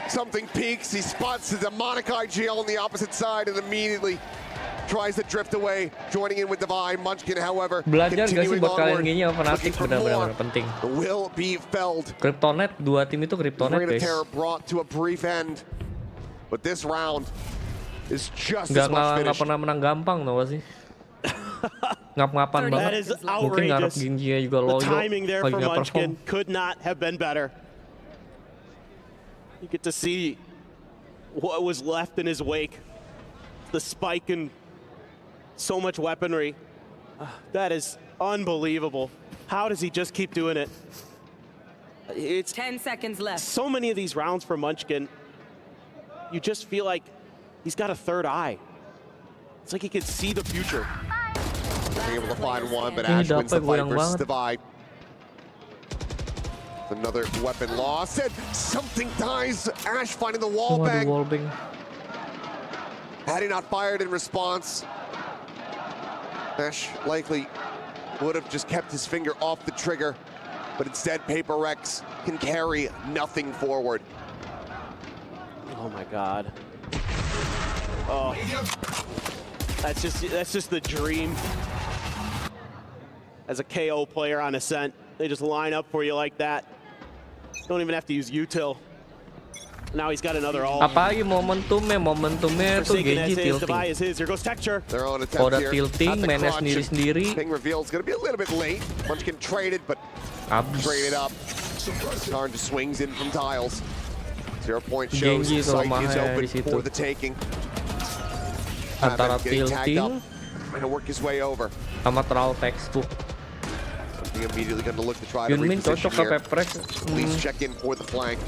Something peaks, he spots the demonic IGL on the opposite side and immediately tries to drift away, joining in with Divine. Munchkin, however, belajar gak sih buat kalian gini yang Fnatic benar-benar penting. Will be felled. Kryptonite, dua tim itu Kryptonite guys. Terror brought to a brief end, but this round is just as much nggak pernah menang gampang tau gak sih? Ngap-ngapan banget. Mungkin ngarep Gen.G juga loyo. The timing there for Munchkin could not have been better. You get to see what was left in his wake. The spike and so much weaponry. That is unbelievable. How does he just keep doing it? It's 10 seconds left. So many of these rounds for Munchkin, you just feel like he's got a third eye. It's like he can see the future. Being able to find one, but Ash wins the fight versus Divide. Another weapon lost, and something dies. Ash finding the wall bang. Had he not fired in response, Ash likely would have just kept his finger off the trigger, but instead Paper Rex can carry nothing forward. Oh my God. Oh, that's just the dream. As a KO player on Ascent, they just line up for you like that. Don't even have to use util. Now he's got another ult. Apalagi momentumnya tuh Gen.G tilting. Here goes Texture. They're on Kalau attempt udah here. tilting, mainnya sendiri-sendiri. Ping reveal is going to be a little bit late. Munchkin traded, but traded up. Karn just swings in from tiles. 0 point shows Gen.G site is di open situ. for the taking. Antara tilting and work his way over. sama terlalu textbook. Immediately going to look to try to Yunmin reposition cocok ke here. Peprex. Please check in for the flank.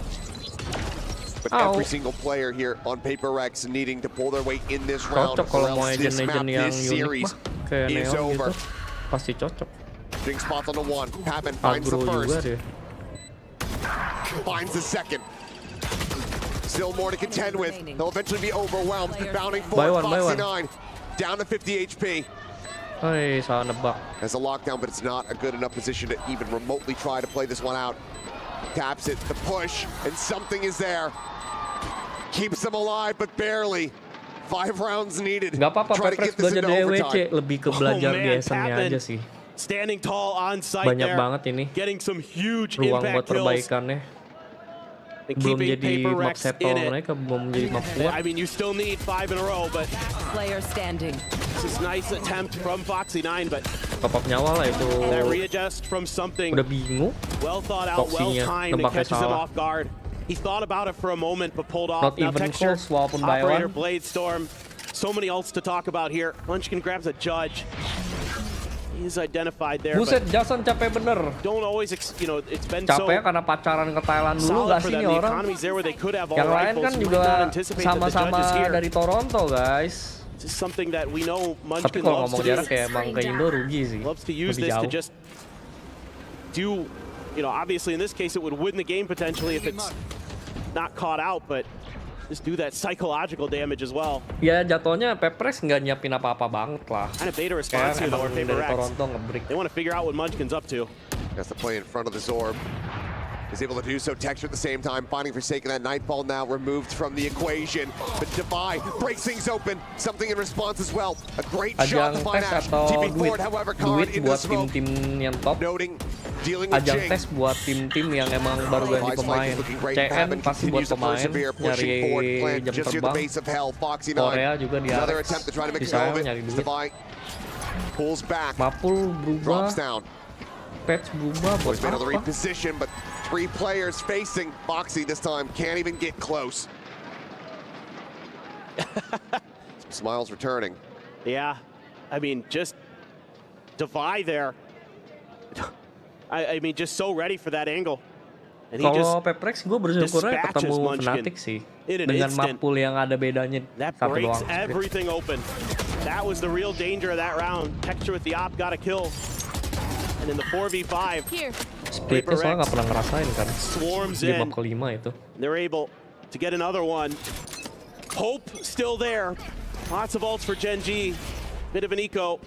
But every single player here on Paper Rex needing to pull their weight in this round, Cocok or kalau mau else this map, agent yang this unik series mah kayak is Neon over. gitu. Pasti cocok. Drink spots on the one. Patman finds the Agro juga first. deh. Finds the second. Still more to contend with. They'll eventually be overwhelmed. Bounding forward, Foxy9 down to 50 HP. Hei, salah nebak. Has a lockdown, but it's not a good enough position to even remotely try to play this one out. Taps it, the push, and something is there. Keeps them alive, but barely. 5 rounds needed. Gak apa-apa, Peprex belajar di EWC. Lebih ke belajar di SN-nya aja sih. Standing tall on site. Banyak banget ini. Getting some huge ruang buat impact kills. perbaikannya. Belum jadi map settle mereka, belum menjadi map kuat. I mean, you still need 5 in a row, but Player standing. this is nice attempt from Foxy9, but top up nyawa lah itu. that readjust from something Udah bingung. well thought out, well timed, and catches him off guard. He thought about it for a moment, but pulled off. Not Now even Texture, close walaupun by Operator, one. Blade Storm, so many ults to talk about here. Munchkin grabs a judge. He's identified there. Buset, Jason capek bener. Don't always, it's been Capek so karena pacaran ke Thailand dulu gak sih nih orang? Yang lain kan juga sama-sama dari Toronto, guys. Just something that we know Tapi Munchkin kalau loves ngomong to jarak kayak emang ke Indo rugi sih. Loves to use Lebih this to jauh. just do, obviously in this case it would win the game potentially if it's not caught out, but just do that psychological damage as well. Ya jatuhnya Peprex nggak nyiapin apa-apa banget lah. Kind of beta response here though, dari Toronto nge-break. They want to figure out what Munchkin's up to. Has to play in front of the Zorb. Is able to do so. Texture at the same time, finding Forsaken. That Nightfall now removed from the equation. But Defy breaks things open. Something in response as well. A great shot to find Ash. TP forward, however, Karn in the buat smoke. tim-tim yang top. Noting, dealing with Ajang Jing. tes buat tim-tim yang emang baru ganti pemain. CN pasti buat pemain nyari jam terbang. Korea juga di Alex. Di saya nyari duit. Pulls back. Mapul berubah. Drops down. Patch berubah buat Been able to apa? reposition, but 3 players facing Foxy this time can't even get close. Smiles returning. Yeah, I mean, just Defy there. I mean, just so ready for that angle. And he Kalau just Peprex gue bersyukurnya dispatches ketemu Munchkin Fnatic sih. in an Dengan instant. mapul yang ada bedanya That satu breaks doang. everything open. That was the real danger of that round. Texture with the op got a kill. And in the 4v5, Splitnya soalnya nggak pernah ngerasain kan. swarms Di in. map kelima itu. They're able to get another one. Hope still there. Lots of ults for Gen.G. Bit of an eco.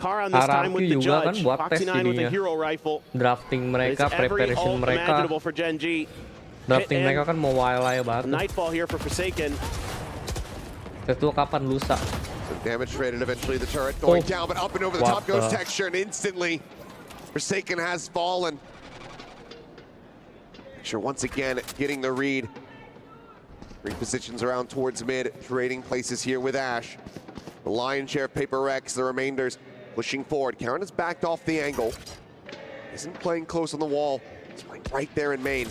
Karan this time with the juga kan judge. buat tes Foxy9 with a jadinya. hero rifle. Drafting mereka, It's every preparation ult mereka. imaginable for Gen.G. Drafting mereka kan mau wild banget. Nightfall here for Forsaken. Itu kapan lusa? So damage traded eventually, the turret going down, but up and over the top goes Texture, and instantly Forsaken has fallen. Texture once again getting the read. Repositions around towards mid, trading places here with Ash. The lion's share of Paper Rex, the remainders pushing forward. Karen has backed off the angle. Isn't playing close on the wall. He's playing right there in main.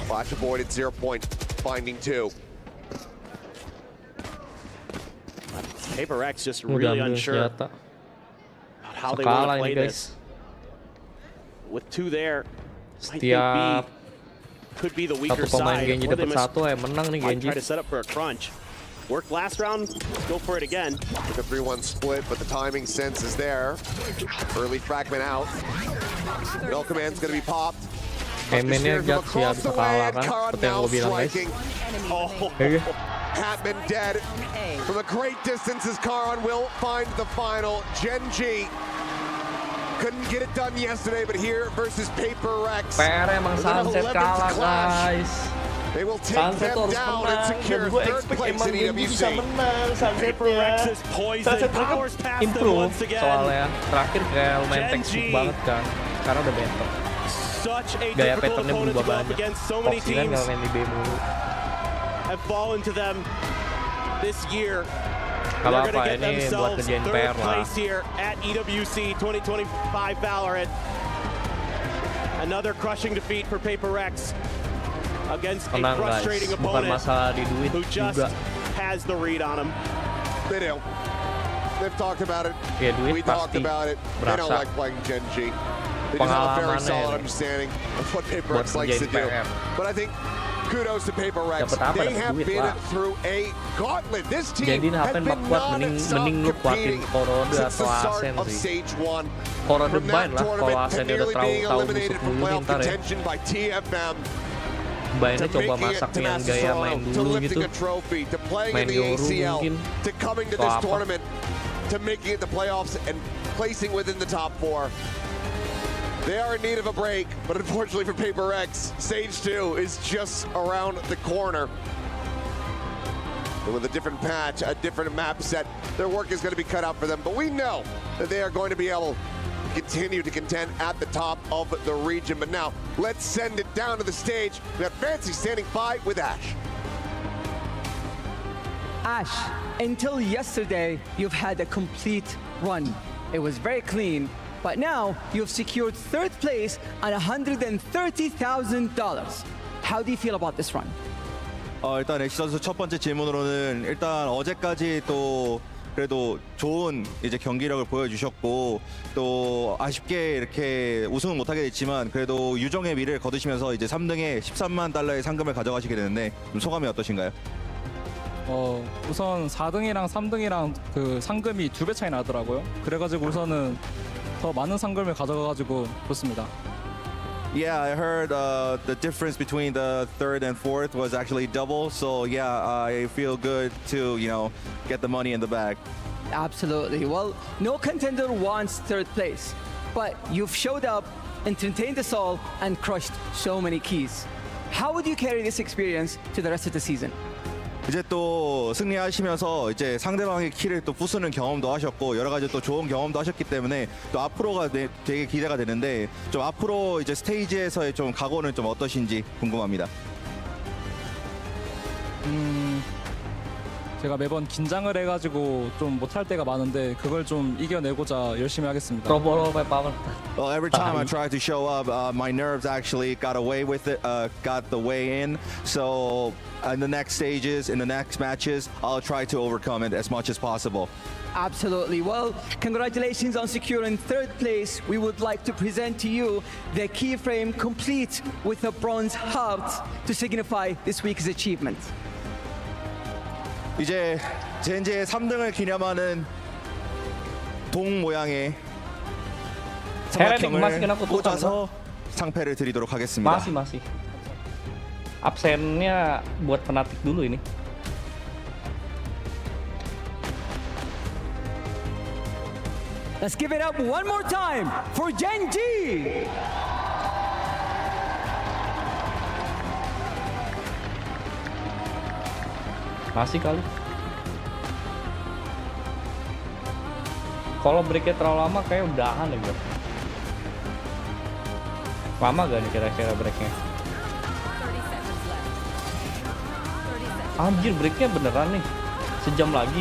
Flash avoided, 0 point, finding 2. Paper Rex just really unsure about how they want to play this. With 2 there, Setiap could be the weaker satu pemain side. Gen.G Or they dapat satu menang nih might Gen.G. try to set up for a crunch. Worked last round, go for it again. The 3-1 split, but the timing sense is there. Early fragment out. No command's gonna be popped. Mainnya Jack sih bisa kalah kan, seperti yang gue bilang guys. Hatman dead from a great distance as Karan will find the final. Gen.G couldn't get it done yesterday, but here versus Paper Rex. PR emang Sunset kalah guys. They will take Sunset them harus down menang, and dan secure gue 3rd expect place emang in Gen.G bisa EWC. menang. Sunset Sunset mereka improve soalnya terakhir kayak lumayan textbook banget kan, karena udah better. such a Gaya difficult patternnya opponent to berubah go up banyak. against. So many Foxy kan teams kalau main di B mulu. have fallen to them this year. Gak They're apa-apa, gonna get ini buat themselves kerjain third PR lah. place here at EWC 2025 Valorant. Another crushing defeat for Paper Rex against a Tenang frustrating guys, bukan opponent masalah di duit who just juga. has the read on him. They do. They've talked about it. Ya duit We talked pasti about it. They don't berasa. like playing Gen.G. They just have a very Pengalamannya solid ini. understanding of what Paper Buat Rex likes to kerjain do. PR. But I think kudos to Paper Rex. Dapat apa? They Dapat have duit been lah. through a gauntlet. This team Jadi has HP been kuat, mending lu kuatin non-stop Korode since the atau start Asen of sih. Stage 1. Korode From main that lah, kalau tournament to Asen udah nearly being tahu eliminated busuk from dulu playoff ntar ya. contention by TFM. Mainnya To coba making it masak to yang Master gaya Toronto, main to dulu lifting gitu. a trophy, to playing Main in the Yoru ACL, mungkin. to coming to Atau this apa. tournament, to making it the playoffs and placing within the top 4. They are in need of a break, but unfortunately for Paper Rex, Stage 2 is just around the corner. And with a different patch, a different map set, their work is going to be cut out for them. But we know that they are going to be able to continue to contend at the top of the region. But now, let's send it down to the stage. We got Fancy standing by with Ash. Ash, until yesterday, you've had a complete run. It was very clean, but now you've secured third place and $130,000. How do you feel about this run? 일단 엑시 선수 첫 번째 질문으로는 일단 어제까지 또 그래도 좋은 이제 경기력을 보여주셨고 또 아쉽게 이렇게 우승은 못하게 됐지만 그래도 유종의 미를 거두시면서 이제 3등에 $13만 상금을 가져가시게 되는데 좀 소감이 어떠신가요? 우선 4등이랑 3등이랑 그 상금이 2배 차이 나더라고요. 그래가지고 우선은 더 많은 상금을 가져가가지고 좋습니다. Yeah, I heard the difference between the third and fourth was actually double. So yeah, I feel good to, you know, get the money in the bag. Absolutely. Well, no contender wants third place, but you've showed up, entertained us all, and crushed so many keys. How would you carry this experience to the rest of the season? 이제 또 승리하시면서 이제 상대방의 키를 또 부수는 경험도 하셨고 여러 가지 또 좋은 경험도 하셨기 때문에 또 앞으로가 되게 기대가 되는데 좀 앞으로 이제 스테이지에서의 좀 각오는 좀 어떠신지 궁금합니다. 제가 매번 긴장을 해가지고 좀 못할 때가 많은데 그걸 좀 이겨내고자 열심히 하겠습니다. Well, every time I try to show up, my nerves actually got away with it, got the way in. So in the next stages, in the next matches, I'll try to overcome it as much as possible. Absolutely. Well, congratulations on securing third place. We would like to present to you the keyframe complete with a bronze heart to signify this week's achievement. 이제 젠지의 3등을 기념하는 동 모양의 삼각형을 꽂아서 상패를 드리도록 하겠습니다. Masih. Absennya buat Fnatic dulu ini. Let's give it up one more time for Gen.G. Masih kali. Kalau breaknya terlalu lama kayak udahan ya gue. Lama gak nih kira-kira breaknya? Anjir, breaknya beneran nih. Sejam lagi.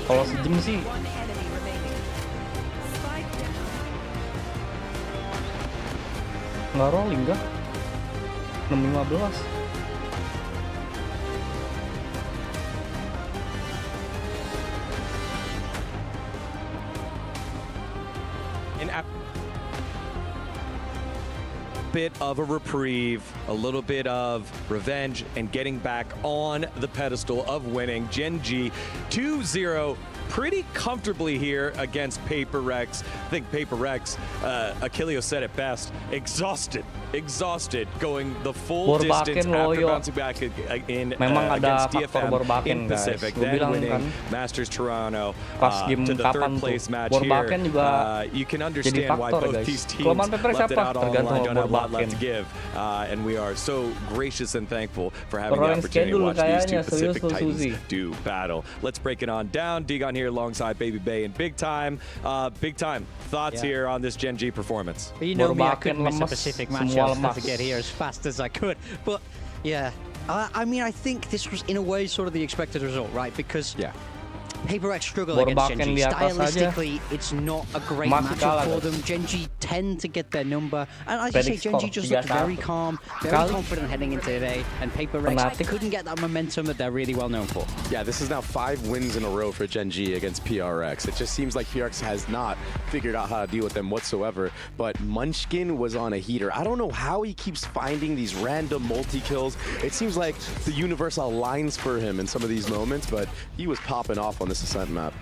Kalau sejam sih nggak rolling gak? 6.15. Bit of a reprieve, a little bit of revenge, and getting back on the pedestal of winning. Gen.G 2-0 pretty comfortably here against Paper Rex. I think Paper Rex, Achilleo said it best, exhausted going the full distance after bouncing back in against DFM in Pacific, then winning Masters Toronto to the third place match here. You can understand why both these teams left it out on the line, don't have a lot left to give, and we are so gracious and thankful for having the opportunity to watch these two Pacific Titans do battle. Let's break it on down. Digon down here alongside Baby Bay and Big Time. Big Time, thoughts here on this Gen.G performance? You know me, I couldn't miss a Pacific match. I had to get here as fast as I could. But yeah, I mean, I think this was in a way sort of the expected result, right? Because Paper Rex struggle against Gen.G. Stylistically, it's not a great matchup for them. Gen.G tend to get their number. And as you say, Gen.G just looked very calm, very confident heading into today. And Paper Rex couldn't get that momentum that they're really well known for. Yeah, this is now 5 wins in a row for Gen.G against PRX. It just seems like PRX has not figured out how to deal with them whatsoever. But Munchkin was on a heater. I don't know how he keeps finding these random multi-kills. It seems like the universe aligns for him in some of these moments, but he was popping off on this Ascent map.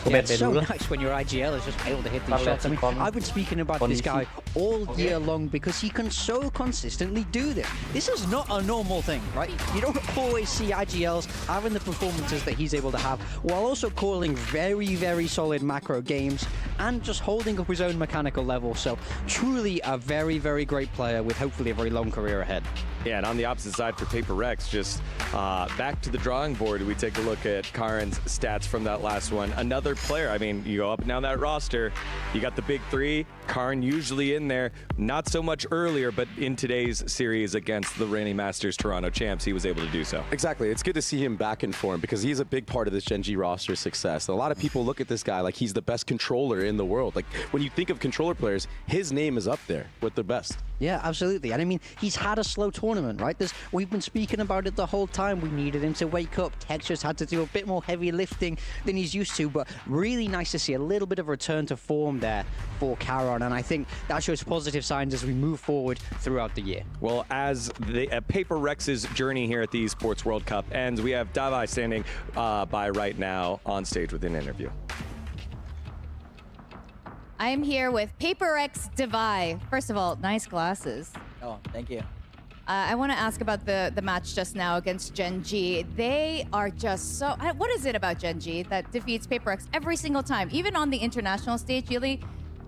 Yeah, it's so nice when your IGL is just able to hit these shots. I mean, I've been speaking about this guy all year long because he can so consistently do this. This is not a normal thing, right? You don't always see IGLs having the performances that he's able to have, while also calling very, very solid macro games and just holding up his own mechanical level. So truly a very, very great player with hopefully a very long career ahead. Yeah, and on the opposite side for Paper Rex, just back to the drawing board, we take a look at Karin's stats from that last one. Another player, I mean, you go up and down that roster, you got the big 3, Karin usually in there, not so much earlier, but in today's series against the reigning Masters Toronto champs, he was able to do so. Exactly, it's good to see him back in form because he's a big part of this Gen.G roster success. A lot of people look at this guy like he's the best controller in the world. Like when you think of controller players, his name is up there with the best. Yeah, absolutely. And I mean, he's had a slow tournament, right? We've been speaking about it the whole time. We needed him to wake up. Texas had to do a bit more heavy lifting than he's used to, but really nice to see a little bit of return to form there for Karin. And I think that shows positive signs as we move forward throughout the year. Well, as the Paper Rex's journey here at the Esports World Cup ends, we have Davai standing by right now on stage with an interview. I am here with Paper X Davai. First of all, nice glasses. Oh, thank you. I want to ask about the match just now against Gen.G. They are just so... What is it about Gen.G that defeats Paper X every single time? Even on the international stage, really,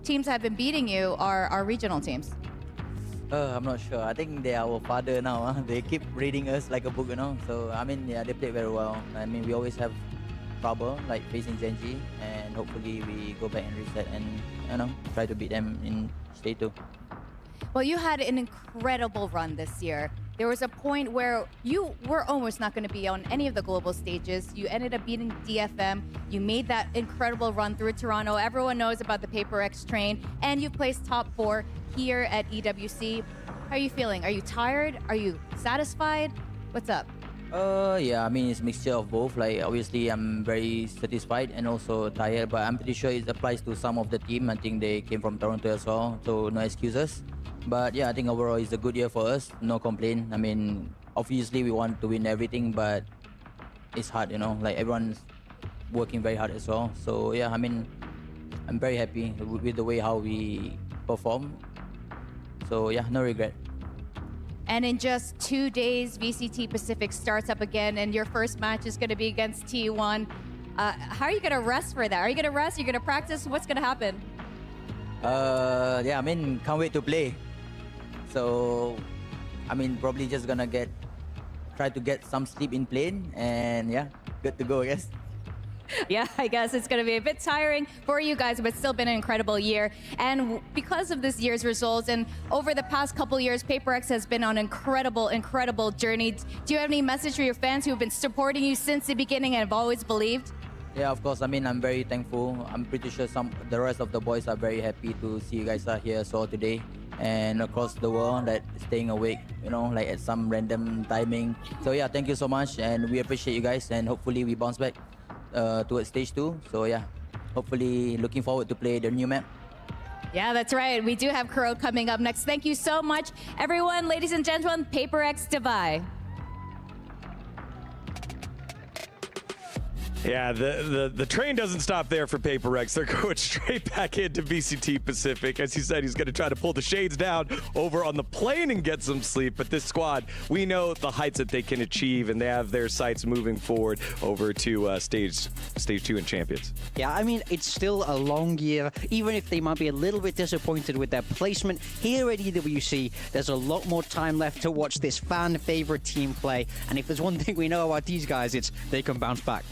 teams that have been beating you are regional teams. I'm not sure. I think they are our father now. They keep reading us like a book, you know. So, I mean, yeah, they play very well. I mean, we always have trouble, like facing Gen.G, and hopefully we go back and reset and, you know, try to beat them in stage 2. Well, you had an incredible run this year. There was a point where you were almost not going to be on any of the global stages. You ended up beating DFM. You made that incredible run through Toronto. Everyone knows about the Paper X train, and you placed top 4 here at EWC. How are you feeling? Are you tired? Are you satisfied? What's up? Yeah, I mean, it's a mixture of both. Like, obviously, I'm very satisfied and also tired, but I'm pretty sure it applies to some of the team. I think they came from Toronto as well, so no excuses. But yeah, I think overall it's a good year for us. No complaint. I mean, obviously we want to win everything, but it's hard, you know. Like everyone's working very hard as well. So yeah, I mean, I'm very happy with the way how we perform. So yeah, no regret. And in just 2 days, VCT Pacific starts up again, and your first match is going to be against T1. How are you going to rest for that? Are you going to rest? Are you going to practice? What's going to happen? Yeah, I mean, can't wait to play. So, I mean, probably just gonna try to get some sleep in plane, and yeah, good to go, I guess. Yeah, I guess it's going to be a bit tiring for you guys, but it's still been an incredible year. And because of this year's results, and over the past couple years, Paper X has been on an incredible, incredible journey. Do you have any message for your fans who have been supporting you since the beginning and have always believed? Yeah, of course. I mean, I'm very thankful. I'm pretty sure the rest of the boys are very happy to see you guys are here as well today. And across the world that staying awake, you know, like at some random timing. So yeah, thank you so much, and we appreciate you guys, and hopefully we bounce back towards stage 2. So yeah, hopefully looking forward to play the new map. Yeah, that's right. We do have Kuro coming up next. Thank you so much, everyone. Ladies and gentlemen, Paper X Davai. Yeah, the train doesn't stop there for Paper X. They're going straight back into VCT Pacific. As he said, he's going to try to pull the shades down over on the plane and get some sleep. But this squad, we know the heights that they can achieve, and they have their sights moving forward over to stage 2 and Champions. Yeah, I mean, it's still a long year. Even if they might be a little bit disappointed with their placement here at EWC, there's a lot more time left to watch this fan-favorite team play. And if there's one thing we know about these guys, it's they can bounce back.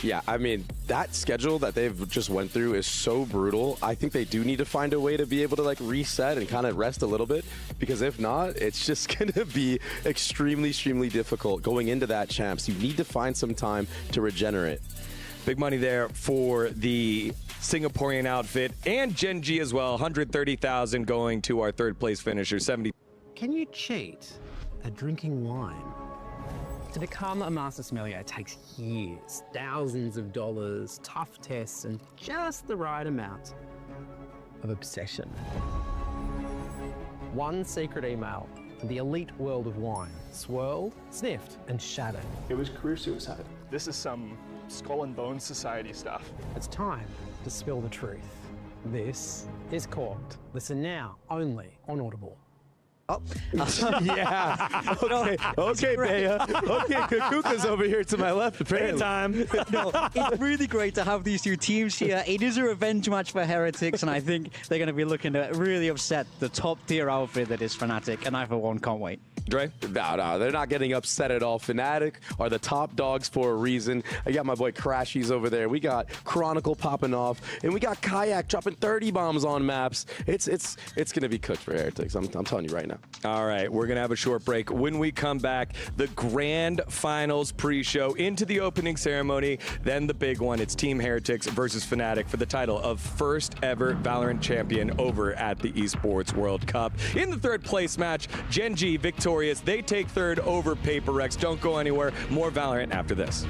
Yeah, I mean, that schedule that they've just went through is so brutal. I think they do need to find a way to be able to like reset and kind of rest a little bit, because if not, it's just going to be extremely, extremely difficult going into that champs. You need to find some time to regenerate. Big money there for the Singaporean outfit and Gen.G as well. 130,000 going to our third place finisher, 70. Can you cheat at drinking wine? To become a master sommelier takes years, thousands of dollars, tough tests, and just the right amount of obsession. One secret email to the elite world of wine, swirled, sniffed, and shattered. It was career suicide. This is some skull and bones society stuff. It's time to spill the truth. This is Corked. Listen now, only on Audible. Oh. Yeah. Okay, Bea. Okay, Kakuka's over here to my left, apparently. Time. No, it's really great to have these two teams here. It is a revenge match for Heretics, and I think they're going to be looking to really upset the top-tier outfit that is Fnatic, and I, for one, can't wait. Dre? No, they're not getting upset at all. Fnatic are the top dogs for a reason. I got my boy Crashies over there. We got Chronicle popping off, and we got Kayak dropping 30 bombs on maps. It's gonna be cooked for Heretics. I'm telling you right now. All right, we're gonna have a short break. When we come back, the grand finals pre-show into the opening ceremony, then the big one. It's Team Heretics versus Fnatic for the title of first ever Valorant champion over at the Esports World Cup. In the third place match, Gen.G victorious. They take third over PaperX. Don't go anywhere. More Valorant after this.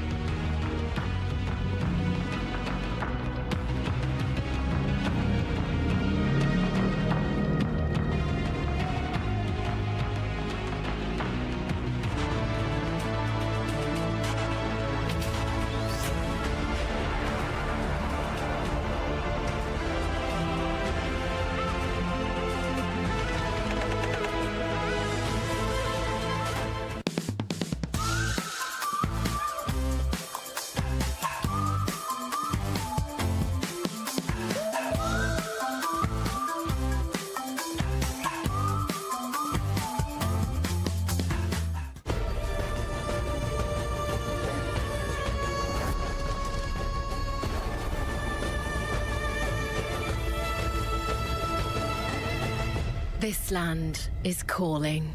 This land is calling.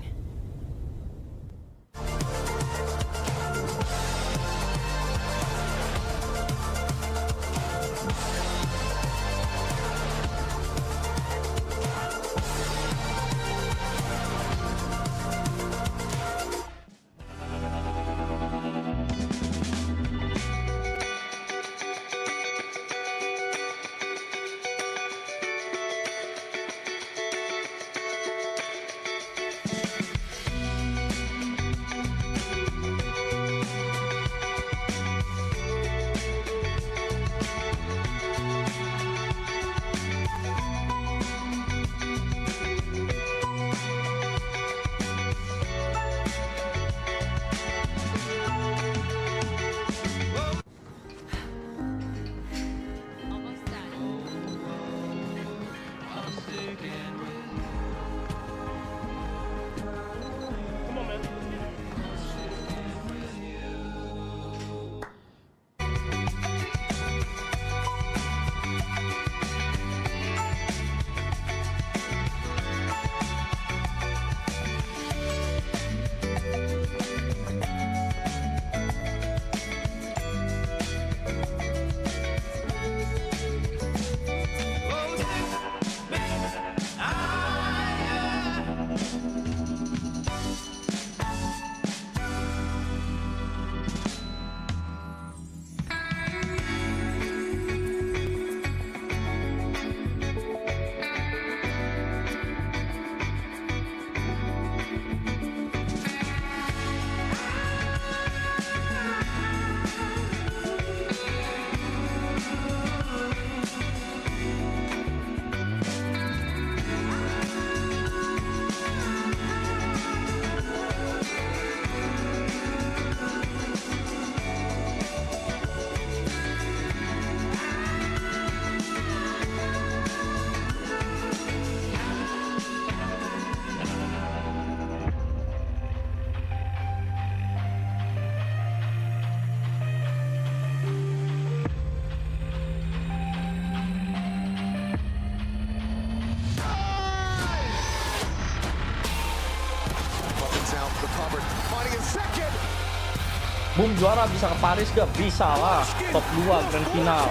Boom juara bisa ke Paris gak? Bisa lah. Top 2 grand final.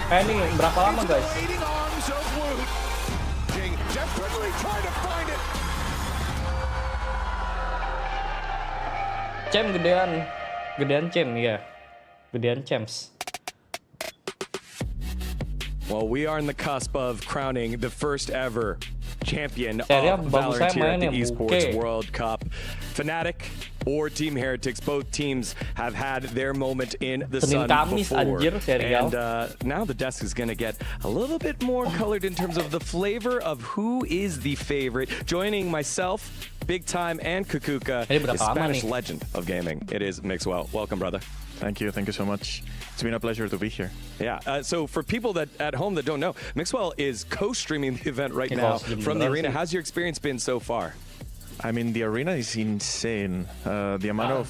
Ini berapa lama guys? Cem gedean Cem ya. Gedean Champs. Well, we are on the cusp of crowning the first ever champion of Valorant here at the Esports World Cup. Fnatic or Team Heretics, both teams have had their moment in the sun before. And now the desk is going to get a little bit more colored in terms of the flavor of who is the favorite. Joining myself, Big Time, and Kukuka is Spanish legend of gaming. It is Mixwell. Welcome, brother. Thank you so much. It's been a pleasure to be here. Yeah, so for people that at home that don't know, Mixwell is co-streaming the event right now from the arena. How's your experience been so far? I mean, the arena is insane. The amount of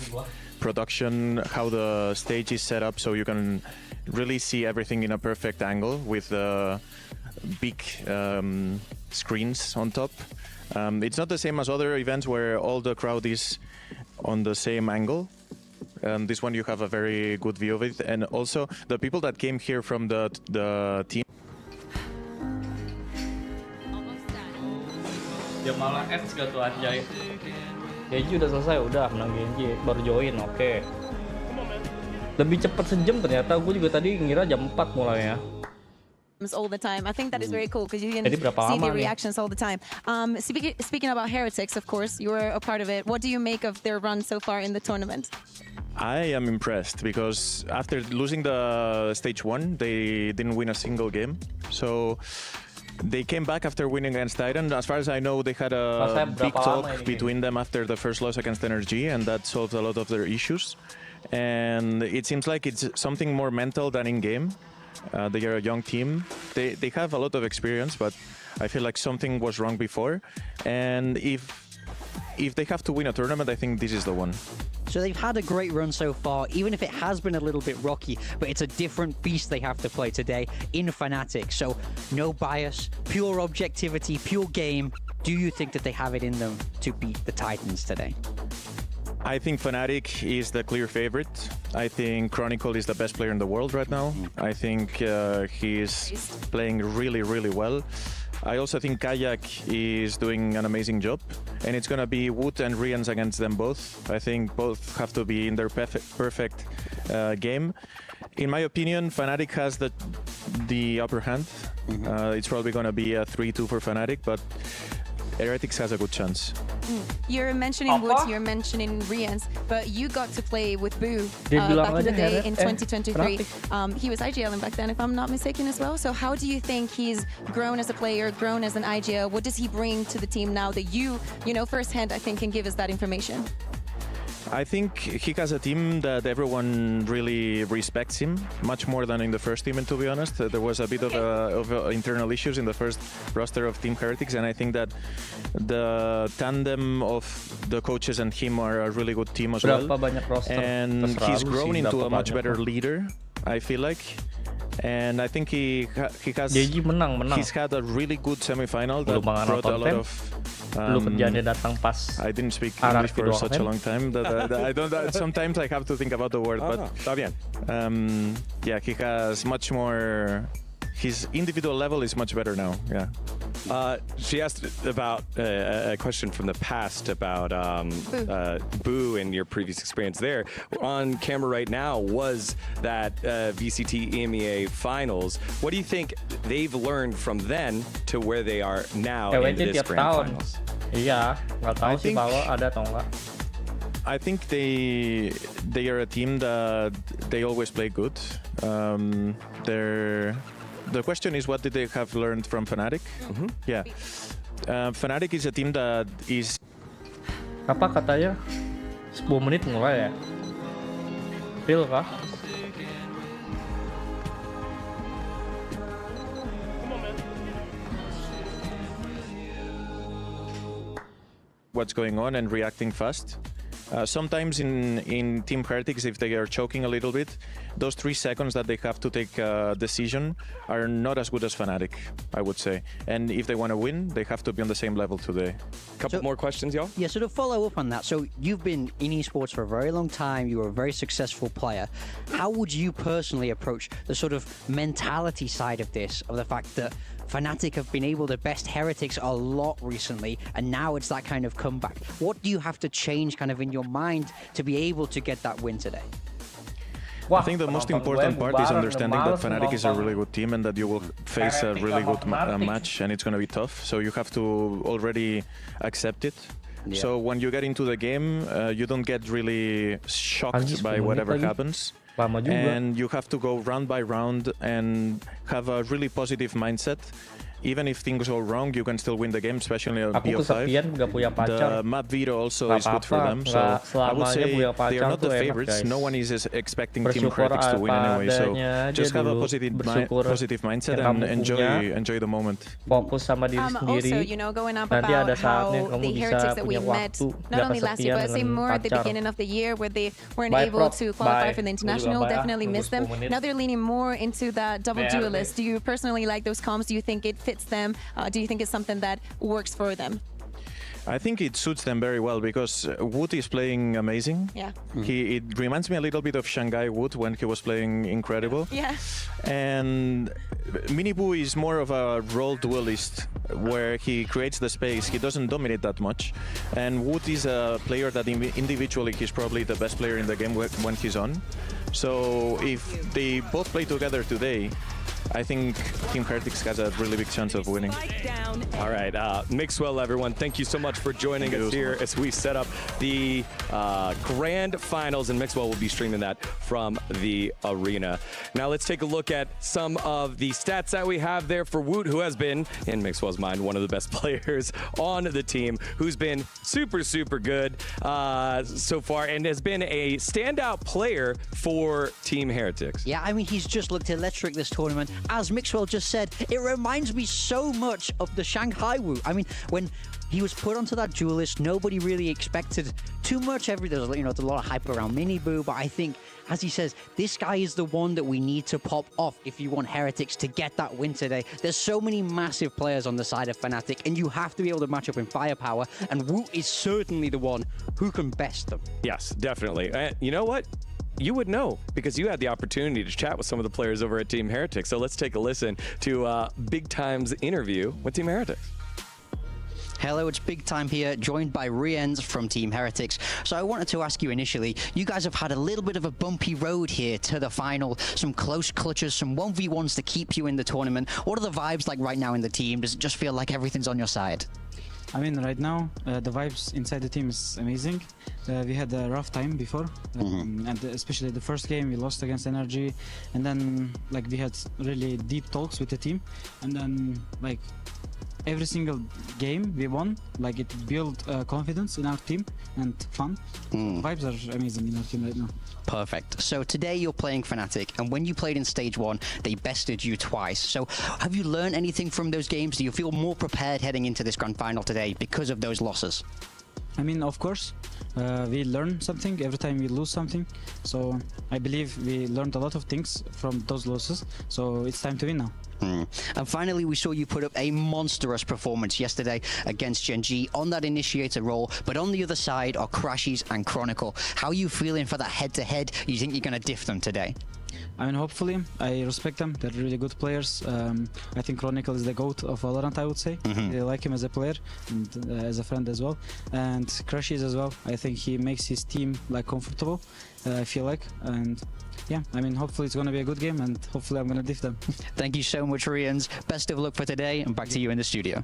production, how the stage is set up, so you can really see everything in a perfect angle with big screens on top. It's not the same as other events where all the crowd is on the same angle. This one you have a very good view of it, and also the people that came here from the team. Ya malah Eds gak tuh anjay. Gen.G udah selesai, udah menang Gen.G baru join, oke. Lebih cepat sejam ternyata, gue juga tadi ngira jam 4 mulainya. All the time. I think that is very cool because you can see the reactions all the time. Speaking about Heretics, of course, you were a part of it. What do you make of their run so far in the tournament? I am impressed because after losing the stage 1, they didn't win a single game. So they came back after winning against Titan. As far as I know, they had a big talk between them after the first loss against Gen.G, and that solved a lot of their issues. And it seems like it's something more mental than in-game. They are a young team. They have a lot of experience, but I feel like something was wrong before. And if they have to win a tournament, I think this is the one. So they've had a great run so far, even if it has been a little bit rocky, but it's a different beast they have to play today in Fnatic. So no bias, pure objectivity, pure game. Do you think that they have it in them to beat the Titans today? I think Fnatic is the clear favorite. I think Chronicle is the best player in the world right now. I think he is playing really, really well. I also think Kayak is doing an amazing job, and it's going to be Wood and Rians against them both. I think both have to be in their perfect game. In my opinion, Fnatic has the upper hand. It's probably going to be a 3-2 for Fnatic, but Heretics has a good chance. You're mentioning Woods, you're mentioning Rians, but you got to play with Boo back in the day in 2023. He was IGLing back then, if I'm not mistaken, as well. So how do you think he's grown as a player, grown as an IGL? What does he bring to the team now that you know, firsthand, I think, can give us that information? I think he has a team that everyone really respects him, much more than in the first team, and to be honest. There was a bit of internal issues in the first roster of Team Heretics, and I think that the tandem of the coaches and him are a really good team as well. And he's grown into a much better leader, I feel like. And I think he's had a really good semi-final that brought a lot of I didn't speak English for such a long time that I don't. Sometimes I have to think about the word, but yeah, he has much more. His individual level is much better now. Yeah. She asked about a question from the past about Boo and your previous experience there. On camera right now was that VCT EMEA finals. What do you think they've learned from then to where they are now in this grand finals? Iya, nggak tahu sih kalau ada atau enggak. I think they are a team that they always play good. The question is, what did they have learned from Fnatic? Yeah, Fnatic is a team that is. Apa katanya? 10 menit mulai ya? Feel kah? What's going on and reacting fast. Sometimes in Team Heretics, if they are choking a little bit, those 3 seconds that they have to take a decision are not as good as Fnatic, I would say. And if they want to win, they have to be on the same level today. Couple more questions, y'all? Yeah, so to follow up on that, so you've been in esports for a very long time, you were a very successful player. How would you personally approach the sort of mentality side of this, of the fact that Fnatic have been able to best Heretics a lot recently, and now it's that kind of comeback? What do you have to change kind of in your mind to be able to get that win today? I think the most important part is understanding that Fnatic is a really good team and that you will face a really good match and it's going to be tough. So you have to already accept it. Yeah. So when you get into the game, you don't get really shocked by whatever happens. And you have to go round by round and have a really positive mindset. Even if things go wrong, you can still win the game, especially on BO5. The map veto also is good for them. So I would say they are not the favorites. No one is expecting Team Heretics to win anyway. So just have a positive mindset and enjoy the moment. Also, you know, going up about how the Heretics that we met, not only last year, but I say more at the beginning of the year where they weren't able to qualify for the international, definitely missed them. Now they're leaning more into that double duelist. Do you personally like those comps? Do you think it fits them? Do you think it's something that works for them? I think it suits them very well because Wood is playing amazing. Yeah. It reminds me a little bit of Shanghai Wood when he was playing incredible. Yeah. And Miniboo is more of a role duelist where he creates the space. He doesn't dominate that much. And Wood is a player that individually he's probably the best player in the game when he's on. So if they both play together today, I think Team Heretics has a really big chance of winning. All right, Mixwell, everyone, thank you so much for joining us here as we set up the grand finals, and Mixwell will be streaming that from the arena. Now let's take a look at some of the stats that we have there for Woot, who has been, in Mixwell's mind, one of the best players on the team, who's been super, super good so far and has been a standout player for Team Heretics. Yeah, I mean, he's just looked electric this tournament. As Mixwell just said, it reminds me so much of the Shanghai Wu. I mean, when he was put onto that duelist, nobody really expected too much. There's a lot of hype around Miniboo, but I think, as he says, this guy is the one that we need to pop off if you want Heretics to get that win today. There's so many massive players on the side of Fnatic, and you have to be able to match up in firepower, and Wu is certainly the one who can best them. Yes, definitely. You know what? You would know because you had the opportunity to chat with some of the players over at Team Heretics. So let's take a listen to Big Time's interview with Team Heretics. Hello, it's Big Time here, joined by Riens from Team Heretics. So I wanted to ask you initially, you guys have had a little bit of a bumpy road here to the final, some close clutches, some 1v1s to keep you in the tournament. What are the vibes like right now in the team? Does it just feel like everything's on your side? I mean, right now, the vibes inside the team is amazing. We had a rough time before, and especially the first game we lost against Gen.G, and then we had really deep talks with the team, and then every single game we won, it built confidence in our team and fun. Vibes are amazing in our team right now. Perfect. So today you're playing Fnatic, and when you played in Stage 1, they bested you twice. So have you learned anything from those games? Do you feel more prepared heading into this grand final today because of those losses? I mean, of course, we learn something every time we lose something. So I believe we learned a lot of things from those losses. So it's time to win now. And finally, we saw you put up a monstrous performance yesterday against Gen.G on that initiator role, but on the other side are Crashies and Chronicle. How are you feeling for that head-to-head? You think you're going to diff them today? I mean, hopefully. I respect them. They're really good players. I think Chronicle is the GOAT of Valorant, I would say. I like him as a player and as a friend as well. And Crashies as well. I think he makes his team comfortable, I feel like. And yeah, I mean, hopefully it's going to be a good game, and hopefully I'm going to diff them. Thank you so much, Riens. Best of luck for today, and back to you in the studio.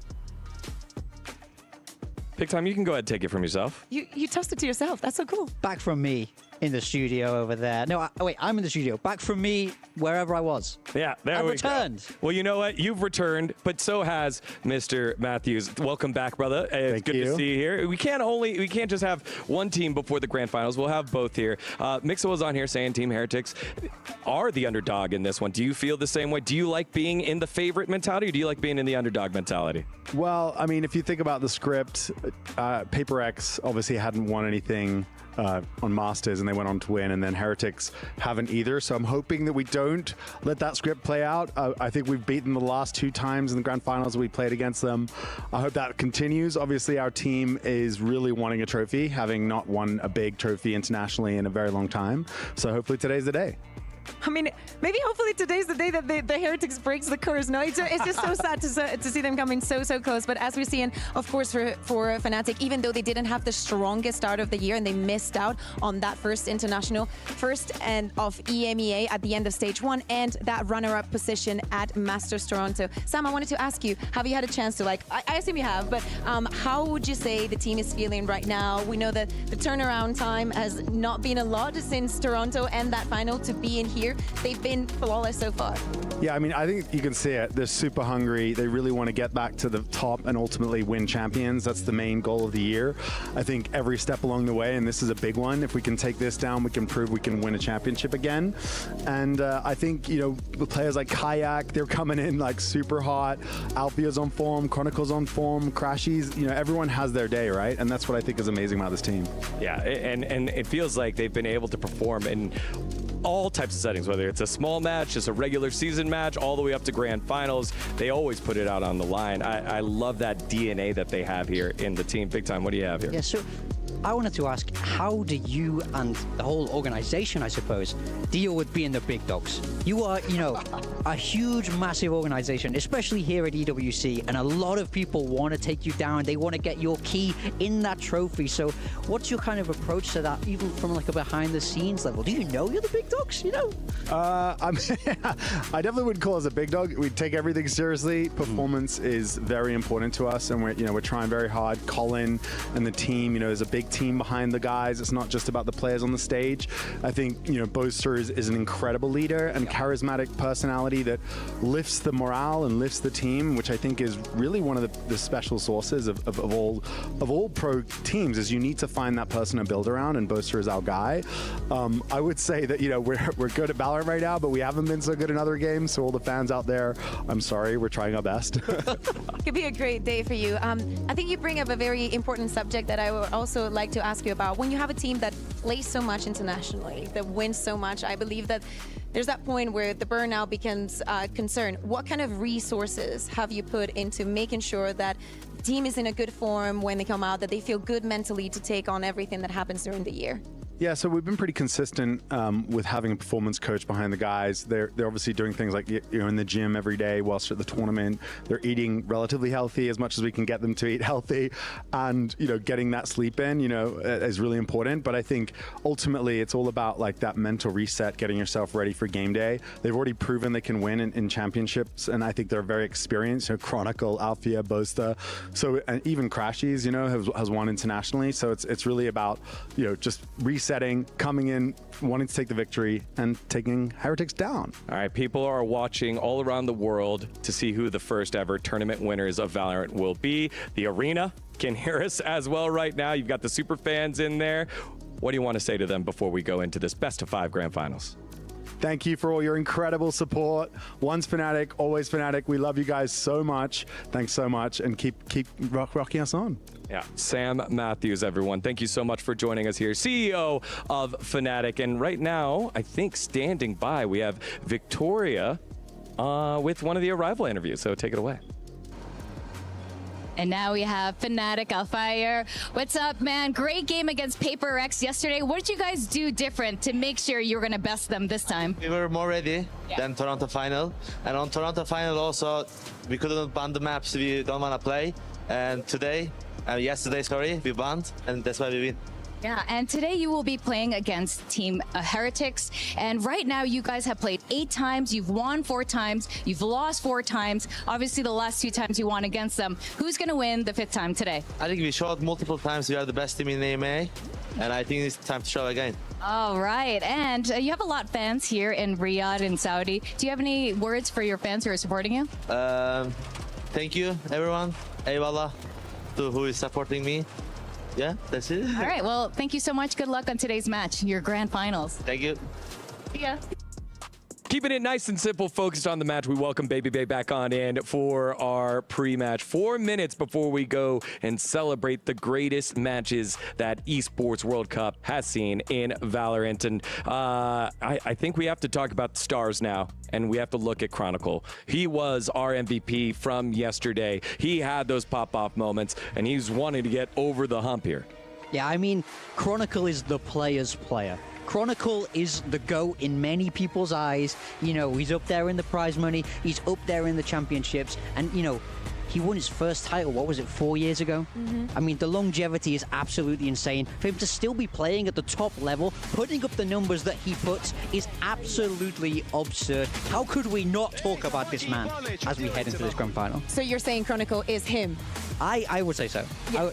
Big Time, you can go ahead and take it from yourself. You toasted to yourself. That's so cool. Back from me in the studio over there. No, wait, I'm in the studio. Back from me wherever I was. Yeah, there we returned. Go. Well, you know what? You've returned, but so has Mr. Matthews. Welcome back, brother. It's good to see you here. We can't just have one team before the grand finals. We'll have both here. Mixo was on here saying Team Heretics are the underdog in this one. Do you feel the same way? Do you like being in the favorite mentality, or do you like being in the underdog mentality? Well, I mean, if you think about the script, Paper X obviously hadn't won anything on Masters, and they went on to win, and then Heretics haven't either. So I'm hoping that we don't let that script play out. I think we've beaten the last 2 times in the grand finals we played against them. I hope that continues. Obviously, our team is really wanting a trophy, having not won a big trophy internationally in a very long time. So hopefully today's the day. I mean, maybe hopefully today's the day that the Heretics breaks the curse. No, it's just so sad to see them coming so close. But as we're seeing, of course, for Fnatic, even though they didn't have the strongest start of the year and they missed out on that first international, first and of EMEA at the end of stage 1 and that runner-up position at Masters Toronto. Sam, I wanted to ask you, have you had a chance to, like, I assume you have, but how would you say the team is feeling right now? We know that the turnaround time has not been a lot since Toronto and that final to be in here. They've been flawless so far. Yeah, I mean, I think you can see it. They're super hungry. They really want to get back to the top and ultimately win champions. That's the main goal of the year. I think every step along the way, and this is a big one, if we can take this down, we can prove we can win a championship again. And I think, you know, players like Kayak, they're coming in like super hot. Althea's on form, Chronicle's on form, Crashies, you know, everyone has their day, right? And that's what I think is amazing about this team. Yeah, and it feels like they've been able to perform in all types of settings, whether it's a small match, just a regular season match, all the way up to grand finals. They always put it out on the line. I love that DNA that they have here in the team. Big time, what do you have here? Yeah, so I wanted to ask, how do you and the whole organization, I suppose, deal with being the big dogs? You are, you know, a huge, massive organization, especially here at EWC, and a lot of people want to take you down. They want to get your key in that trophy. So what's your kind of approach to that, even from like a behind the scenes level? Do you know you're the big dogs, you know? I definitely wouldn't call us a big dog. We take everything seriously. Performance is very important to us, and we're trying very hard. Colin and the team, you know, there's a big team behind the guys. It's not just about the players on the stage. I think, you know, Boaster is an incredible leader and charismatic personality that lifts the morale and lifts the team, which I think is really one of the special sources of all pro teams. Is you need to find that person to build around, and Boaster is our guy. I would say that, you know, we're good at Valorant right now, but we haven't been so good in other games. So all the fans out there, I'm sorry, we're trying our best. Could be a great day for you. I think you bring up a very important subject that I would also like to ask you about. When you have a team that plays so much internationally, that wins so much, I believe that there's that point where the burnout becomes a concern. What kind of resources have you put into making sure that the team is in a good form when they come out, that they feel good mentally to take on everything that happens during the year? Yeah, so we've been pretty consistent with having a performance coach behind the guys. They're obviously doing things like, you know, in the gym every day whilst at the tournament. They're eating relatively healthy, as much as we can get them to eat healthy, and, you know, getting that sleep in, you know, is really important. But I think ultimately it's all about like that mental reset, getting yourself ready for game day. They've already proven they can win in championships, and I think they're very experienced. You know, Chronicle, Althea, Bosta, so and even Crashies, you know, has won internationally. So it's really about, you know, just resetting, coming in, wanting to take the victory, and taking Heretics down. All right, people are watching all around the world to see who the first ever tournament winners of Valorant will be. The arena can hear us as well right now. You've got the super fans in there. What do you want to say to them before we go into this best of 5 grand finals? Thank you for all your incredible support. Once Fnatic, always Fnatic. We love you guys so much. Thanks so much, and keep rocking us on. Yeah, Sam Matthews, everyone. Thank you so much for joining us here, CEO of Fnatic. And right now, I think standing by, we have Victoria with one of the Arrival interviews. So take it away. And now we have Fnatic on fire. What's up, man? Great game against Paper Rex yesterday. What did you guys do different to make sure you were going to best them this time? We were more ready than Toronto Final. And on Toronto Final also, we couldn't ban the maps we don't want to play. And today, yesterday, sorry, we banned, and that's why we win. Yeah, and today you will be playing against Team Heretics. And right now you guys have played 8 times. You've won 4 times. You've lost 4 times. Obviously, the last 2 times you won against them. Who's going to win the 5th time today? I think we showed multiple times we are the best team in AMA. And I think it's time to show again. All right. And you have a lot of fans here in Riyadh in Saudi. Do you have any words for your fans who are supporting you? Thank you, everyone. Eyvallah to who is supporting me. Yeah, that's it. All right. Well, thank you so much. Good luck on today's match, your grand finals. Thank you. See ya. Keeping it nice and simple, focused on the match, we welcome Baby Bay back on in for our pre-match. 4 minutes before we go and celebrate the greatest matches that Esports World Cup has seen in Valorant. And I think we have to talk about the stars now, and we have to look at Chronicle. He was our MVP from yesterday. He had those pop-off moments, and he's wanting to get over the hump here. Yeah, I mean, Chronicle is the player's player. Chronicle is the GOAT in many people's eyes. You know, he's up there in the prize money. He's up there in the championships. And, you know, he won his first title, what was it, 4 years ago? I mean, the longevity is absolutely insane. For him to still be playing at the top level, putting up the numbers that he puts is absolutely absurd. How could we not talk about this man as we head into this grand final? So you're saying Chronicle is him? I would say so. Yeah.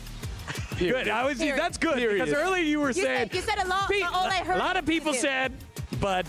Good. That's good. Because earlier you were saying... You said a lot, but all I heard... A lot of people said, but...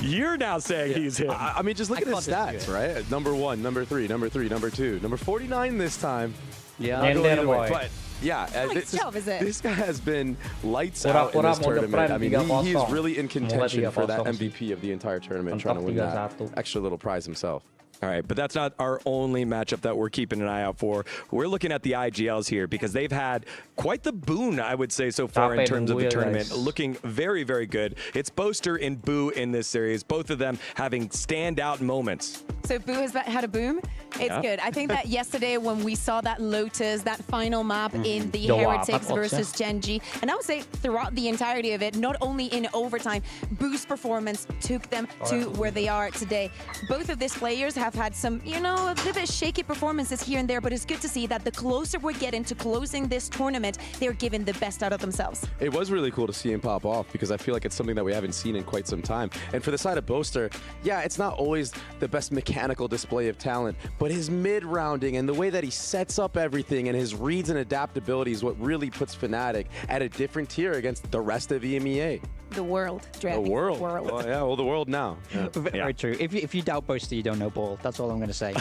You're now saying he's him. I mean, just look at his stats, right? Number 1, number 3, number 3, number 2, number 49 this time. Yeah. But yeah, this guy has been lights out in this tournament. I mean, he is really in contention for that MVP of the entire tournament, trying to win that extra little prize himself. All right, but that's not our only matchup that we're keeping an eye out for. We're looking at the IGLs here because they've had quite the boon, I would say, so far in terms of the tournament. Looking very, very good. It's Boaster and Boo in this series, both of them having standout moments. So Boo has had a boom? It's good. I think that yesterday when we saw that Lotus, that final map in the Heretics versus Gen.G, and I would say throughout the entirety of it, not only in overtime, Boo's performance took them to where they are today. Both of these players have had some, you know, a little bit shaky performances here and there, but it's good to see that the closer we're getting to closing this tournament, they're giving the best out of themselves. It was really cool to see him pop off because I feel like it's something that we haven't seen in quite some time. And for the side of Boaster, yeah, it's not always the best mechanical display of talent, but his mid-rounding and the way that he sets up everything and his reads and adaptability is what really puts Fnatic at a different tier against the rest of EMEA. The world, Drake. The world. Well, yeah, well, the world now. Yeah. Very true. If you doubt Boaster, you don't know ball. That's all I'm going to say.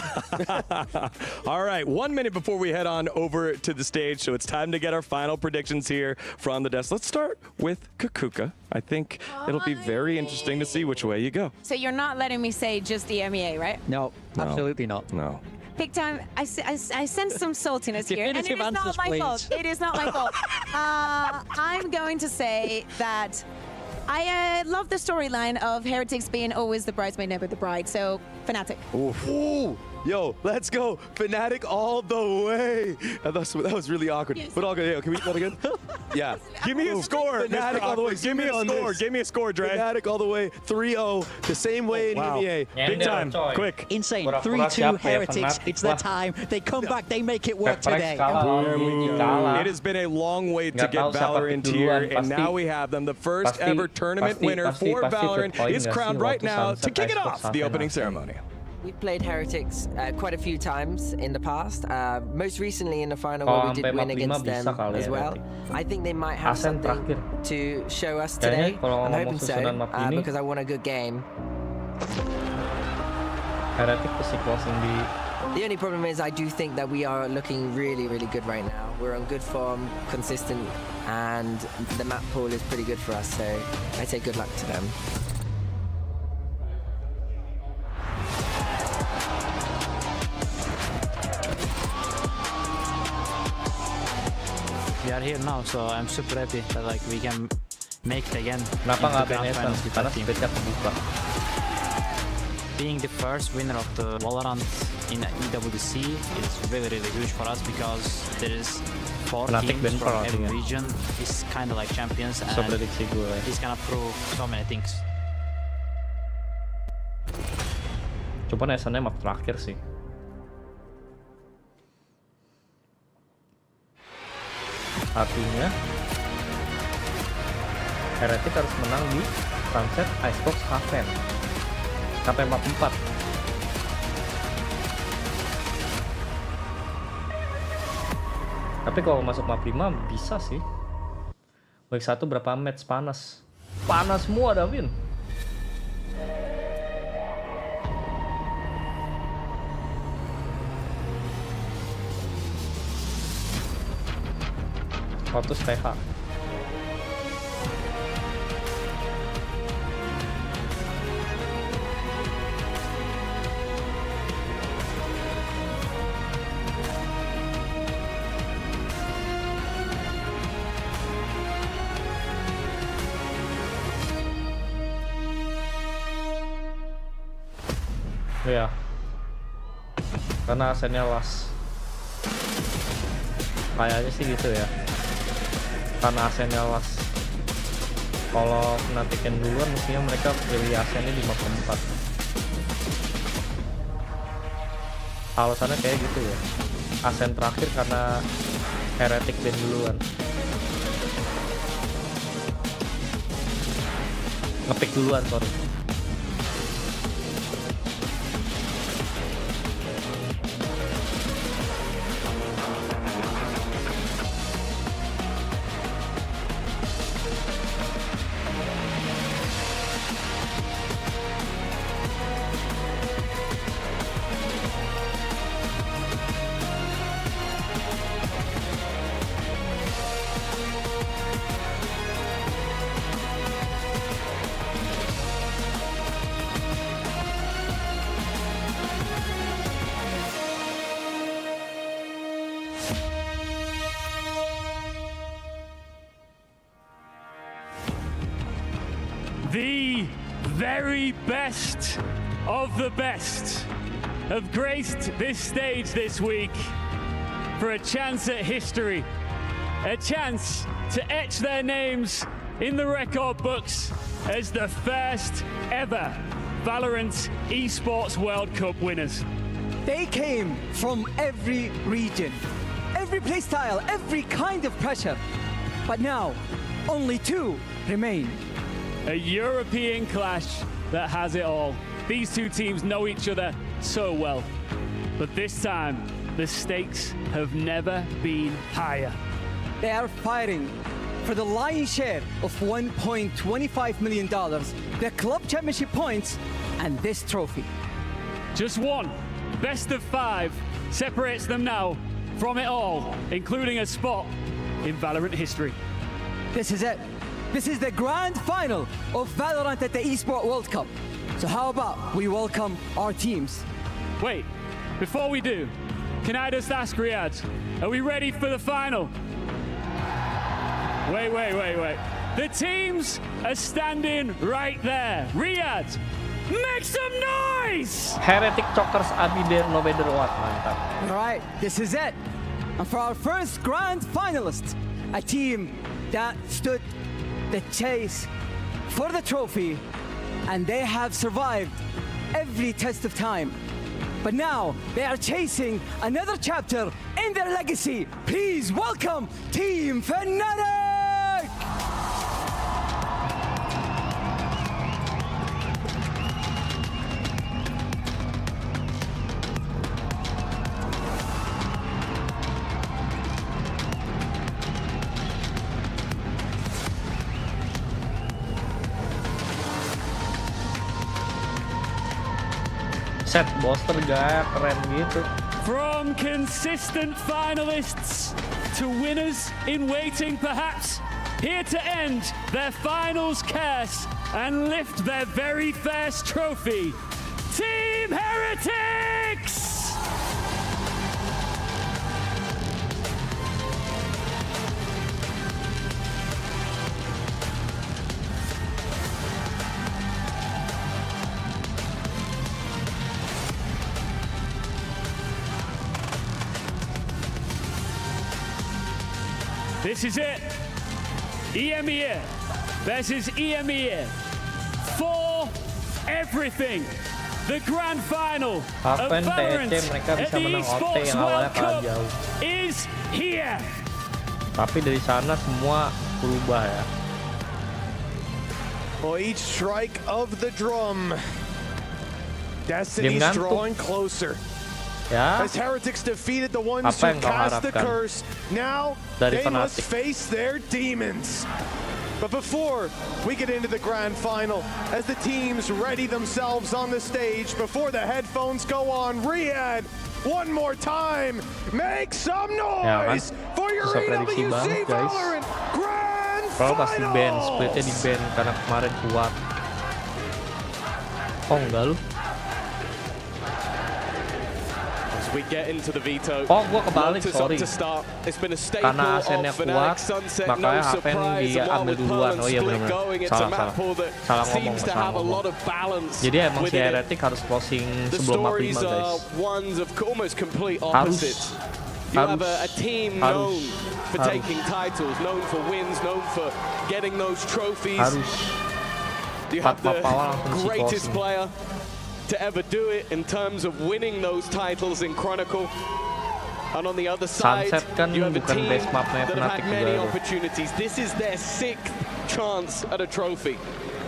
All right, 1 minute before we head on over to the stage, so it's time to get our final predictions here from the desk. Let's start with Kukuka. I think it'll be very interesting to see which way you go. So you're not letting me say just the EMEA, right? No, absolutely not. No. Big time, I sense some saltiness here, and it is not my fault. It is not my fault. I'm going to say that I love the storyline of Heretics being always the bridesmaid, never the bride, so Fnatic. Ooh. Yo, let's go. Fnatic all the way. That was really awkward. Yes. But all good. Yeah, can we do that again? Yeah. Give me a score. Fnatic all the way. Give me a score. Give me a score, Dre. Fnatic all the way. 3-0. The same way in EMEA. Big time. Quick. Insane. 3-2 Heretics. It's their time. They come back. They make it work today. It has been a long wait to get Valorant here, and now we have them. The first ever tournament winner for Valorant is crowned right now to kick it off the opening ceremony. We've played Heretics quite a few times in the past. Most recently in the final where we did win against them as well. I think they might have something to show us today. I'm hoping so, because I want a good game. The only problem is I do think that we are looking really, really good right now. We're on good form, consistent, and the map pool is pretty good for us, so I say good luck to them. We are here now, so I'm super happy that like we can make it again. Being the first winner of the Valorant in EWC is really, really huge for us because there is 4 teams from every region. It's kind of like champions, and it's gonna prove so many things. Cuman SN-nya map terakhir sih. Artinya Heretic harus menang di Sunset Icebox Haven sampai map 4. Tapi kalau masuk map 5 bisa sih. Week 1 berapa match panas? Panas semua, Davin. Lotus TH. Ya. Karena asennya las. Kayaknya sih gitu ya. Karena asennya las. Kalau Fnatic duluan mestinya mereka pilih asennya di map 4. Alasannya kayak gitu ya. Asen terakhir karena Heretic ban duluan. Ngepick duluan, sorry. The very best of the best have graced this stage this week for a chance at history, a chance to etch their names in the record books as the first ever Valorant Esports World Cup winners. They came from every region, every playstyle, every kind of pressure. But now, only 2 remain. A European clash that has it all. These two teams know each other so well. But this time, the stakes have never been higher. They are fighting for the lion's share of $1.25 million, the club championship points, and this trophy. Just one best of 5 separates them now from it all, including a spot in Valorant history. This is it. This is the grand final of Valorant at the Esports World Cup. So how about we welcome our teams? Wait, before we do, can I just ask Riyadh, are we ready for the final? Wait. The teams are standing right there. Riyadh, make some noise! Heretic Chokers Abi there no matter what, mantap. All right, this is it. And for our first grand finalist, a team that stood the chase for the trophy, and they have survived every test of time. But now they are chasing another chapter in their legacy. Please welcome Team Fnatic! Set booster gaya keren gitu. From consistent finalists to winners in waiting perhaps, here to end their finals curse and lift their very first trophy, Team Heretics! This is it. EMEA versus EMEA for everything. The grand final of Valorant at the Esports World Cup is here. Tapi dari sana semua berubah ya. Well, each strike of the drum, Destiny's drawing closer. Ya. As Heretics defeated the ones who cast the curse, now they must face their demons. But before we get into the grand final, as the teams ready themselves on the stage, before the headphones go on, Riyadh, one more time, make some noise for your EWC Valorant grand final! Pasti ban, splitnya di ban karena kemarin kuat. Oh enggak lu? we get into the veto. Oh, gua kebalik, sorry. Karena Asennya kuat, makanya HPN diambil duluan. Oh iya benar-benar. Salah ngomong. Jadi emang si Heretic harus closing sebelum map 5 guys. You have a team known for taking titles, known for wins, known for getting those trophies. You have the greatest player to ever do it in terms of winning those titles in Chronicle. And on the other side, you have a team that have had many opportunities. This is their 6th chance at a trophy.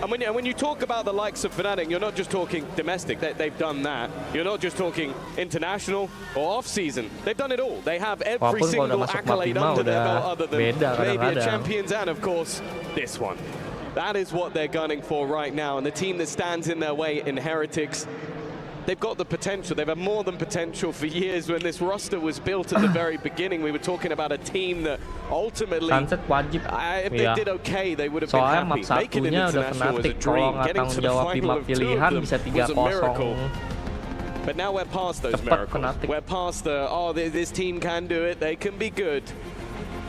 And when you talk about the likes of Fnatic, you're not just talking domestic. They've done that. You're not just talking international or off-season. They've done it all. They have every single accolade under their belt other than maybe a champions and, of course, this one. That is what they're gunning for right now. And the team that stands in their way in Heretics, they've got the potential. They've had more than potential for years. When this roster was built at the very beginning, we were talking about a team that ultimately, if they did okay, they would have been happy. Making an international was a dream. Getting to the final of 2 of them was a miracle. But now we're past those miracles. We're past the, oh, this team can do it, they can be good.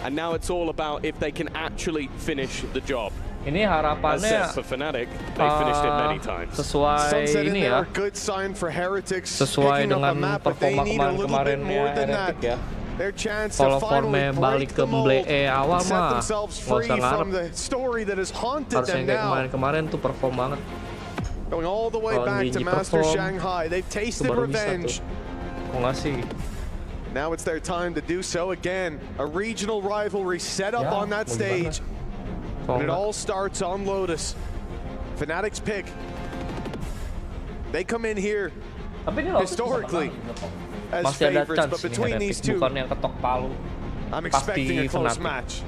And now it's all about if they can actually finish the job. Ini harapannya sesuai ini ya, sesuai dengan performa kemarin-kemarinnya Heretic ya. Kalau formnya balik ke MBE awal mah nggak usah ngarep. Harusnya kayak kemarin-kemarin tuh perform banget. Kalau Gen.G perform, itu baru bisa tuh. Kok nggak sih? Now it's their time to do so again. A regional rivalry set up on that stage. And it all starts on Lotus. Fnatic's pick. They come in here historically as favorites, but between these two, I'm expecting a close match.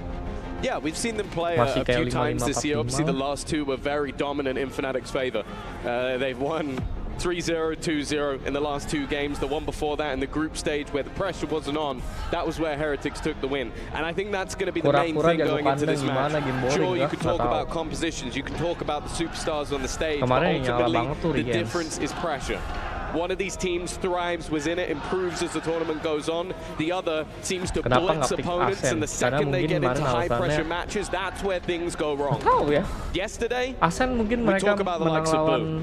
Yeah, we've seen them play a few times this year. Obviously, the last 2 were very dominant in Fnatic's favor. They've won 3-0, 2-0 in the last 2 games. The one before that in the group stage where the pressure wasn't on, that was where Heretics took the win. And I think that's going to be the main thing going into this match. Sure, you can talk about compositions, you can talk about the superstars on the stage, but ultimately the difference is pressure. One of these teams thrives within it, improves as the tournament goes on. The other seems to blitz opponents, and the second they get into high-pressure matches, that's where things go wrong. Yesterday, we talk about the likes of Boo.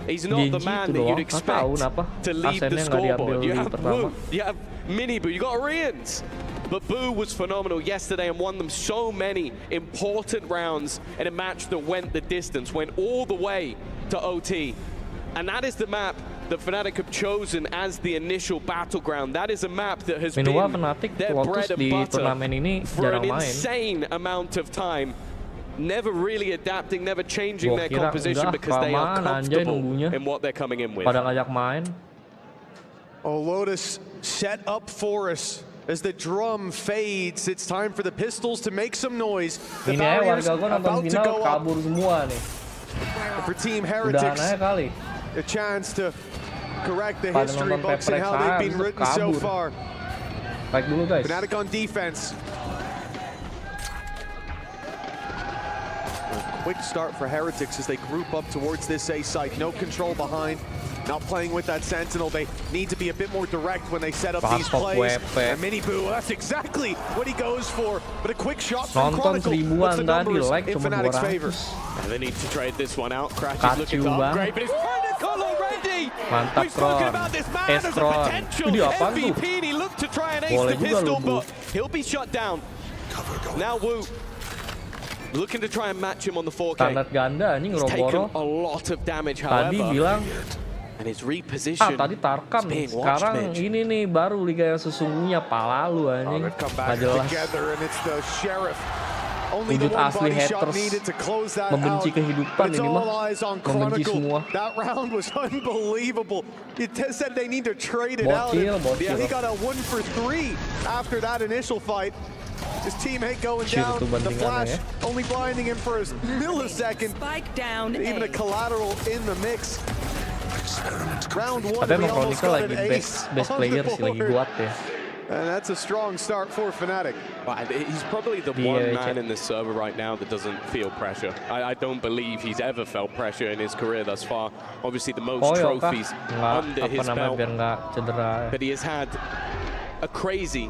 He's not the man that you'd expect to lead the scoreboard. You have Boo, you have Mini Boo, you got Orions. But Boo was phenomenal yesterday and won them so many important rounds in a match that went the distance, went all the way to OT. And that is the map that Fnatic have chosen as the initial battleground. That is a map that has been their bread and butter for an insane amount of time. Never really adapting, never changing their composition because they are comfortable in what they're coming in with. Oh, Lotus set up for us. As the drum fades, it's time for the pistols to make some noise. The barriers about to go up. For Team Heretics, a chance to correct the history books and how they've been written so far. Fnatic on defense. Quick start for Heretics as they group up towards this A site. No control behind. Not playing with that Sentinel. They need to be a bit more direct when they set up these plays. And Mini Boo, that's exactly what he goes for. But a quick shot from Chronicle. What's the numbers in Fnatic's favor? And they need to trade this one out. Crash is looking to upgrade, but it's Chronicle already! We've spoken about this man as a potential MVP, and he looked to try and ace the pistol, but he'll be shut down. Now Wu looking to try and match him on the 4K. He's taken a lot of damage, however. And his reposition tadi Tarkam, sekarang ini nih baru liga yang sesungguhnya, pala lu anjing. Gak jelas. Wujud asli haters membenci kehidupan ini mah, membenci semua. That round was unbelievable. It said they need to trade it out. Yeah, he got a 1 for 3 after that initial fight. His teammate going down, the flash only blinding him for a millisecond. Even a collateral in the mix. Round 1, tapi emang Chronicle lagi best player sih, lagi kuat ya. And that's a strong start for Fnatic. He's probably the one man in this server right now that doesn't feel pressure. I don't believe he's ever felt pressure in his career thus far. Obviously the most trophies under his belt. But he has had a crazy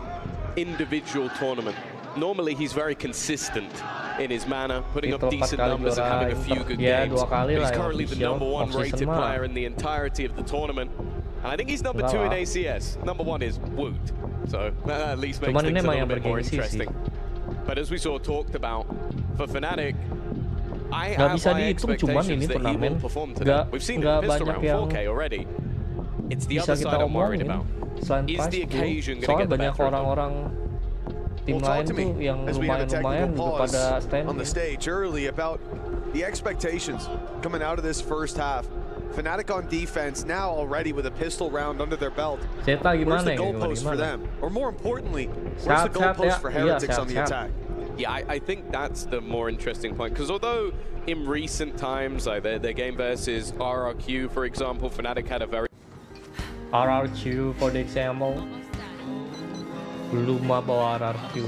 individual tournament. Normally he's very consistent in his manner, putting up decent numbers and having a few good games. But he's currently the #1 rated player in the entirety of the tournament. And I think he's number 2 in ACS. Number 1 is Woot. So that at least makes things a little bit more interesting. But as we sort of talked about, for Fnatic, I have high expectations that he will perform today. We've seen him pistol around 4K already. It's the other side I'm worried about. Is the occasion going to get the better of him? Tim lain tuh yang lumayan udah pada stand on the stage early about the expectations coming out of this first half. Fnatic on defense now already with a pistol round under their belt. Where's the goalpost for them? Or more importantly, where's the goalpost for Heretics on the attack? Yeah, I think that's the more interesting point. Because although in recent times, like their game versus RRQ, for example, Fnatic had a very... RRQ, for the example. Belum bawa RRQ.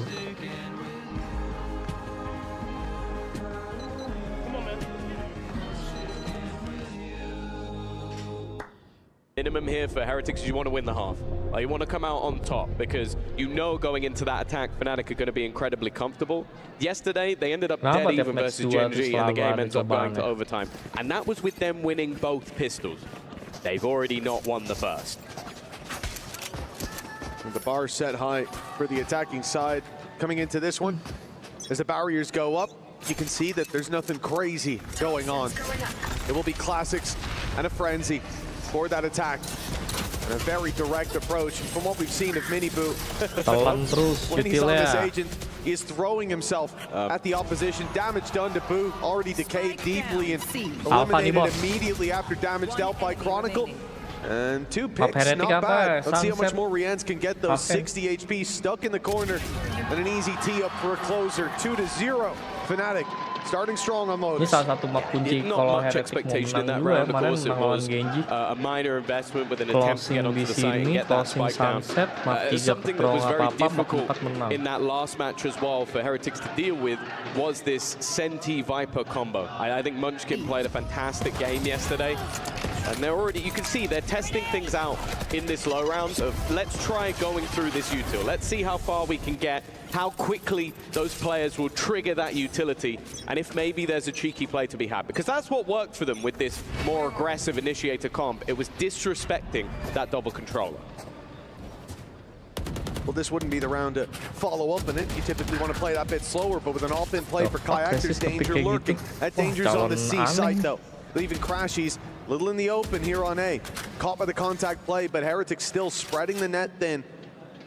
Minimum here for Heretics is you want to win the half. You want to come out on top because you know going into that attack, Fnatic are going to be incredibly comfortable. Yesterday, they ended up dead even versus Gen.G and the game ends up going to overtime. And that was with them winning both pistols. They've already not won the first. The bar set high for the attacking side. Coming into this one, as the barriers go up, you can see that there's nothing crazy going on. It will be classics and a frenzy for that attack. And a very direct approach from what we've seen of Miniboo. When he's on this agent, he is throwing himself at the opposition. Damage done to Boo, already decayed deeply and eliminated immediately after damage dealt by Chronicle. And 2 picks, not bad. Let's see how much more Rians can get those 60 HP stuck in the corner. And an easy tee up for a closer, 2-0. Fnatic starting strong on Lotus. Ini salah satu map kunci kalau Heretics mau menang dulu ya. Kemarin melawan Gen.G. A minor investment with an attempt to get onto the site and get that spike down. Something that was very difficult in that last match as well for Heretics to deal with was this Senti Viper combo. I think Munchkin played a fantastic game yesterday. And they're already, you can see they're testing things out in this low round of let's try going through this util. Let's see how far we can get, how quickly those players will trigger that utility, and if maybe there's a cheeky play to be had. Because that's what worked for them with this more aggressive initiator comp. It was disrespecting that double controller. Well, this wouldn't be the round to follow up in it. You typically want to play that bit slower, but with an off-in play for Kayak, there's danger lurking. That danger's on the C site, though. Leaving Crashies little in the open here on A. Caught by the contact play, but Heretics still spreading the net thin.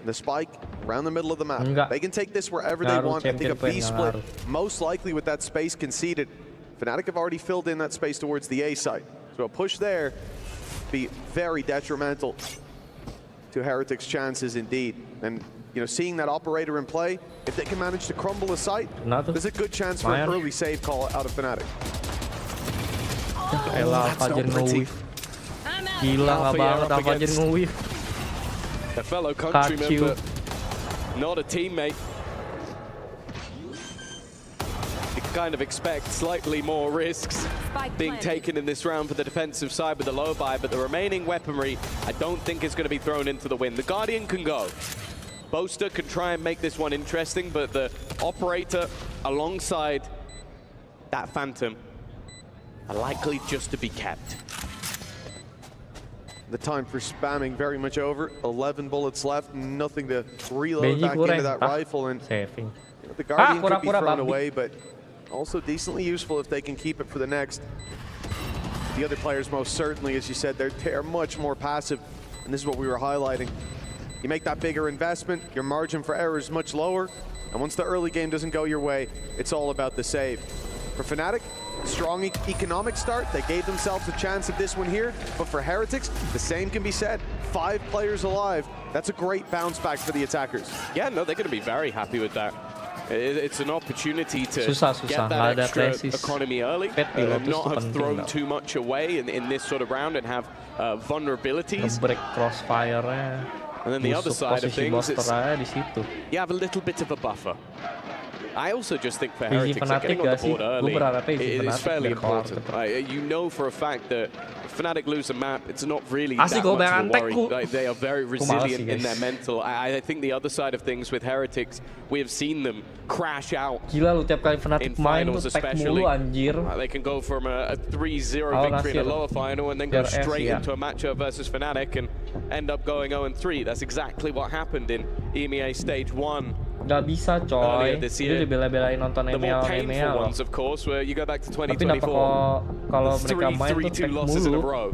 The spike around the middle of the map. They can take this wherever they want. I think a B split, most likely with that space conceded. Fnatic have already filled in that space towards the A site. So a push there be very detrimental to Heretics' chances indeed. And you know, seeing that operator in play, if they can manage to crumble a site, there's a good chance for an early save call out of Fnatic. Elah, Fajar nge-whiff. Gila nggak banget Fajar nge-whiff. A fellow countryman, but not a teammate. You kind of expect slightly more risks being taken in this round for the defensive side with the low buy, but the remaining weaponry I don't think is going to be thrown into the wind. The Guardian can go. Boaster can try and make this one interesting, but the operator alongside that Phantom are likely just to be kept. The time for spamming very much over. 11 bullets left, nothing to reload back into that rifle, and you know, the Guardian could be thrown away, but also decently useful if they can keep it for the next. The other players most certainly, as you said, they're much more passive, and this is what we were highlighting. You make that bigger investment, your margin for error is much lower, and once the early game doesn't go your way, it's all about the save. For Fnatic, strong economic start. They gave themselves a chance at this one here, but for Heretics, the same can be said. 5 players alive. That's a great bounce back for the attackers. Yeah, no, they're going to be very happy with that. It's an opportunity to get that extra economy early, not have thrown too much away in this sort of round and have vulnerabilities. Break crossfire. And then the other side of things, you have a little bit of a buffer. I also just think for Heretics, getting on the board early is fairly important. You know for a fact that if Fnatic lose a map, it's not really that much of a worry. Like, they are very resilient in their mental. I think the other side of things with Heretics, we have seen them crash out in finals especially. They can go from a 3-0 victory in a lower final and then go straight into a matchup versus Fnatic and end up going 0-3. That's exactly what happened in EMEA Stage 1. Gak bisa coy, dia dibela-belain nonton EMEA loh. Ones, of course, where you go back to 2024. Tapi kalau mereka main tuh losses in a row.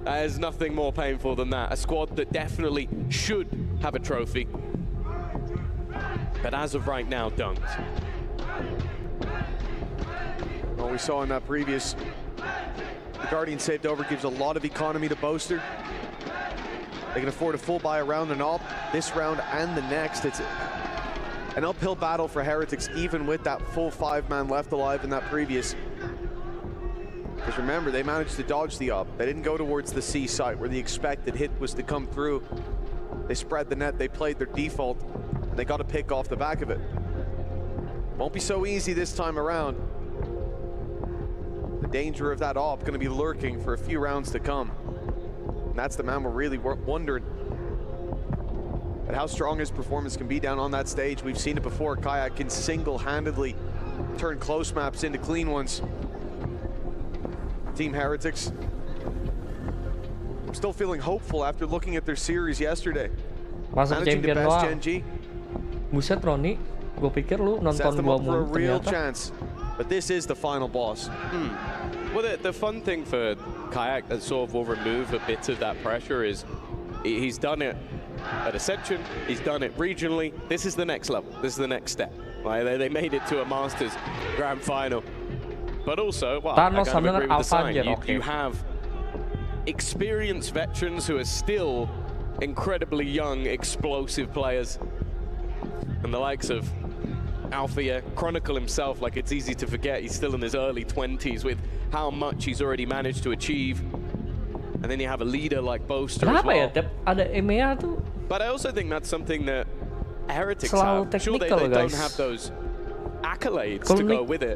There's nothing more painful than that. A squad that definitely should have a trophy, but as of right now, don't. Well, we saw in that previous, the Guardian saved over, gives a lot of economy to Boaster. They can afford a full buy around and all this round and the next. It's an uphill battle for Heretics, even with that full 5-man left alive in that previous. Because remember, they managed to dodge the up. They didn't go towards the C site where the expected hit was to come through. They spread the net, they played their default, and they got a pick off the back of it. Won't be so easy this time around. The danger of that op going to be lurking for a few rounds to come. And that's the man we're really wondering at how strong his performance can be down on that stage. We've seen it before. Kayak can single-handedly turn close maps into clean ones. Team Heretics, I'm still feeling hopeful after looking at their series yesterday. Masuk champion doang. Gen.G. Buset Roni, gue pikir lu nonton gua mulu ternyata. But this is the final boss. Well, the fun thing for Kayak that sort of will remove a bit of that pressure is he's done it at Ascension, he's done it regionally. This is the next level, this is the next step. Like, they made it to a Masters Grand Final. But also, well, I kind of agree with the sign. You have experienced veterans who are still incredibly young, explosive players. And the likes of Althea, Chronicle himself, like, it's easy to forget he's still in his early 20s with how much he's already managed to achieve. And then you have a leader like Boaster as well. Ada EMEA tuh. But I also think that's something that Heretics have. Sure, they don't have those accolades to go with it.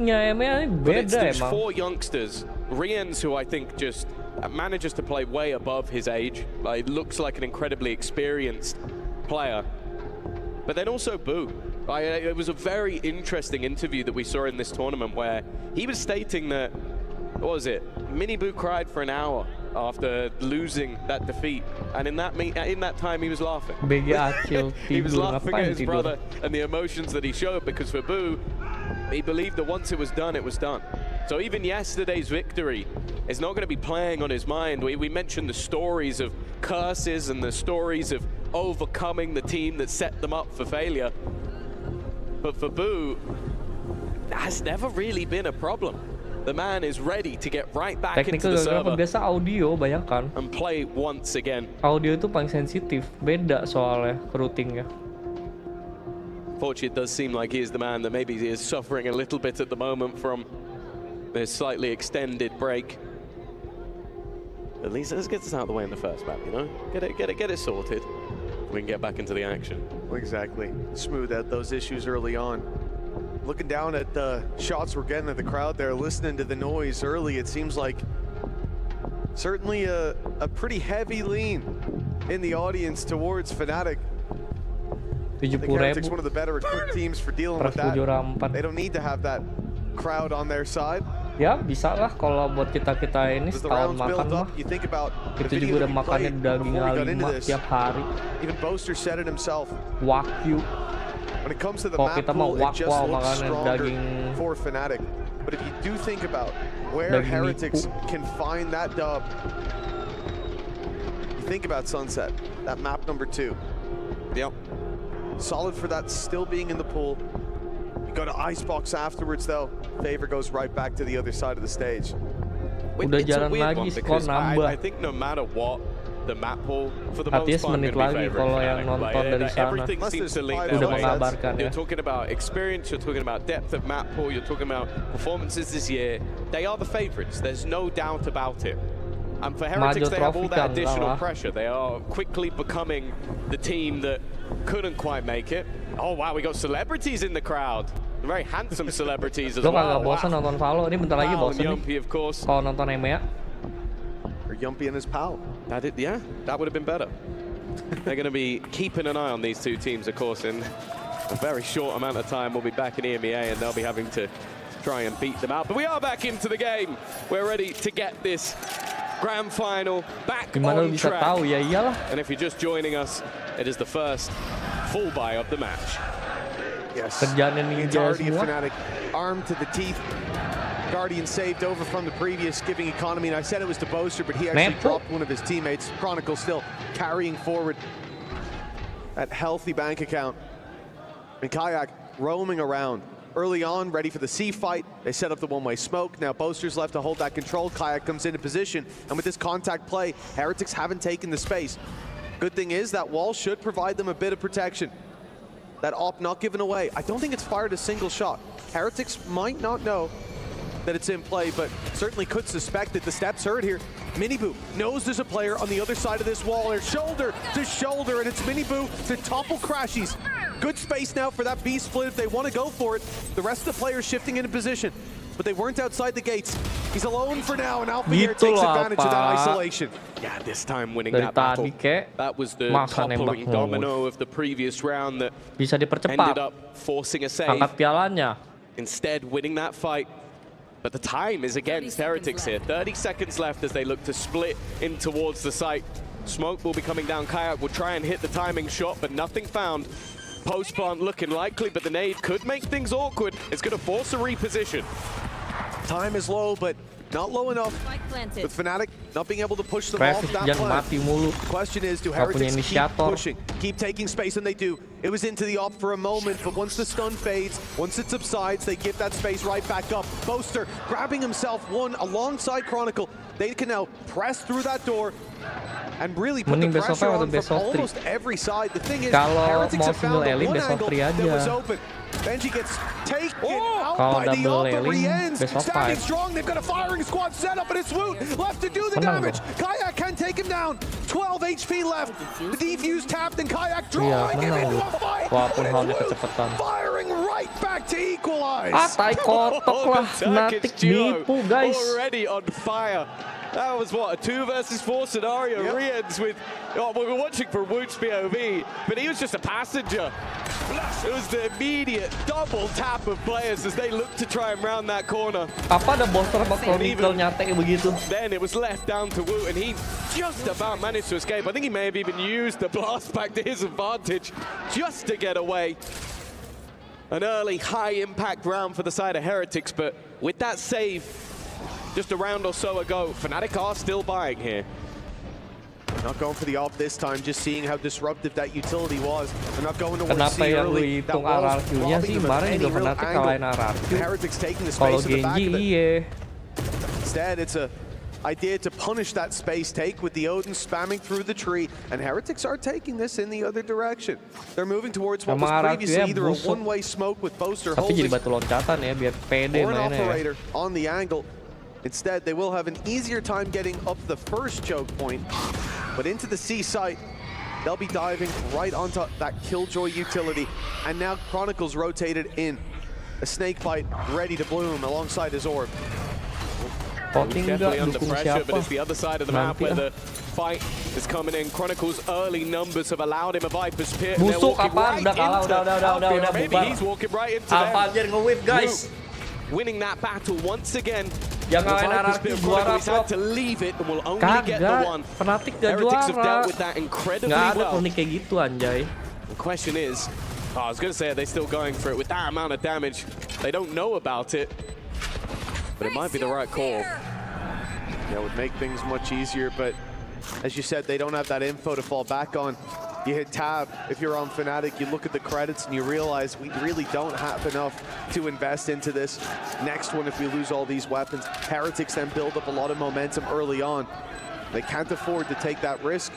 But it's these 4 youngsters, Riens, who I think just manages to play way above his age. Like, looks like an incredibly experienced player. But then also Boo. It was a very interesting interview that we saw in this tournament where he was stating that, what was it? Mini Boo cried for an hour after losing that defeat, and in that time he was laughing. He was laughing at his brother and the emotions that he showed, because for Boo, he believed that once it was done, it was done. So even yesterday's victory is not going to be playing on his mind. We mentioned the stories of curses and the stories of overcoming the team that set them up for failure. But for Boo, that has never really been a problem. The man is ready to get right back into the server biasa audio, bayangkan. And play once again. Audio itu paling sensitif, beda soalnya routingnya. Fortunately, it does seem like he is the man that maybe is suffering a little bit at the moment from this slightly extended break. At least let's get this out of the way in the first map, you know? Get it sorted. We can get back into the action. Exactly. Smooth out those issues early on. Looking down at the shots we're getting at the crowd there, listening to the noise early, it seems like certainly a pretty heavy lean in the audience towards Fnatic. I think Heretics one of the better equipped teams for dealing with that. They don't need to have that crowd on their side. Ya, bisa lah kalau buat kita ini setahun makan mah. Itu juga udah makannya daging A5 tiap hari. Even Boaster said it himself. Wagyu. When it comes to the map pool, it just looks stronger for Fnatic. But if you do think about where Heretics can find that dub, you think about Sunset, that map number 2. Yep. Solid for that still being in the pool. You go to Icebox afterwards though, Favor goes right back to the other side of the stage. Udah jalan lagi, skor nambah. I think no matter what, the map pool for the most part menit lagi kalau yang nonton dari sana. Everything seems to link their way. You're talking about experience, you're talking about depth of map pool, you're talking about performances this year. They are the favorites, there's no doubt about it. And for Heretics, they have all that additional pressure. They are quickly becoming the team that couldn't quite make it. Oh wow, we got celebrities in the crowd. Very handsome celebrities as well. Lo kagak bosan nonton Valo, ini bentar lagi bosan nih. Of course. Kalau nonton EMEA. Or Yumpy and his pal. That would have been better. They're going to be keeping an eye on these two teams, of course, in a very short amount of time. We'll be back in EMEA and they'll be having to try and beat them out. But we are back into the game. We're ready to get this grand final back on track. And if you're just joining us, it is the first full buy of the match. Yes, entirety of Fnatic armed to the teeth. Guardian saved over from the previous giving economy, and I said it was to Boaster, but he actually dropped one of his teammates. Chronicle still carrying forward that healthy bank account. And Kayak roaming around. Early on, ready for the C fight. They set up the one-way smoke. Now Boaster's left to hold that control. Kayak comes into position, and with this contact play, Heretics haven't taken the space. Good thing is that wall should provide them a bit of protection. That op not given away. I don't think it's fired a single shot. Heretics might not know that it's in play, but certainly could suspect that the steps heard here. Miniboo knows there's a player on the other side of this wall. They're shoulder to shoulder, and it's Miniboo to topple Crashies. Good space now for that B split if they want to go for it. The rest of the players shifting into position, but they weren't outside the gates. He's alone for now, and Alpha here takes advantage of that isolation. Yeah, this time winning that battle. That was the toppling domino of the previous round that ended up forcing a save. Instead, winning that fight. But the time is against Heretics here. 30 seconds left as they look to split in towards the site. Smoke will be coming down. Kayak will try and hit the timing shot, but nothing found. Post plant looking likely, but the nade could make things awkward. It's going to force a reposition. Time is low, but not low enough. With Fnatic not being able to push them off that plant. The question is, do Heretics keep pushing, keep taking space, and they do. It was into the op for a moment, but once the stun fades, once it subsides, they give that space right back up. Boaster grabbing himself one alongside Chronicle. They can now press through that door and really put the pressure on from almost every side. The thing is, Heretics have found the one angle that was open. Gen.G gets taken out by the upper ends. Standing strong, they've got a firing squad set up, and it's Woot left to do the damage. Kayak can take him down. 12 HP left. The defuse tapped, and Kayak drawing him into a fight. Firing right back to equalize. Fnatic nipu, guys. Already on fire. That was what, a 2 versus 4 scenario. Yep. Re-ends with, we were watching for Woot's POV, but he was just a passenger. It was the immediate double tap of players as they looked to try and round that corner. Then it was left down to Woot, and he just about managed to escape. I think he may have even used the blast back to his advantage just to get away. An early high-impact round for the side of Heretics, but with that save, just a round or so ago, Fnatic are still buying here. Not going for the op this time, just seeing how disruptive that utility was. They're not going to want C early. That was robbing them of any real angle. Heretics taking the space in the back of it. Instead, it's an idea to punish that space take with the Odin spamming through the tree, and Heretics are taking this in the other direction. They're moving towards what was previously either a one-way smoke with Boaster holding or an operator on the angle. Instead, they will have an easier time getting up the first choke point, but into the C site, they'll be diving right onto that Killjoy utility. And now Chronicle's rotated in. A snake bite ready to bloom alongside his orb. Definitely under pressure, but it's the other side of the map where the fight is coming in. Chronicle's early numbers have allowed him a Viper's Pit. Busuk apaan? Udah kalah, maybe he's walking right into Apa aja nge-whip, guys. Winning that battle once again. Yang ngalahin Anarchy juara had to leave it and will only get the one. Fnatic gak Heretics have juara. dealt with that incredibly Gak ada well. klinik kayak gitu, anjay. The question is, I was going to say, are they still going for it with that amount of damage? They don't know about it, but it might be the right call. Yeah, it would make things much easier, but as you said, they don't have that info to fall back on. You hit tab if you're on Fnatic, you look at the credits and you realize we really don't have enough to invest into this next one if we lose all these weapons. Heretics then build up a lot of momentum early on. They can't afford to take that risk.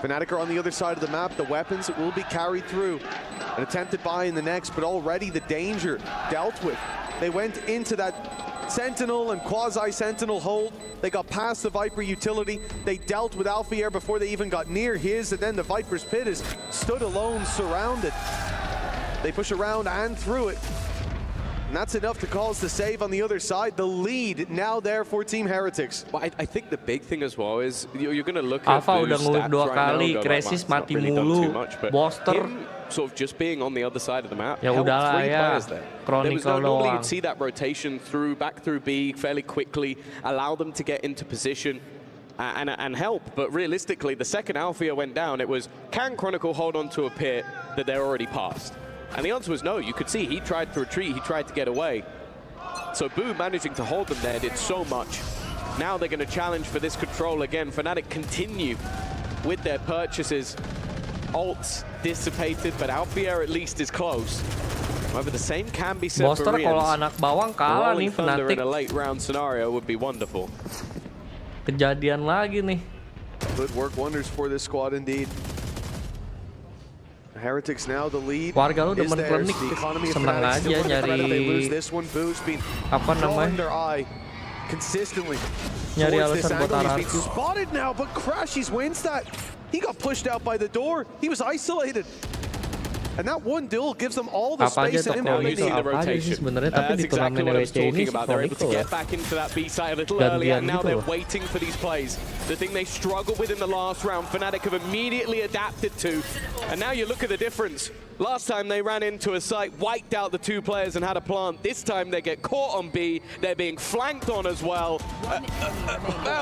Fnatic are on the other side of the map. The weapons will be carried through. An attempted buy in the next, but already the danger dealt with. They went into that Sentinel and quasi-Sentinel hold. They got past the Viper utility. They dealt with Alfier before they even got near his, and then the Viper's pit is stood alone, surrounded. They push around and through it. And that's enough to cause the save on the other side. The lead now there for Team Heretics. Well, I think the big thing as well is you're going to look at Alpha udah ngulur 2 kali, Crisis mati mulu, Boster sort of just being on the other side of the map. Ya udahlah ya, Chronicle normally doang. you'd see that rotation back through B fairly quickly, allow them to get into position and help. But realistically, the second Alfia went down, it was, can Chronicle hold on to a pit that they're already past? And the answer was no. You could see he tried to retreat, he tried to get away. So Boo managing to hold them there did so much. Now they're going to challenge for this control again. Fnatic continue with their purchases. Ults dissipated, but Alfier at least is close. However, the same can be said for Rians. Kalau anak bawang kalah nih Fnatic. In a late round scenario would be wonderful. Kejadian lagi nih. Could work wonders for this squad indeed. Heretics now the lead. Warga lu demen klinik, seneng aja nyari apa namanya? Consistently. Nyari alasan buat Ararku. Spotted now, but Crashies wins that. He got pushed out by the door. He was isolated. And that one duel gives them all the space and impact they need. Apa aja sih sebenarnya, tapi di turnamen EWC ini they're able to get back into that B side a little earlier, and now they're waiting for these plays. The thing they struggled with in the last round, Fnatic have immediately adapted to. And now you look at the difference. Last time they ran into a site, wiped out the 2 players and had a plant. This time they get caught on B. They're being flanked on as well.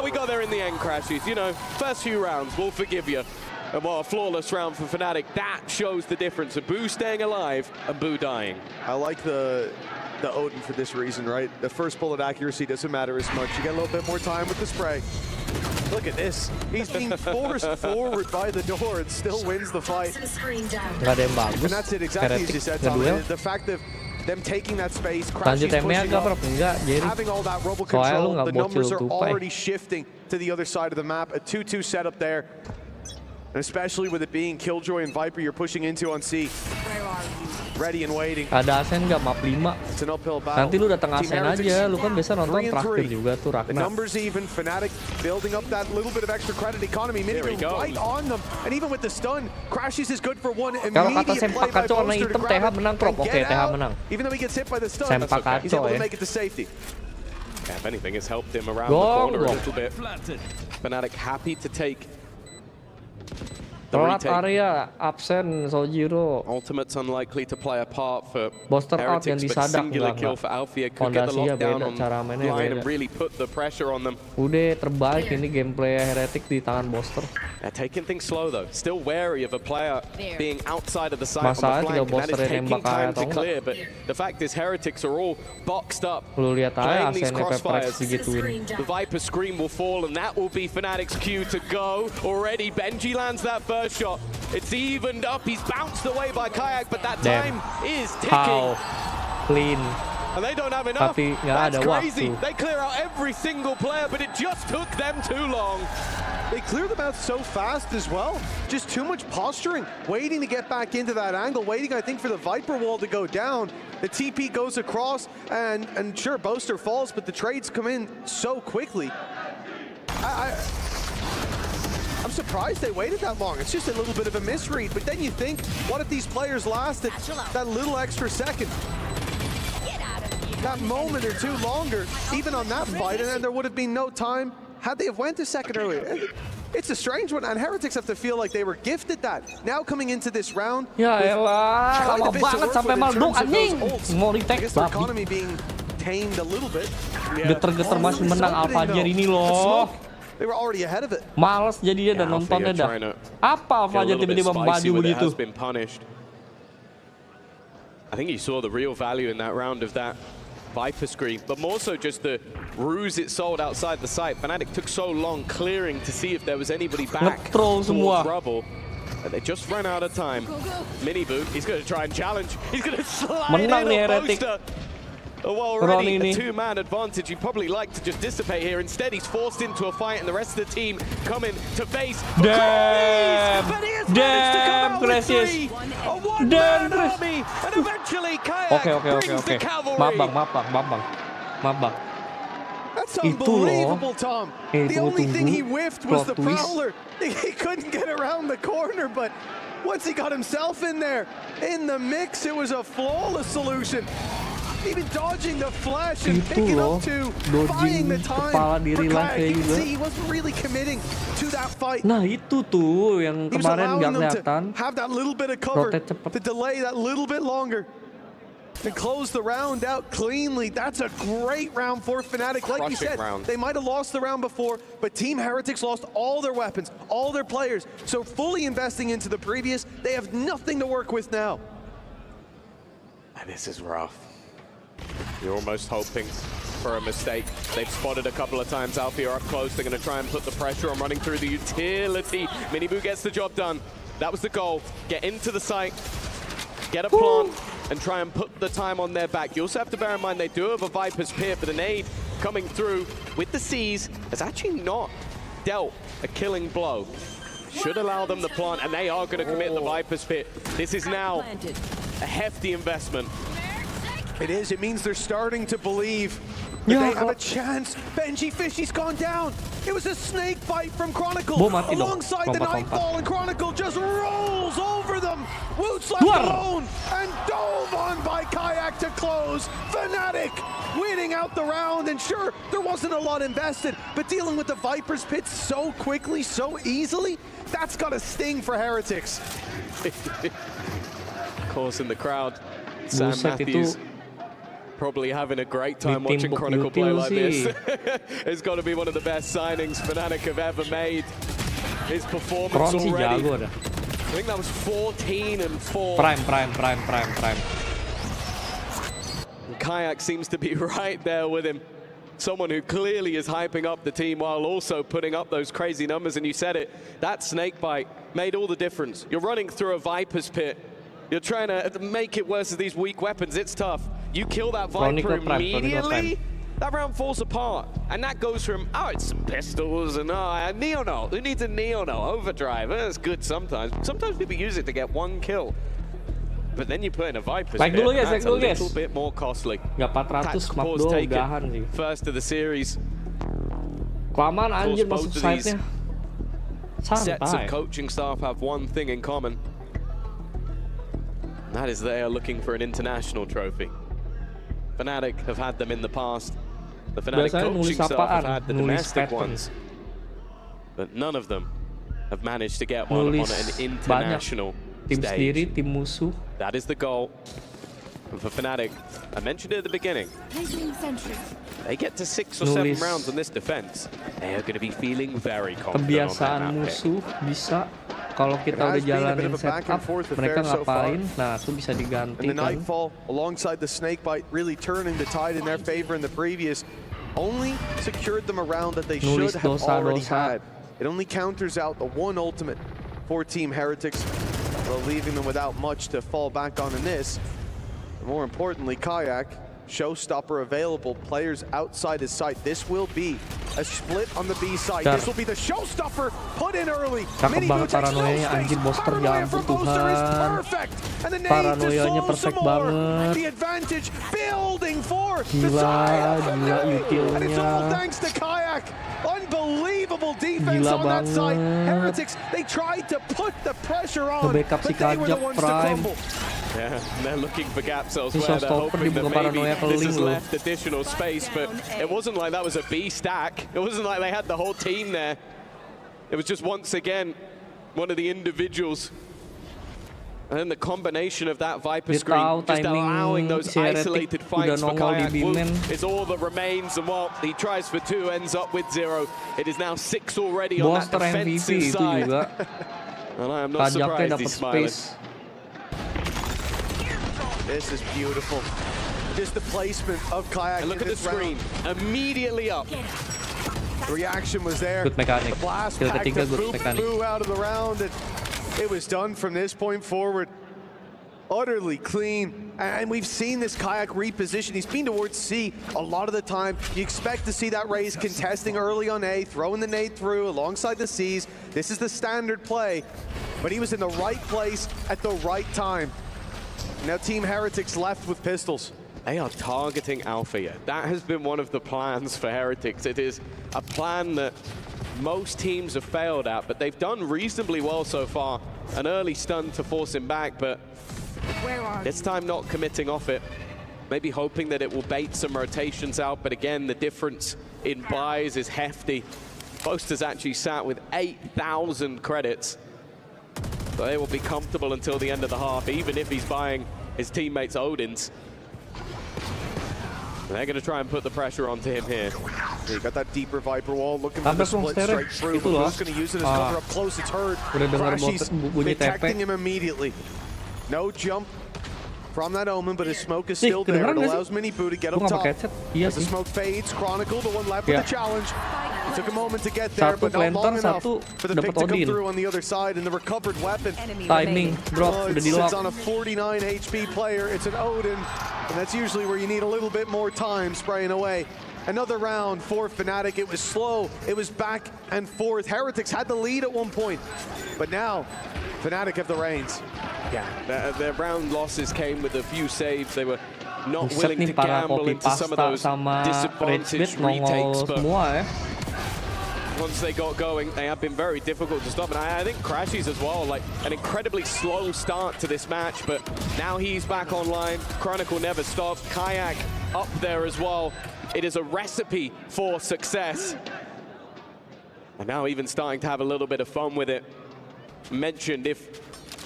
We got there in the end, Crashies. You know, first few rounds, we'll forgive you. And what a flawless round for Fnatic. That shows the difference of Boo staying alive and Boo dying. I like the Odin for this reason, right? The first bullet accuracy doesn't matter as much. You get a little bit more time with the spray. Look at this. He's being forced forward by the door and still wins the fight. And that's it, exactly as you said, Tom. The fact that them taking that space, Crashies pushing up, having all that robo control, the numbers are already shifting to the other side of the map. A 2-2 setup there. And especially with it being Killjoy and Viper you're pushing into on C. Ready and waiting. Ada Asen nggak map 5. It's an uphill battle. Nanti lu datang Asen aja, lu kan biasa nonton terakhir juga tuh The Ragnar. numbers even, Fnatic building up that little bit of extra credit economy. Minute right on them. And even with the stun, Crashies is good for one Kalau kata immediate sempak play by kacau warna Boaster to hitam, grab TH it menang, and Prop. Oke, get TH out. menang. Even though he gets hit by the stun, Sempak he's able kacau to make it to safety. Yeah, if anything, it's helped him around the corner a little bit. Fnatic happy to take Telat area, absen Sojiro. Ultimate's unlikely to play a part for Boster out yang Heretics, but disadak singular kill for Alfia could get the lockdown on line and really put the pressure on them. Udah terbalik ini gameplay Heretic di tangan Boster. They're taking things slow though, still wary of a player being outside of the site on the Masalah flank, tinggal and that is Boster yang taking time to bakal clear, but the fact is Heretics are all boxed up, Lu lihat aja playing these Asen crossfires. digituin. The Viper scream will fall, and that will be Fnatic's cue to go. Already, Gen.G lands that first shot. It's evened up. He's bounced away by Kayak, but that time is ticking. Clean. And they don't have enough. Tapi nggak ada crazy. waktu. They clear out every single player, but it just took them too long. They clear them out so fast as well. Just too much posturing, waiting to get back into that angle, waiting, I think, for the Viper wall to go down. The TP goes across, and sure, Boaster falls, but the trades come in so quickly. I'm surprised they waited that long. It's just a little bit of a misread. But then you think, what if these players lasted that little extra second? That moment or two longer, even on that fight, and then there would have been no time had they have went a second earlier. It's a strange one, and Heretics have to feel like they were gifted that. Now coming into this round, ya elah, lama banget sampai malduk anjing. Mau retake babi. Economy being tamed a little bit. Geter-geter masih menang Alfajar ini loh. They were already ahead of it. Males jadinya dan nontonnya dah. Apa Alfajar tiba-tiba maju begitu? I think you saw the real value in that round of that Viper screen, but more so just the ruse it sold outside the site. Fnatic took so long clearing to see if there was anybody back towards rubble. They just ran out of time. Mini Boot, he's going to try and challenge. He's going to slide in on Boaster. Well, already a two-man advantage. You'd probably like to just dissipate here. Instead, he's forced into a fight, and the rest of the team come in to base. Damn! Damn, Gracias! Damn, army, and eventually Kayak brings the cavalry. Maaf bang. That's unbelievable, Tom. The only thing he whiffed was the Prowler. He couldn't get around the corner, but once he got himself in there, in the mix, it was a flawless solution. Even dodging the flash and picking up to buying the time. You can see he wasn't really committing to that fight. Nah itu tuh yang kemarin nggak kelihatan. Have that little bit of cover to delay that little bit longer. And close the round out cleanly. That's a great round for Fnatic. Like you said, they might have lost the round before, but Team Heretics lost all their weapons, all their players. So fully investing into the previous, they have nothing to work with now. And this is rough. You're almost hoping for a mistake. They've spotted a couple of times. Alfie are up close. They're going to try and put the pressure on running through the utility. Miniboo gets the job done. That was the goal. Get into the site, get a plant, and try and put the time on their back. You also have to bear in mind they do have a Viper's Pit, but the nade coming through with the C's has actually not dealt a killing blow. Should allow them the plant, and they are going to commit the Viper's Pit. This is now a hefty investment. It is. It means they're starting to believe that they have a chance. Gen.G Fishy's gone down. It was a snake bite from Chronicle alongside the Nightfall, and Chronicle just rolls over them. Woot's left alone and dove on by Kayak to close. Fnatic winning out the round, and sure, there wasn't a lot invested, but dealing with the Viper's Pit so quickly, so easily, that's got a sting for Heretics. Of course, in the crowd, Sam Matthews probably having a great time watching Chronicle play like this. It's got to be one of the best signings Fnatic have ever made. His performance already. I think that was 14 and 4. Prime. Kayak seems to be right there with him. Someone who clearly is hyping up the team while also putting up those crazy numbers. And you said it, that snake bite made all the difference. You're running through a Viper's Pit. You're trying to make it worse with these weak weapons. It's tough. You kill that Viper immediately, that round falls apart. And that goes from, oh, it's some pistols and a Neo-No. Who needs a Neo-No? Overdrive. That's good sometimes. Sometimes people use it to get one kill. But then you put in a Viper's Pit, that's a little bit more costly. Nggak 400 map doang udahan sih. First of the series. Kelamaan anjir masuk site-nya. Sets of coaching staff have one thing in common. That is they are looking for an international trophy. Fnatic have had them in the past. The Fnatic coaching staff have had the domestic ones. But none of them have managed to get one on an international stage. Tim musuh. That is the goal. And for Fnatic, I mentioned it at the beginning, they get to 6 or 7 rounds on this defense, they are going to be feeling very confident on that musuh bisa. Kalau kita udah jalanin setup, mereka ngapain? Nah, itu bisa diganti. And the Nightfall, alongside the Snakebite, really turning the tide in their favor in the previous, only secured them a round that they should have already had. It only counters out the one ultimate for Team Heretics, while leaving them without much to fall back on in this. More importantly, Kayak, showstopper available, players outside his sight. This will be a split on the B side. This will be the showstopper put in early. Cakep banget paranoianya, anjir Boster, ya ampun Tuhan. Paranoianya perfect banget. The advantage building for gila utilnya. And it's all thanks to Kayak. Unbelievable defense on that side. Heretics, they tried to put the pressure on, but they were the ones to crumble. Yeah, they're looking for gaps elsewhere. They're hoping that maybe this has left additional space, but it wasn't like that was a B stack. It wasn't like they had the whole team there. It was just once again one of the individuals. And then the combination of that Viper screen just allowing those isolated fights for Kayak. It's all that remains, and while he tries for 2, ends up with 0. It is now 6 already on that defensive side. And I am not surprised he's smiling. This is beautiful. Just the placement of Kayak. And look at the screen. Immediately up. The reaction was there. Good mechanic. The blast pack to boo out of the round. And it was done from this point forward. Utterly clean. And we've seen this Kayak reposition. He's been towards C a lot of the time. You expect to see that Raze contesting early on A, throwing the nade through alongside the Cs. This is the standard play. But he was in the right place at the right time. Now Team Heretics left with pistols. They are targeting Alpha here. That has been one of the plans for Heretics. It is a plan that most teams have failed at, but they've done reasonably well so far. An early stun to force him back, but this time not committing off it. Maybe hoping that it will bait some rotations out, but again, the difference in buys is hefty. Boaster's actually sat with 8,000 credits. So they will be comfortable until the end of the half, even if he's buying his teammates Odin's. They're going to try and put the pressure onto him here. Yeah, you got that deeper Viper wall, looking for the split straight through. But who's going to use it as cover up close? It's heard. Crashy's detecting him immediately. No jump from that Omen, but his smoke is still there. It allows Minibu to get up top. As the smoke fades, Chronicle, the one left with the challenge. It took a moment to get there, but not long enough for the pick to come through on the other side, and the recovered weapon. Timing drop, it sits on a 49 HP player. It's an Odin, and that's usually where you need a little bit more time spraying away. Another round for Fnatic. It was slow. It was back and forth. Heretics had the lead at one point, but now Fnatic have the reins. Yeah, their round losses came with a few saves. They were not willing to gamble into some of those disadvantaged retakes, but once they got going, they have been very difficult to stop. And I think Crashies as well, like an incredibly slow start to this match, but now he's back online. Chronicle never stopped. Kayak up there as well. It is a recipe for success. And now even starting to have a little bit of fun with it. Mentioned if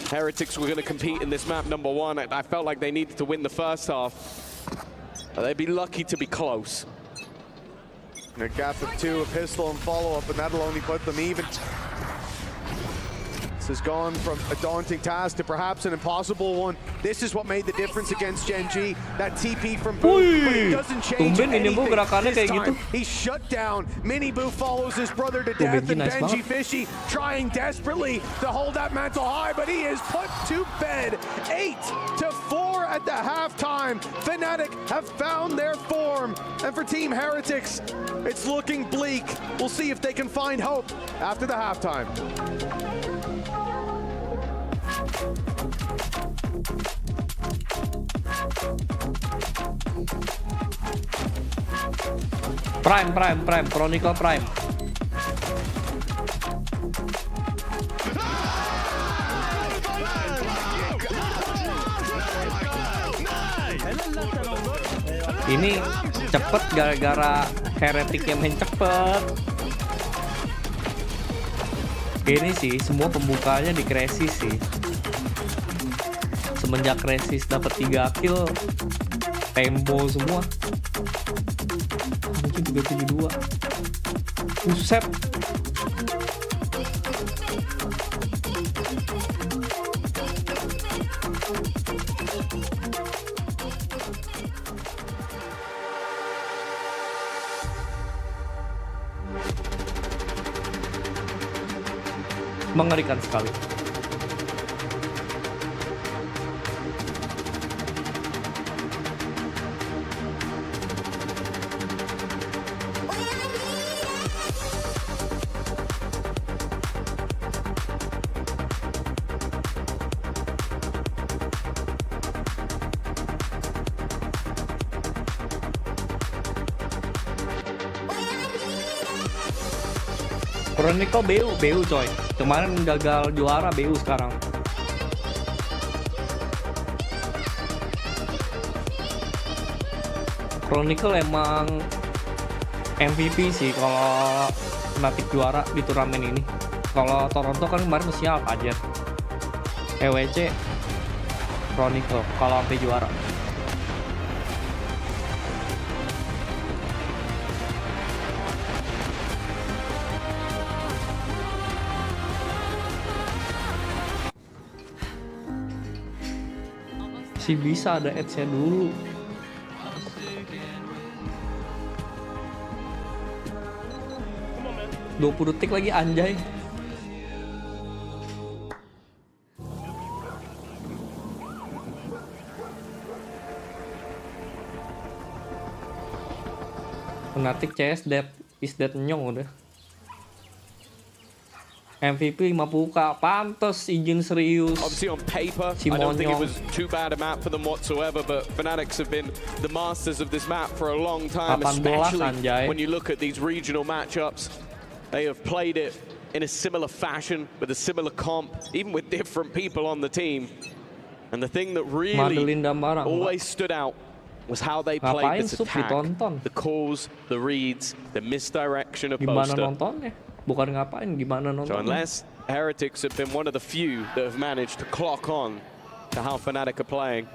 Heretics were going to compete in this map number one, I felt like they needed to win the first half. They'd be lucky to be close. And a gap of 2, a pistol and follow-up, and that'll only put them even. This has gone from a daunting task to perhaps an impossible one. This is what made the difference against Gen.G. That TP from Boo, but it doesn't change anything. This time, he's shut down. Minibu follows his brother to death, and Gen.G Fishy trying desperately to hold that mantle high, but he is put to bed. 8-4 at the halftime. Fnatic have found their form, and for Team Heretics, it's looking bleak. We'll see if they can find hope after the halftime. Prime, Chronicle Prime. Ini cepet gara-gara Heretic yang main cepet. Ini sih semua pembukaannya di Crisis sih. Semenjak Crisis dapat 3 kill, tempo semua. Mungkin 372. Buset. Mengerikan sekali. Chronicle BU coy. Kemarin gagal juara BU sekarang. Chronicle emang MVP sih kalau Fnatic juara di turnamen ini. Kalau Toronto kan kemarin siap aja. EWC Chronicle kalau sampai juara. Si bisa ada ads-nya dulu. "20 detik lagi anjay." Fnatic CS dead is dead nyong udah. MVP 50k, pantes izin serius. Obviously on paper, I don't think it was too bad a map for them whatsoever, but Fnatic have been the masters of this map for a long time, especially when you look at these regional matchups. They have played it in a similar fashion, with a similar comp, even with different people on the team. And the thing that really always stood out was how they played this attack. The calls, the reads, the misdirection of poster. Bukan ngapain, gimana nonton? So unless Heretics have been one of the few that have managed to clock on to how Fnatic are playing.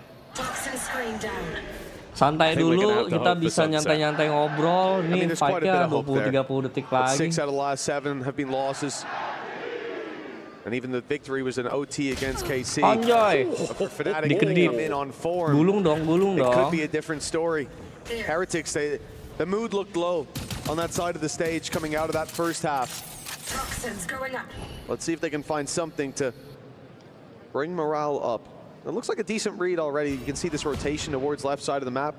Santai dulu, kita bisa nyantai-nyantai ngobrol. Nih fight-nya 20-30 detik lagi. 6 out of the last 7 have been losses. And even the victory was an OT against KC. Anjay. For Fnatic to come in on form, gulung dong. It could be a different story. Heretics, the mood looked low on that side of the stage coming out of that first half. Let's see if they can find something to bring morale up. It looks like a decent read already. You can see this rotation towards left side of the map.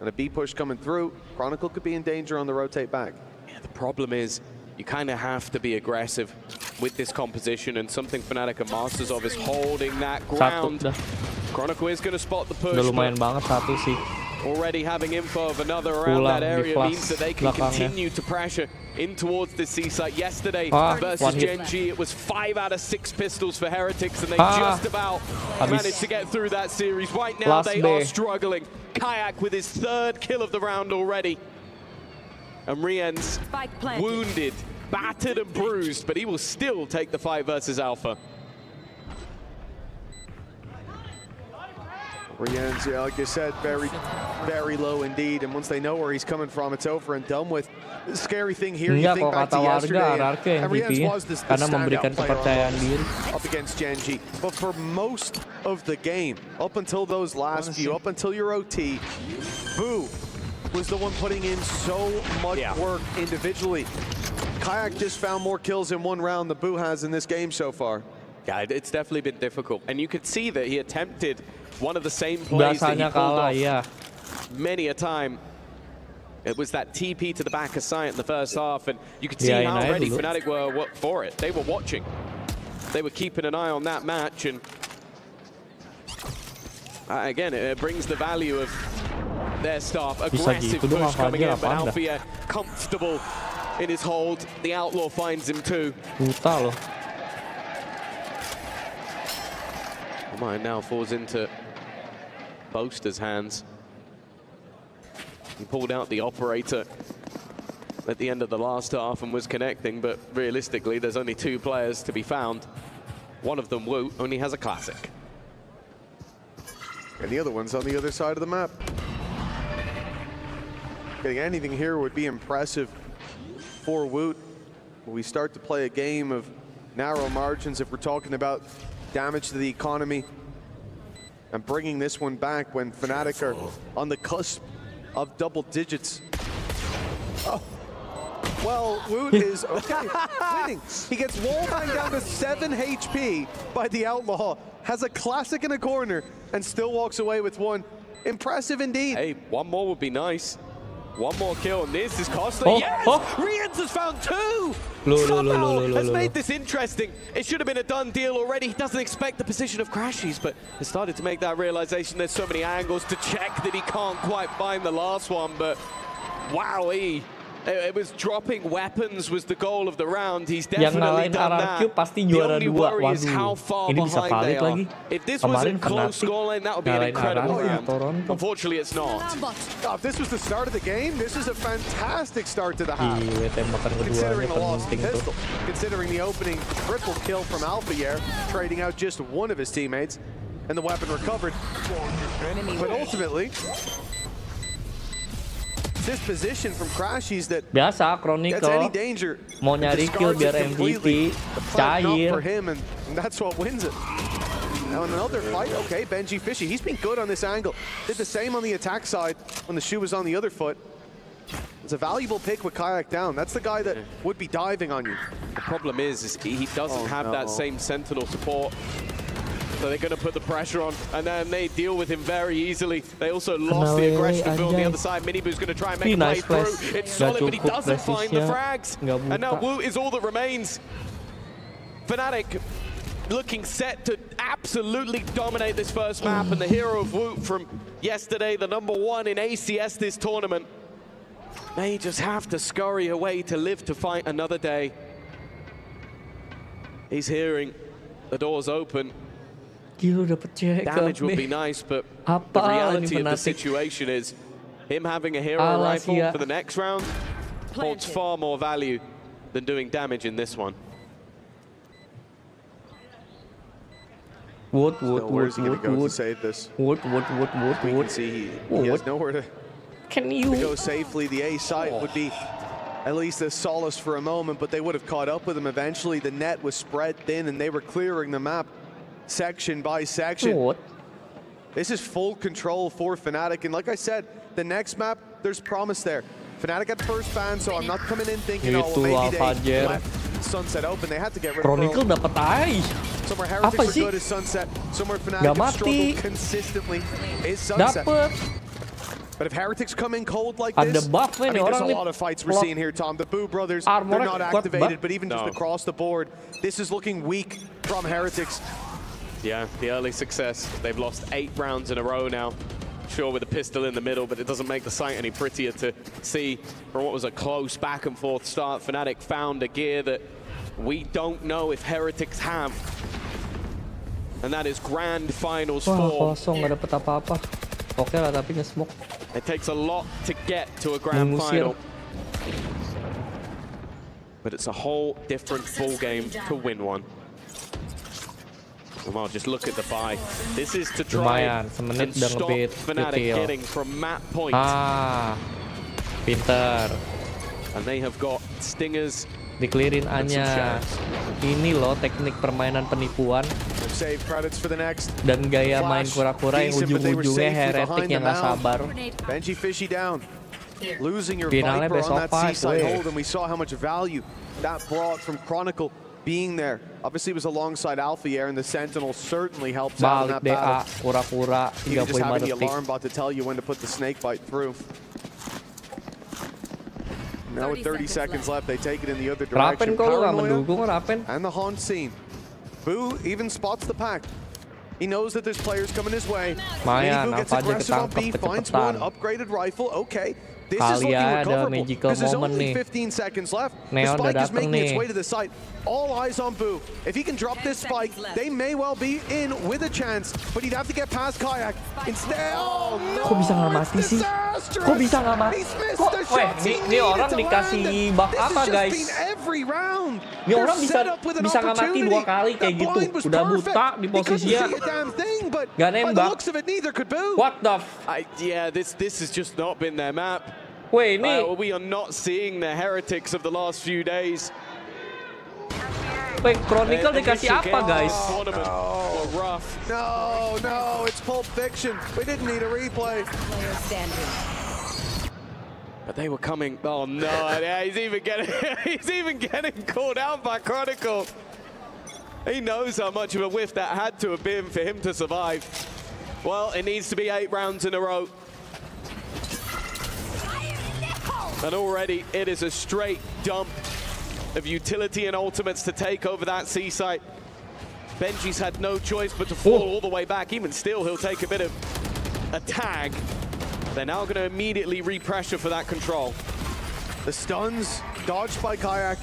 And a B push coming through. Chronicle could be in danger on the rotate back. Yeah, the problem is you kind of have to be aggressive with this composition, and something Fnatic are masters of is holding that ground. Chronicle is going to spot the push. Udah lumayan banget satu sih. Already having info of another around that area means that they can continue to pressure in towards the C site. Yesterday versus Gen.G, it was 5 out of 6 pistols for Heretics, and they just about managed to get through that series. Right now they are struggling. Kayak with his 3rd kill of the round already. And Rien's wounded, battered and bruised, but he will still take the fight versus Alpha. Rien's, yeah, like you said, very, very low indeed. And once they know where he's coming from, it's over and done with. The scary thing here, you think back to yesterday, and Rien's was the standout player up against Gen.G. But for most of the game, up until those last few, up until your OT, Boo was the one putting in so much work individually. Kayak just found more kills in one round than Boo has in this game so far. Yeah, it's definitely been difficult. And you could see that he attempted one of the same plays that he pulled off many a time. It was that TP to the back of site in the first half, and you could see how ready Fnatic were for it. They were watching. They were keeping an eye on that match, and again, it brings the value of their staff. Aggressive push coming in, but Alfia comfortable in his hold. The Outlaw finds him too. Mine now falls into Boaster's hands. He pulled out the operator at the end of the last half and was connecting, but realistically there's only 2 players to be found. One of them, Wu, only has a classic. And the other one's on the other side of the map. Getting anything here would be impressive for Woot. We start to play a game of narrow margins if we're talking about damage to the economy. And bringing this one back when Fnatic are on the cusp of double digits. Oh. Well, Woot is winning. He gets wallbanged down to 7 HP by the Outlaw, has a classic in a corner, and still walks away with 1. Impressive indeed. Hey, 1 more would be nice. 1 more kill, and this is costly. Yes! Rien's has found 2! Somehow has made this interesting. It should have been a done deal already. He doesn't expect the position of Crashies, but has started to make that realization. There's so many angles to check that he can't quite find the last one, but wowee. It was dropping weapons was the goal of the round. He's definitely done that. The only worry is how far behind they are. If this was a close scoreline, that would be an incredible round. Unfortunately, it's not. Oh, if this was the start of the game, this is a fantastic start to the half. Considering the lost pistol, considering the opening triple kill from Alpha, trading out just 1 of his teammates, and the weapon recovered. But ultimately, this position from Crashies that biasa Chronicle mau nyari kill biar MVP cair for him, and that's what wins it. Now another fight, okay, Gen.G Fishy, he's been good on this angle. Did the same on the attack side when the shoe was on the other foot. It's a valuable pick with Kayak down. That's the guy that would be diving on you. The problem is he doesn't have that same Sentinel support. So they're going to put the pressure on, and then they deal with him very easily. They also lost the aggression of Bill on the other side. Minibu's going to try and make a play through. It's solid, but he doesn't find the frags. And now Wu is all that remains. Fnatic looking set to absolutely dominate this first map, and the hero of Woot from yesterday, the #1 in ACS this tournament, may just have to scurry away to live to fight another day. He's hearing the doors open. Damage would be nice, but the reality of the situation is him having a hero rifle for the next round holds far more value than doing damage in this one. Where's he going to go to save this? We can see he has nowhere to go safely. The A site would be at least a solace for a moment, but they would have caught up with him eventually. The net was spread thin, and they were clearing the map section by section. This is full control for Fnatic, and like I said, the next map, there's promise there. Fnatic had first ban, so I'm not coming in thinking, oh, well, maybe they left Sunset open. They had to get rid of Chronicle dapat eye. Somewhere Heretics are good as Sunset. Somewhere Fnatic have struggled consistently is Sunset. But if Heretics come in cold like this, I mean, there's a lot of fights we're seeing here, Tom. The Boo brothers, they're not activated, but even just across the board, this is looking weak from Heretics. Yeah, the early success. They've lost 8 rounds in a row now. Sure, with a pistol in the middle, but it doesn't make the sight any prettier to see. From what was a close back and forth start, Fnatic found a gear that we don't know if Heretics have. And that is Grand Finals 4. Kosong, nggak dapat apa-apa. Oke lah, tapi nge-smoke. It takes a lot to get to a Grand Final. But it's a whole different ball game to win one. Well, just look at the buy. This is to try and stop Fnatic getting from map point. Pinter. And they have got stingers. Dikelirin A-nya. Ini loh teknik permainan penipuan. Dan gaya main kura-kura yang ujung-ujungnya Heretic yang nggak sabar. Benji Fishy down. Losing your Viper on that seaside hold, and we saw how much value that brought from Chronicle being there. Obviously, it was alongside Alpha Air, and the Sentinel certainly helps out in that battle. Kura-kura, 35 Even just having the detik. alarm bot to tell you when to put the snake bite through. Now with 30 seconds left, they take it in the other direction. Rapen kok lu nggak mendukung, Rapen? And the haunt scene. Boo even spots the pack. He knows that there's players coming his way. Mayan, Boo gets apa aja aggressive on B, ketangkep finds one kecepatan. upgraded rifle. Okay. This is Kali looking ya ada recoverable magical because there's moment only nih. 15 seconds left. Neon The spike udah is making dateng its nih. way to the site. All eyes on Boo. If he can drop this spike, they may well be in with a chance, but he'd have to get past Kayak. Instead, oh no! Kok bisa nggak mati sih? Kok bisa nggak mati? Kok, ini orang dikasih buff apa, guys? Ini orang bisa nggak mati 2 kali kayak gitu. Udah buta di posisinya. Gak nembak. What the yeah, this has just not been their map. Wait, ini we are not seeing the Heretics of the last few days. Wait, Chronicle dikasih apa, guys? No, it's Pulp Fiction. We didn't need a replay. But they were coming. Oh no! Yeah, he's even getting called out by Chronicle. He knows how much of a whiff that had to have been for him to survive. Well, it needs to be 8 rounds in a row. And already it is a straight dump of utility and ultimates to take over that C-site. Benji's had no choice but to fall all the way back. Even still, he'll take a bit of a tag. They're now going to immediately re-pressure for that control. The stuns dodged by Kayak.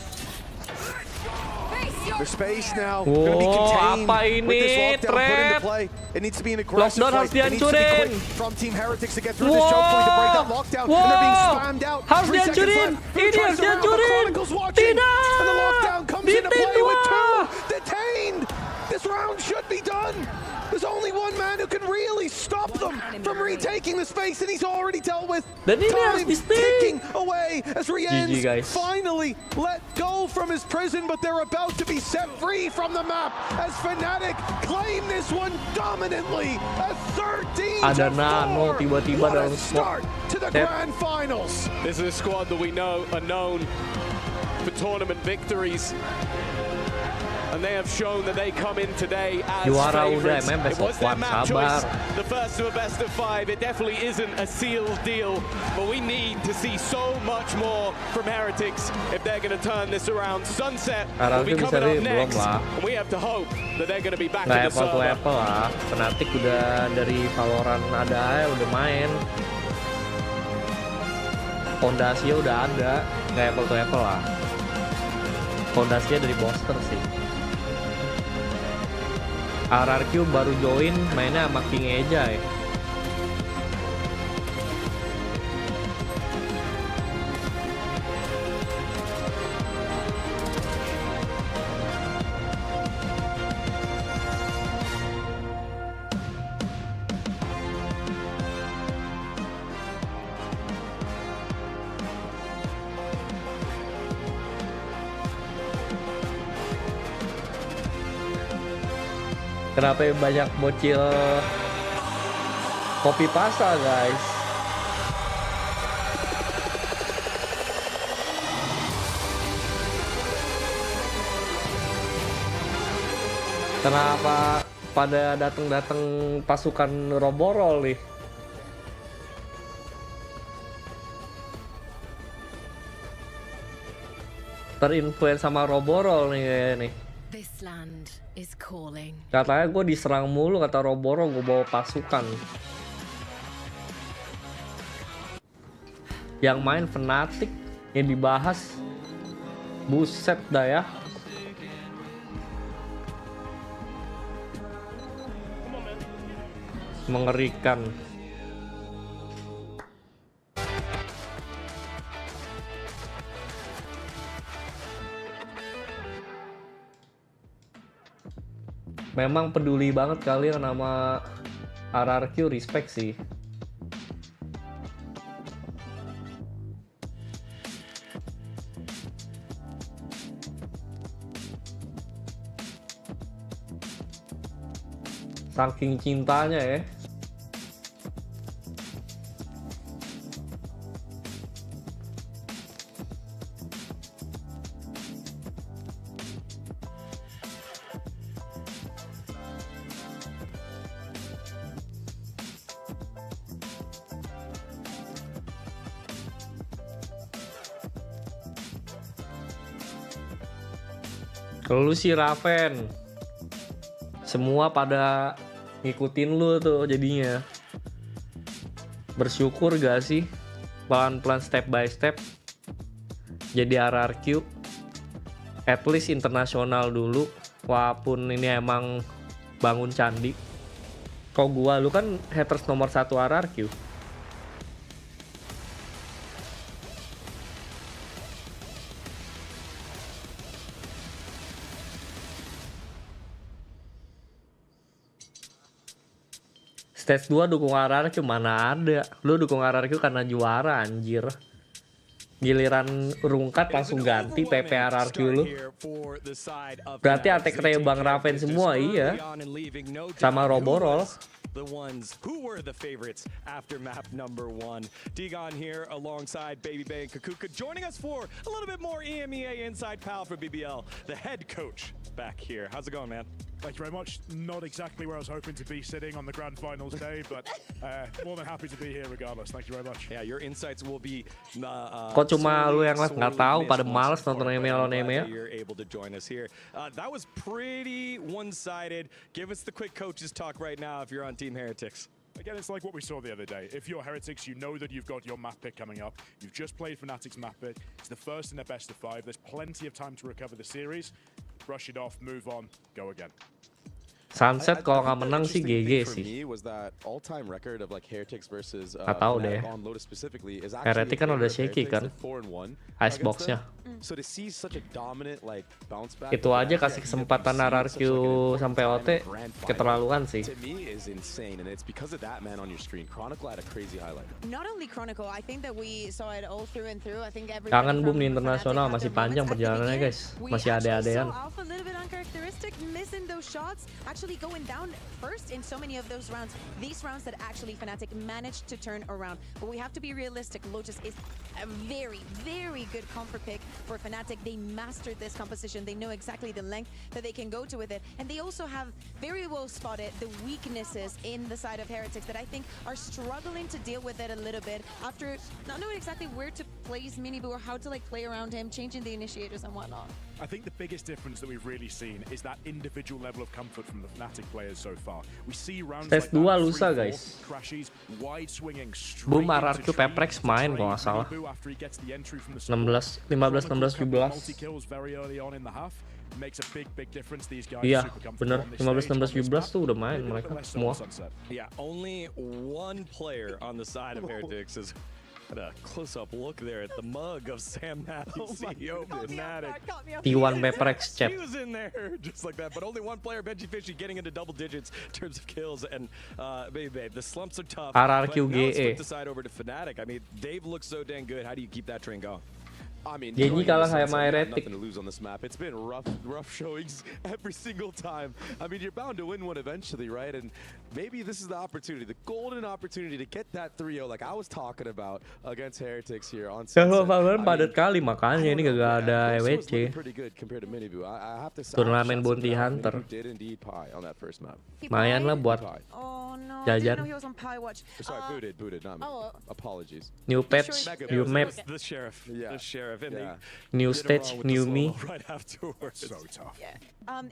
The space now Wow, going to be contained apa ini? with this lockdown put into Trap. play. It needs to be an aggressive Lockdown harus fight. It needs to be dihancurin. quick from Team Heretics to get through this choke point to break that lockdown. And they're being spammed out. Harus 3 seconds dihancurin. left. Boo Ini tries harus to round, but dihancurin. Chronicle's watching. Tidak. And the lockdown comes into play Ditin with 2 dua. detained. This round should be done. There's only one man who can really stop them from retaking the space, and he's already dealt with. Dan ini harus Time di-stick. ticking away as Rien's GG, guys. finally let go from his prison, but they're about to be set free from the map as Fnatic claim this one dominantly. A 13-4. Ada nano tiba-tiba What a dalam start to the Grand Finals. This is a squad that we know are known for tournament victories. A And they have shown that they come in today as juara udah, favorites. best It was of their one, map sabar. choice, the first to a best of 5. It definitely isn't a sealed deal, but we need to see so much more from Heretics if they're going to turn this around. Sunset will be coming up next, and we have to hope that they're going to be back in the Apple to server. Apple lah. Fnatic udah dari Valorant ada ya, udah main. Fondasinya udah ada, nggak Apple to Apple lah. Fondasinya dari Boster sih. RRQ baru join, mainnya sama King Eja ya. Kenapa banyak bocil kopi pasa, guys? Kenapa pada datang-datang pasukan roborol nih? Terinfluence sama roborol nih kayaknya nih. This land is calling. Katanya gue diserang mulu, kata Roboro, gue bawa pasukan. Yang main Fnatic, yang dibahas, buset dah ya. Mengerikan. Memang peduli banget kalian sama RRQ, respect sih. Saking cintanya ya. Lu sih Raven, semua pada ngikutin lu tuh jadinya. Bersyukur gak sih pelan-pelan step by step jadi RRQ, at least internasional dulu, walaupun ini emang bangun candi. Kok gua, lu kan haters nomor 1 RRQ. Stage 2 dukung RRQ, mana ada. Lu dukung RRQ karena juara, anjir. Giliran rungkat langsung ganti PP RRQ lu. Berarti attack-nya Bang Raven semua, iya. Sama Roborol. The ones who were the favorites after map number 1. Digon here alongside Baby Bay and Kakuka joining us for a little bit more EMEA Inside Pal for BBL. The head coach back here. How's it going, man? Thank you very much. Not exactly where I was hoping to be sitting on the grand finals day, but more than happy to be here regardless. Thank you very much. Yeah, your insights will be Kok cuma lu yang nggak tahu, pada males nonton EMEA. You're able to join us here. That was pretty one-sided. Give us the quick coaches talk right now if you're on Team Heretics. Again, it's like what we saw the other day. If you're Heretics, you know that you've got your map pick coming up. You've just played Fnatic's map pick. It's the first in a best of 5. There's plenty of time to recover the series. Brush it off, move on, go again. Sunset kalau nggak menang sih GG sih. Nggak tahu deh. Heretic kan udah shaky kan, iceboxnya. Itu aja kasih kesempatan RRQ sampai OT, keterlaluan sih. Kangen boom di internasional, masih panjang perjalanannya guys, masih ade-adean. actually going down first in so many of those rounds. These rounds that actually Fnatic managed to turn around. But we have to be realistic. Lotus is a very, very good comfort pick for Fnatic. They mastered this composition. They know exactly the length that they can go to with it. And they also have very well spotted the weaknesses in the side of Heretics that I think are struggling to deal with it a little bit after not knowing exactly where to place Miniboo or how to like play around him, changing the initiators and whatnot. I think the biggest difference that we've really seen is that individual level of comfort from the Fnatic players so far. We see rounds Stage like 2 lusa guys. crashes, wide swinging Boom RRQ Peprex main kalau nggak salah. 15, 16, 17. Multi-kills very early on in the half. Makes a big difference. These guys Iya, super comfortable bener. on this 15, stage, 16, 17 tuh udah main mereka semua. Yeah, only one player on the side of Heretics is a close-up look there at the mug of Sam Matthews, CEO of Fnatic. T1 Peprex chat. He was in there just like that, but only one player, Benji Fishy, getting into double digits in terms of kills. And babe, the slumps are tough. RRQ But now let's GE. flip the side over to Fnatic. I mean, they've looked so dang good. How do you keep that train going? I mean, Gen.G kalah sama Heretic. nothing to lose on this map. It's been rough showings every single time. I mean, you're bound to win one eventually, right? And maybe this is the opportunity, the golden opportunity to get that 3-0 like I was talking about against Heretics here on Kalau Valorant padat kali makanya ini gak ada EWC. Turnamen Bounty Hunter. Lumayan lah buat jajan. Booted, not me. Apologies. New patch, new map. The sheriff. New stage, new me. Right afterwards. So tough. Yeah.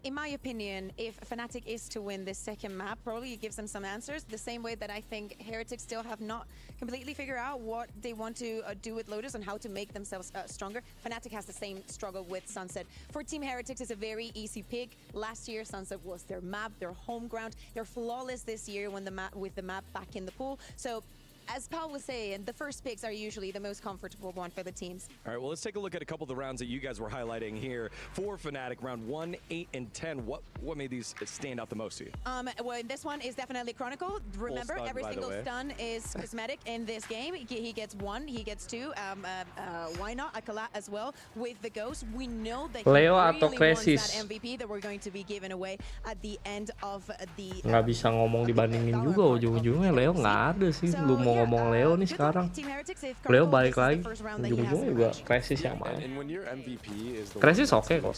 In my opinion, if Fnatic is to win this second map, probably it gives them some answers. The same way that I think Heretics still have not completely figured out what they want to do with Lotus and how to make themselves stronger. Fnatic has the same struggle with Sunset. For Team Heretics, it's a very easy pick. Last year, Sunset was their map, their home ground. They're flawless this year when with the map back in the pool. So, as Paul was saying, the first picks are usually the most comfortable one for the teams. All right, well, let's take a look at a couple of the rounds that you guys were highlighting here for Fnatic. Round 1, 8, and 10. What made these stand out the most to you? Well, this one is definitely Chronicle. Remember, stun, every by the single way. stun is cosmetic in this game. He gets 1, he gets 2. Why not Akala as well with the Ghost? We know that Leo he atau really wants Crisis? that MVP that we're going to be giving away at the end of the... Nggak bisa ngomong dibandingin juga ujung-ujungnya Leo nggak ada sih. Lu mau ngomong Leo nih sekarang. Leo balik lagi. Ujung-ujungnya juga Crisis yang main. Crisis oke kok.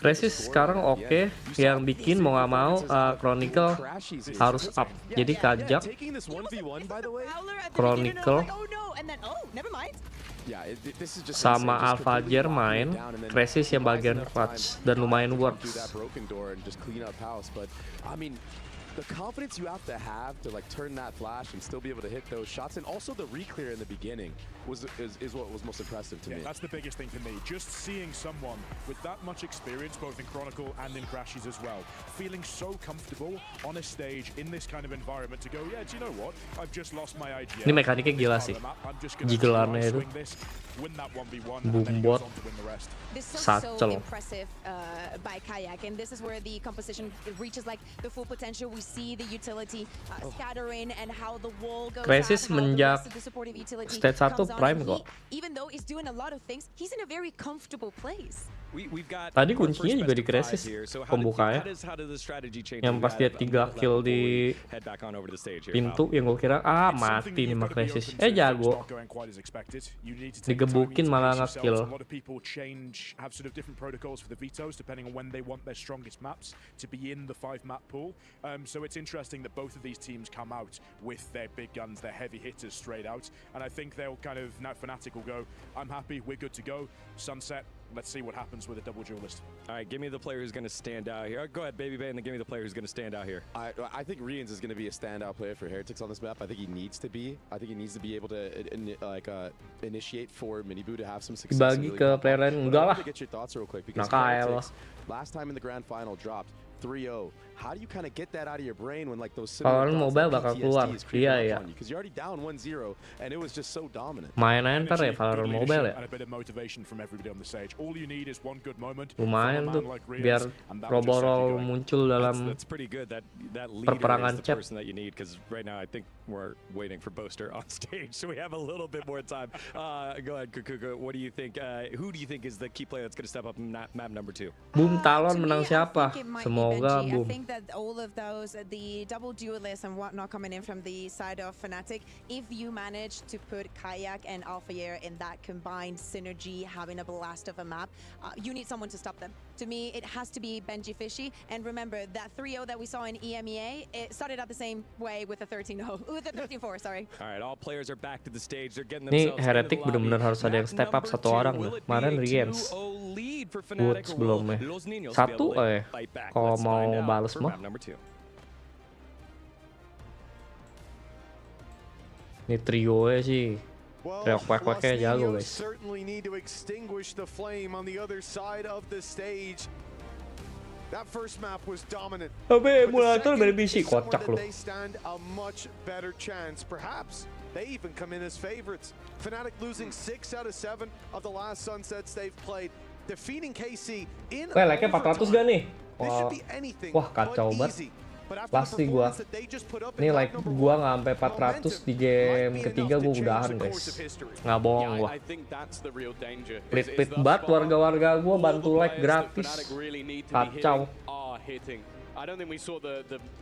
Crisis sekarang oke. Yang bikin mau nggak mau Chronicle harus up. Jadi kajak. Chronicle sama Alphager main, Crisis yang bagian clutch dan lumayan works. The confidence you have to like turn that flash and still be able to hit those shots, and also the re-clear in the beginning is what was most impressive to me. That's the biggest thing for me. Just seeing someone with that much experience, both in Chronicle and in Crashes as well, feeling so comfortable on a stage in this kind of environment to go, yeah, do you know what? I've just lost my idea. Ini mekaniknya gila sih. Jigelannya itu. Boombot. This is so impressive by Kayak, and this is where the composition reaches like the full potential. We see the utility scattering and how the wall goes Crisis out, how the menjak rest of the supportive utility stage 1 comes on. prime He, kok. even though he's doing a lot of things, he's in a very comfortable place. Tadi kuncinya juga di Crisis pembukanya. Yang pas dia 3 kill di pintu yang gue kira mati nih sama Crisis. Jago. Digebukin malah nge-kill. Have sort of different protocols for the vetoes depending on when they want their strongest maps to be in the 5-map pool. So it's interesting that both of these teams come out with their big guns, their heavy hitters straight out. And I think they'll kind of, now Fnatic will go, I'm happy, we're good to go. Sunset, let's see what happens with a double duelist. All right, give me the player who's going to stand out here. Go ahead, Baby Bay, and then give me the player who's going to stand out here. I think Rians is going to be a standout player for Heretics on this map. I think he needs to be. I think he needs to be able to initiate for Miniboo to have some success. Dibagi ke player lain enggak lah. Get your thoughts real quick because Heretics, last time in the grand final dropped 3-0. How do you kind of get that out of your brain when like those Valorant Mobile bakal keluar. Iya. Because you're already down 1-0 and it was just so dominant. Main ntar ya Valorant Mobile ya. Lumayan tuh biar Roborol muncul dalam perperangan chat. we're waiting for Boaster on stage, so we have a little bit more time. Go ahead, Kukuku. What do you think? Who do you think is the key player that's going to step up in map number 2? Boom Talon menang siapa? Semoga I Boom. think that all of those, the double duelists and whatnot coming in from the side of Fnatic, if you manage to put Kayak and Alphayer in that combined synergy, having a blast of a map, you need someone to stop them. To me, it has to be Benji Fishy. And remember, that 3-0 that we saw in EMEA, it started out the same way with a 13-0. With a 13-4, sorry. All right, all players are back to the stage. They're getting Nih themselves Heretic benar-benar harus ada yang step up satu orang loh. Kemarin Riens, Wood sebelumnya. Satu kalau mau balas mah. Ini trio sih. Trio kwek-kweknya jago guys. Certainly need to extinguish the flame on the other side of the stage. That first map was dominant. Tapi emulator dari PC kocak loh. They stand a much better chance. Perhaps they even come in as favorites. Fnatic losing 6 out of 7 of the last sunsets they've played. Defeating KC in like-nya 400 gak nih? Wah kacau banget. Pasti gua. Nih like gua nggak sampai 400 di game ketiga gua udahan guys. Nggak bohong gua. Plit banget warga-warga gua bantu like gratis. Kacau. I don't think we saw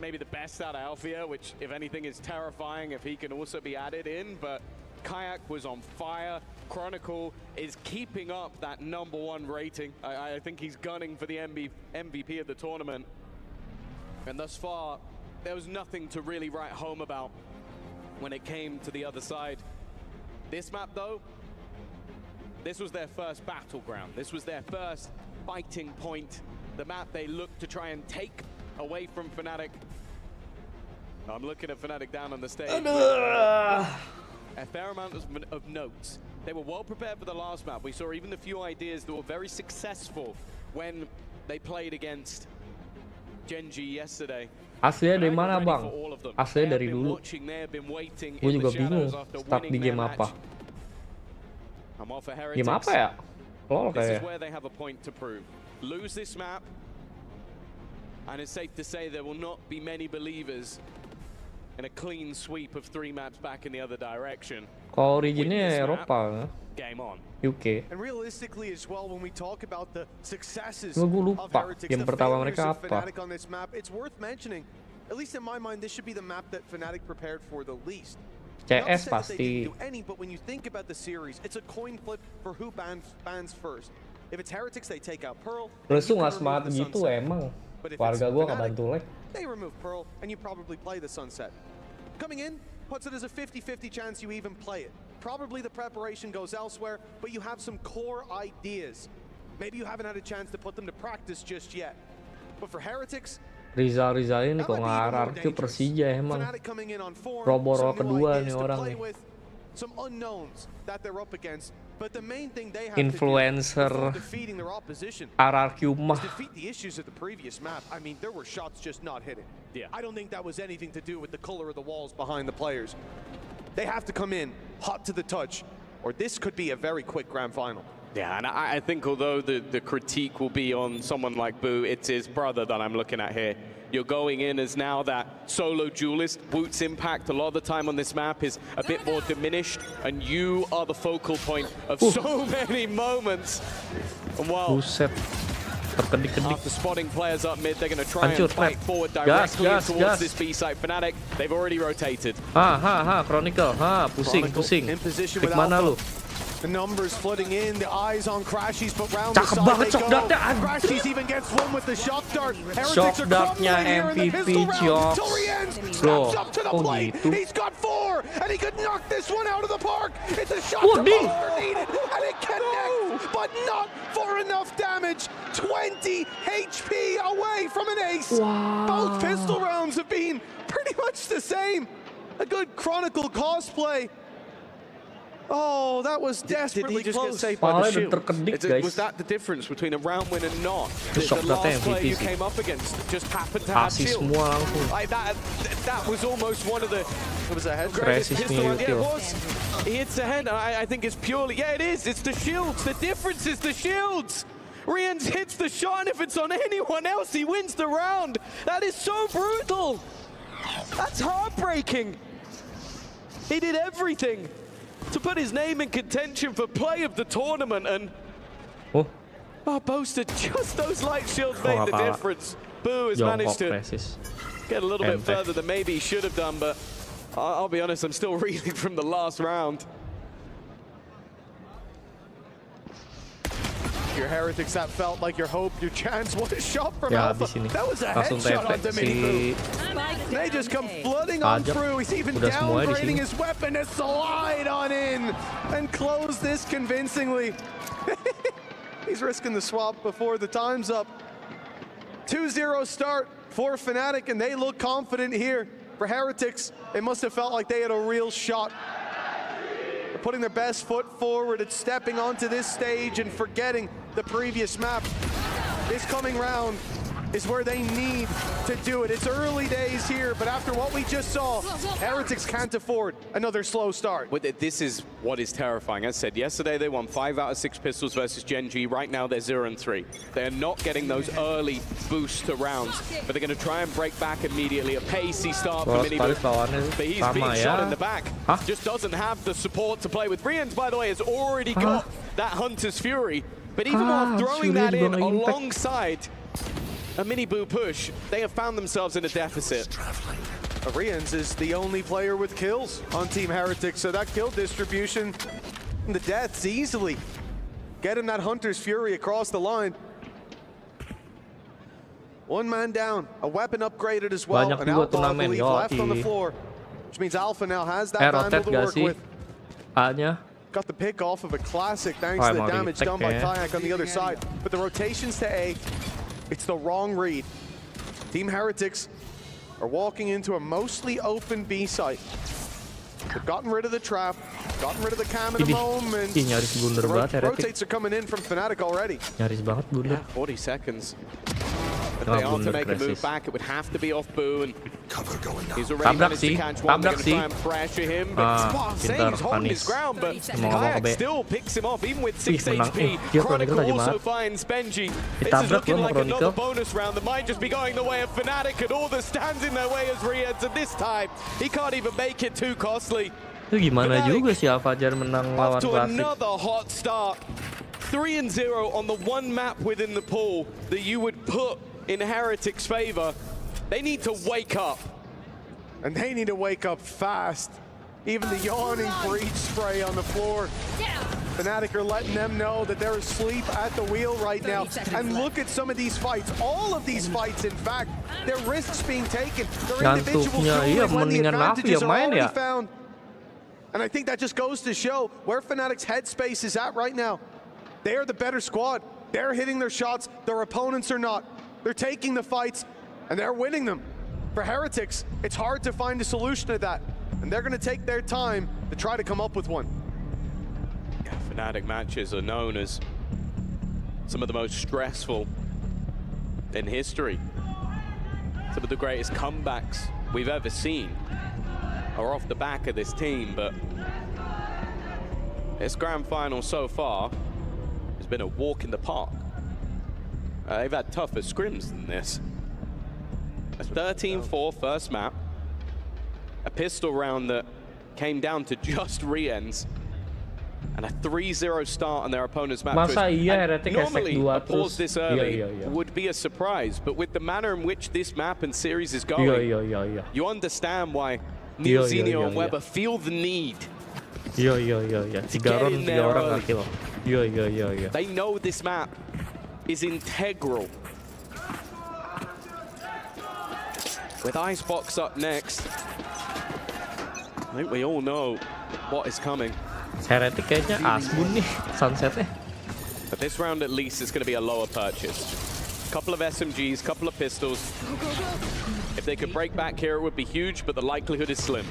maybe the best out of Alfia, which if anything is terrifying if he can also be added in, but Kayak was on fire. Chronicle is keeping up that #1 rating. I think he's gunning for the MVP of the tournament. And thus far, there was nothing to really write home about when it came to the other side. This map though, this was their first battleground. This was their first fighting point. The map they looked to try and take away from Fnatic. I'm looking at Fnatic down on the stage. A fair amount of notes. They were well prepared for the last map. We saw even the few ideas that were very successful when they played against Gen.G yesterday. Aslinya dari mana bang? Aslinya dari dulu. Gue juga bingung start di game apa. Game apa ya? LOL kayak. Lose this map, and it's safe to say there will not be many believers in a clean sweep of 3 maps back in the other direction. Kalau originnya Eropa, UK. And realistically as well, when we talk about the successes gue of lupa Heretics, game pertama mereka apa. Fnatic on this map, it's worth mentioning. At least in my mind, this should be the map that Fnatic prepared for the least. CS pasti. But when you think about the series, it's a coin flip for who bans first. If it's Heretics, they take out Pearl. Lesu nggak semangat gitu emang. Warga gue nggak bantu like. They remove Pearl, and you probably play the Sunset. Coming in puts it as a 50-50 chance you even play it. Probably the preparation goes elsewhere, but you have some core ideas. Maybe you haven't had a chance to put them to practice just yet. But for Heretics, Rizal ini kok ngararki Persija emang. Roboro kedua nih orang nih. Some unknowns that they're up against, but the main thing they have influencer to do defeating their opposition RRQ mah. Defeat the issues of the previous map. I mean, there were shots just not hitting. Yeah. I don't think that was anything to do with the color of the walls behind the players. They have to come in hot to the touch, or this could be a very quick grand final. Yeah, and I think although the critique will be on someone like Boo, it's his brother that I'm looking at here. You're going in as now that solo duelist. Woot's impact a lot of the time on this map is a bit more diminished, and you are the focal point of so many moments. And while after spotting players up mid, they're going to try and fight forward directly towards this B site. Fnatic, they've already rotated. Chronicle, pusing. In position with mana lu? The numbers flooding in, the eyes on Crashies, but round the side they go. Crashies even gets one with the shock dart. Heretics are crumbling here in the pistol round. Torians snaps up to the plate. He's got 4, and he could knock this one out of the park. It's a shot to Polar needed, and it connects, but not for enough damage. 20 HP away from an ace. Wow. Both pistol rounds have been pretty much the same. A good Chronicle cosplay. Oh, that was desperately Did he just close. get saved by the shield? Was that the difference between a round win and not? The last player you came up against just happened to have shield. Like that was almost one of the... It was a head. Yeah, it was. He hits the head. I think it's purely... Yeah, it is. It's the shields. The difference is the shields. Rians hits the shot, and if it's on anyone else, he wins the round. That is so brutal. That's heartbreaking. He did everything to put his name in contention for play of the tournament, and Boaster, just those light shields made the difference. Boo has managed to get a little bit further than maybe he should have done, but I'll be honest, I'm still reeling from the last round. Your Heretics, that felt like your hope, your chance. What a shot from Alpha. That was a headshot onto Mini Boo. They just come flooding on through. He's even downgrading his weapon to slide on in and close this convincingly. He's risking the swap before the time's up. 2-0 start for Fnatic, and they look confident here. For Heretics, it must have felt like they had a real shot. They're putting their best foot forward and stepping onto this stage and forgetting the previous map. This coming round is where they need to do it. It's early days here, but after what we just saw, Heretics can't afford another slow start. But this is what is terrifying. As I said, yesterday they won 5 out of 6 pistols versus Gen.G. Right now they're 0-3. They're not getting those early boosts to rounds, but they're going to try and break back immediately. A pacey start for Mini Boo, but he's being shot in the back. Just doesn't have the support to play with. Rians, by the way, has already got that Hunter's Fury, but even while throwing that in alongside a Mini Boo push, they have found themselves in a deficit. Rians is the only player with kills on Team Heretics, so that kill distribution, the deaths easily get him that Hunter's Fury across the line. One man down, a weapon upgraded as well, and Alpha, I believe, left on the floor, which means Alpha now has that vandal to work with. Got the pick off of a classic thanks to the damage done by Kayak on the other side, but the rotations to A, it's the wrong read. Team Heretics are walking into a mostly open B site. They've gotten rid of the trap, gotten rid of the cam in a moment. The rotates are coming in from Fnatic already. 40 seconds. If they are to make a move back, it would have to be off Boo, and he's already managed to catch one. They're going to try and pressure him, but he's holding his ground, but Kayak still picks him off, even with 6 HP. Chronicle also finds Benji. This is looking like another bonus round that might just be going the way of Fnatic, and all that stands in their way is Rians, and this time, he can't even make it too costly. Itu gimana juga sih Alfajar menang lawan Klasik. Another hot start. 3-0 on the one map within the pool that you would put in Heretics' favor. They need to wake up. And they need to wake up fast. Even the yawning breach spray on the floor. Fnatic are letting them know that they're asleep at the wheel right now. And look at some of these fights. All of these fights, in fact, there are risks being taken. They're individuals when the advantages are already found. And I think that just goes to show where Fnatic's headspace is at right now. They are the better squad. They're hitting their shots. Their opponents are not. They're taking the fights, and they're winning them. For Heretics, it's hard to find a solution to that, and they're going to take their time to try to come up with one. Yeah, Fnatic matches are known as some of the most stressful in history. Some of the greatest comebacks we've ever seen are off the back of this team, but this grand final so far has been a walk in the park. They've had tougher scrims than this. A 13-4 first map, a pistol round that came down to just re-ends, and a 3-0 start on their opponent's map. Normally, a pause this early would be a surprise, but with the manner in which this map and series is going, you understand why Neozinio and Weber feel the need. They know this map is integral. With Icebox up next, I think we all know what is coming. Heretic kayaknya asbun nih sunsetnya. But this round at least is going to be a lower purchase. Couple of SMGs, couple of pistols. If they could break back here, it would be huge, but the likelihood is slim.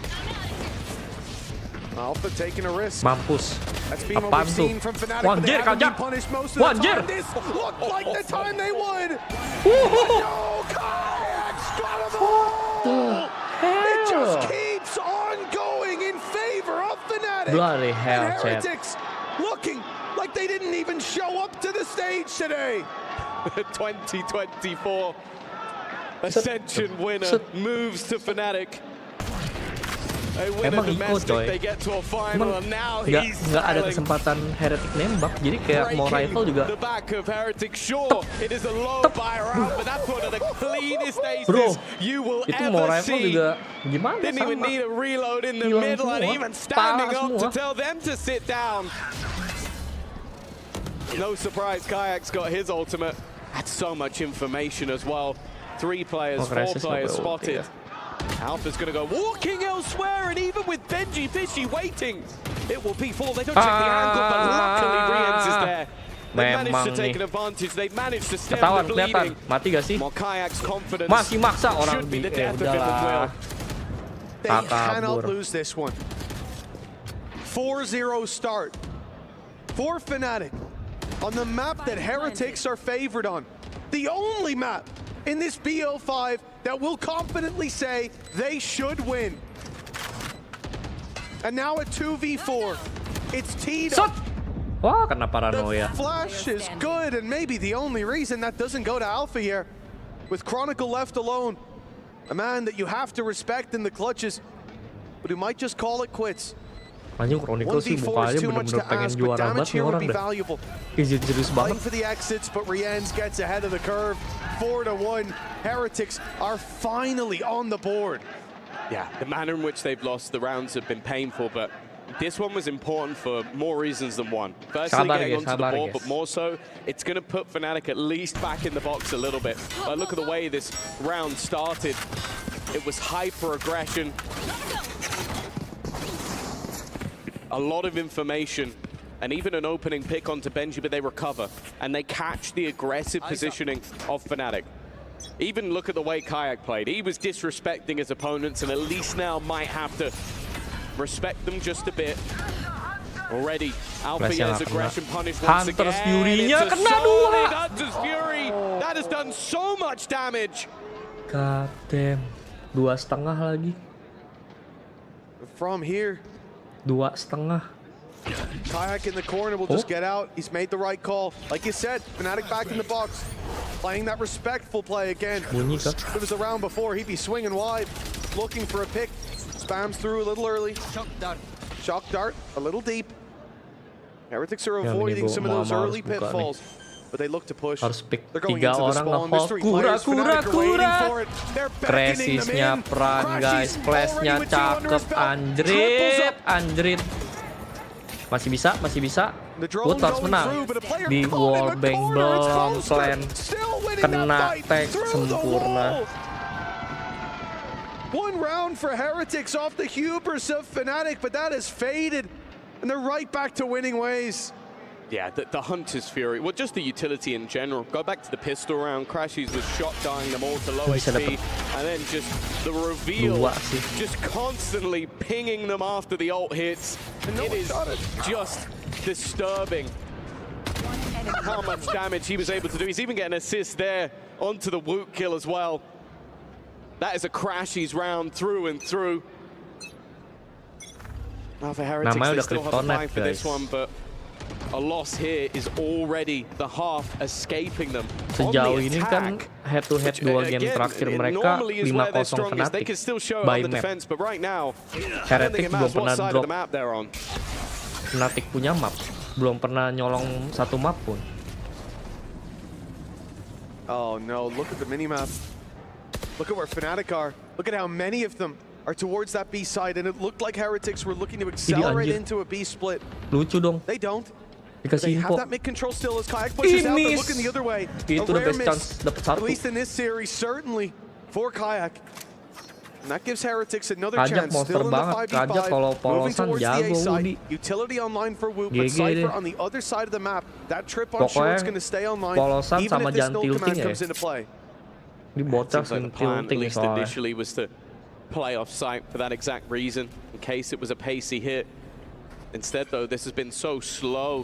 Alpha taking a risk. Mampus. That's been what we've seen from Fnatic, but they haven't been punished most of the time. This looked like the time they would. No, Kayak's got them all. It just keeps on going in favor of Fnatic. Bloody hell, and Heretics looking like they didn't even show up to the stage today. 2024 Ascension winner moves to Fnatic. emang Iko coy. Emang nggak ada kesempatan Heretic nembak, jadi kayak mau rifle juga. Bro, itu mau rifle juga gimana sama? Hilang semua, parah semua. No surprise, Kayak's got his ultimate. That's so much information as well. 3 players, 4 players spotted. Alpha's going to go walking elsewhere, and even with Benji Fishy waiting, it will be 4. They don't check the angle, but luckily Riens is there. They managed to take an advantage. They managed to stem the bleeding. Mati gak sih? More Kayak's confidence. Masih maksa orang di udahlah. They cannot lose this one. 4-0 start for Fnatic on the map that Heretics are favored on. The only map in this BO5 that will confidently say they should win. And now a 2v4. It's teed up. Wah, kena paranoia. The flash is good, and maybe the only reason that doesn't go to Alpha here. With Chronicle left alone, a man that you have to respect in the clutches, but who might just call it quits. Anjing Chronicle sih mukanya bener-bener pengen juara banget nih orang deh. Serius banget. For the exits, but Riens gets ahead of the curve. 4-1. Heretics are finally on the board. Yeah, the manner in which they've lost the rounds have been painful, but this one was important for more reasons than one. Firstly, getting onto the board, but more so, it's going to put Fnatic at least back in the box a little bit. Look at the way this round started. It was hyper-aggression. A lot of information, and even an opening pick onto Benji, but they recover, and they catch the aggressive positioning of Fnatic. Even look at the way Kayak played. He was disrespecting his opponents, and at least now might have to respect them just a bit. Already, Alpha's aggression punished once again. Fury-nya kena dua. Hunter's Fury, that has done so much damage. God damn, 2,5 lagi. From here. 2,5. Kayak in the corner will just get out. He's made the right call. Like you said, Fnatic back in the box. Playing that respectful play again. If it was a round before, he'd be swinging wide, looking for a pick. Spams through a little early. Shock dart, a little deep. Heretics are avoiding some of those early pitfalls, but they look to push. They're going into the spawn. There's 3 players. Fnatic are waiting for it. They're beckoning them in. Pran guys, flashnya cakep, anjrit. Masih bisa. Wood harus menang. Di wallbang belum plan, kena tag sempurna. 1 round for Heretics off the hubris of Fnatic, but that has faded, and they're right back to winning ways. Yeah, the Hunter's Fury, well, just the utility in general. Go back to the pistol round. Crashies was shot dying them all to low HP, and then just the reveal, just constantly pinging them after the ult hits. It is just disturbing how much damage he was able to do. He's even getting an assist there onto the Woot kill as well. That is a Crashies round through and through. Now for Heretics, they still have to fight for this one, but a loss here is already the half escaping them. Sejauh ini kan head-to-head 2 game terakhir mereka 5-0 Fnatic by map. Heretic belum pernah drop. Fnatic punya map, belum pernah nyolong 1 map pun. Oh no, look at the minimap. Look at where Fnatic are. Look at how many of them are towards that B side, and it looked like Heretics were looking to accelerate into a B split. Lucu dong. They don't. Dikasih They have that mid control still as Kayak pushes out. They're looking the other way. Itu the best chance dapat 1. At least in this series, certainly for Kayak. And that gives Heretics another Kajak chance. monster Still in the banget. 5v5. Kajak kalau Moving polosan towards the A jago side. Udi. Utility online for Woot, but Cypher on the other side of the map. That trip on short's going to stay online, polosan even sama if this jangan null command tilting comes into play. Di bocah Seems like the plan, at least initially, was to play off site for that exact reason, in case it was a pacey hit. Instead, though, this has been so slow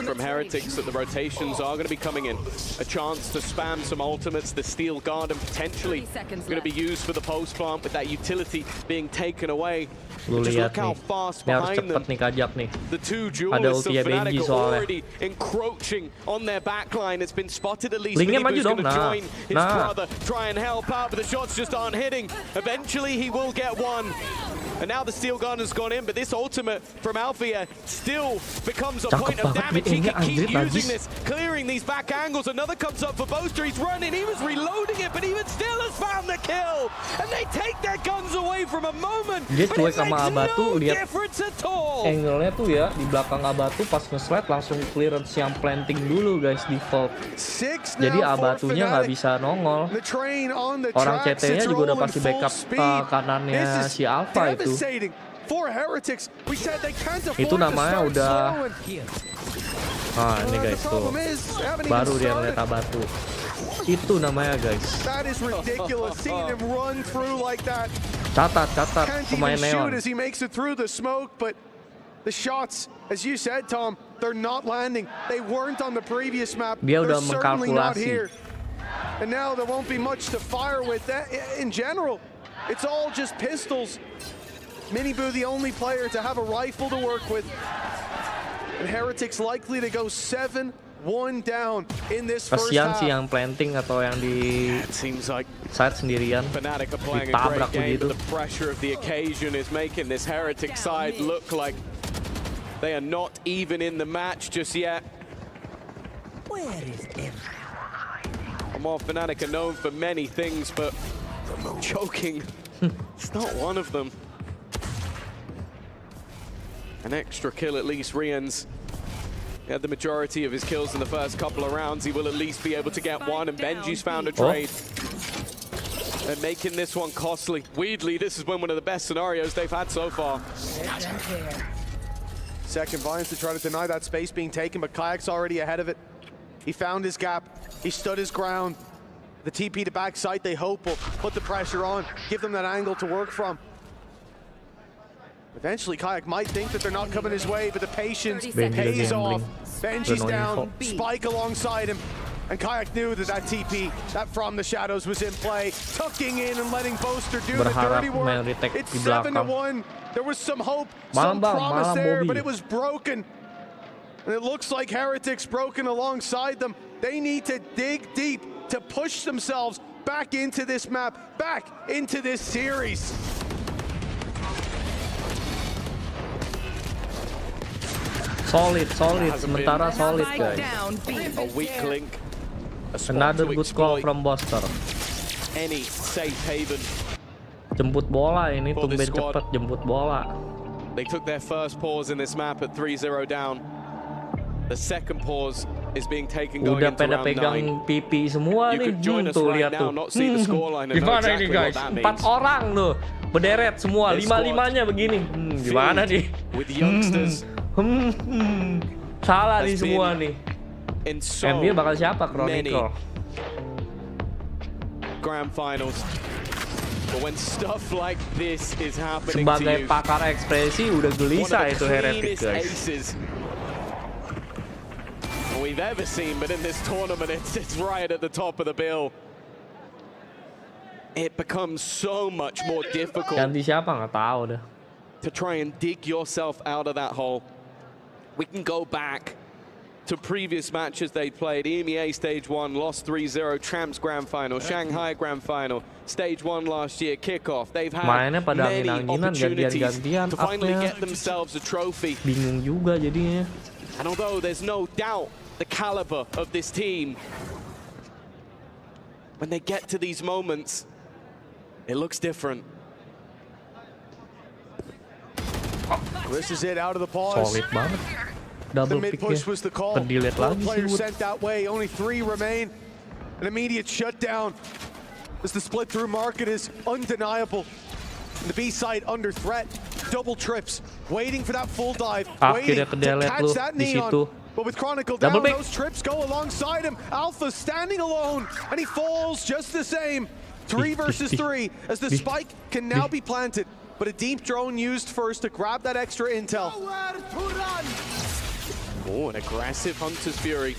from Heretics that the rotations are going to be coming in. A chance to spam some ultimates, the Steel Guard, and potentially going to be used for the post plant with that utility being taken away. Lu Just lihat look how nih, fast ini harus behind cepet them. nih Kajak nih. The 2 Ada duelists of ultinya Fnatic Benji are soalnya. already encroaching on their backline. It's been spotted at least. Linknya maju Filibu's dong, going to nah. join his brother, try and help out, but the shots just aren't hitting. Eventually, he will get one. And now the steel gun has gone in, but this ultimate from Alfia still becomes a point of damage. He can keep using this, clearing these back angles. Another comes up for Boaster. He's running. He was reloading it, but even still has found the kill. And they take their guns away from a moment. Dia cuek sama no Abatu, lihat difference at all. angle-nya tuh ya di belakang Abatu pas nge-slide langsung clearance yang planting dulu guys default. Jadi Abatunya nggak bisa nongol. Orang CT-nya juga udah pasti backup kanannya si Alpha itu. Itu namanya udah. Nah ini guys tuh, baru dia ngeliat Abatu. Itu namanya guys. Catat pemain Neon. The shots, as you said, Tom, they're not landing. They weren't on the previous map. Dia udah they're certainly not mengkalkulasi. here. And now there won't be much to fire with. That in general, it's all just pistols. Miniboo, the only player to have a rifle to work with. And Heretics likely to go 7-1 down in this first Kasian half. sih yang planting atau yang di side sendirian. Fnatic are playing a Ditabrak great game, begitu. but the pressure of the occasion is making this Heretic side look like they are not even in the match just yet. Where is And while Fnatic are known for many things, but choking, it's not one of them. An extra kill at least, Rian's. He had the majority of his kills in the first couple of rounds. He will at least be able to get one, and Benji's found a trade. They're making this one costly. Weirdly, this has been one of the best scenarios they've had so far. Second Vines to try to deny that space being taken, but Kayak's already ahead of it. He found his gap. He stood his ground. The TP to backside, they hope, will put the pressure on, give them that angle to work from. Eventually, Kayak might think that they're not coming his way, but the patience pays off. Benji's down, Spike alongside him, and Kayak knew that that TP, that from the shadows was in play, tucking in and letting Boaster do the dirty work. It's 7-1. There was some hope, some promise there, but it was broken. And it looks like Heretics broken alongside them. They need to dig deep to push themselves back into this map, back into this series. Solid, sementara solid guys. A weak link. Another good call from Boaster. Any safe haven. Jemput bola ini, tumben cepet jemput bola. They took their first pause in this map at 3-0 down. The second pause is being taken going Udah into pada round pegang 9. Pipi semua nih. Tuh lihat tuh. Gimana ini guys? 4 orang tuh berderet semua, 5-5-nya begini. Gimana nih? With youngsters. Salah nih semua nih. MB bakal siapa? Chronicle. Grand finals. But when stuff like this is happening sebagai pakar ekspresi udah gelisah itu Heretic guys. We've ever seen, but in this tournament it's right at the top of the bill. It becomes so much more difficult. Ganti siapa nggak tahu dah. To try and dig yourself out of that hole. We can go back to previous matches they played. EMEA Stage 1 lost 3-0, Tramps Grand Final, Shanghai Grand Final, Stage 1 last year, kickoff. They've had many opportunities to finally get themselves a trophy. Bingung juga jadinya. And although there's no doubt the caliber of this team, when they get to these moments, it looks different. This is it, out of the pause. Solid banget. The Double mid push was the call. 4 players sent that way, only 3 remain. An immediate shutdown as the split through market is undeniable. And the B side under threat. Double trips, waiting for that full dive, waiting to catch that neon. But with Chronicle down, those trips go alongside him. Alpha standing alone, and he falls just the same. 3 versus 3, as the spike can now be planted. But a deep drone used first to grab that extra intel. Oh, an aggressive Hunter's Fury.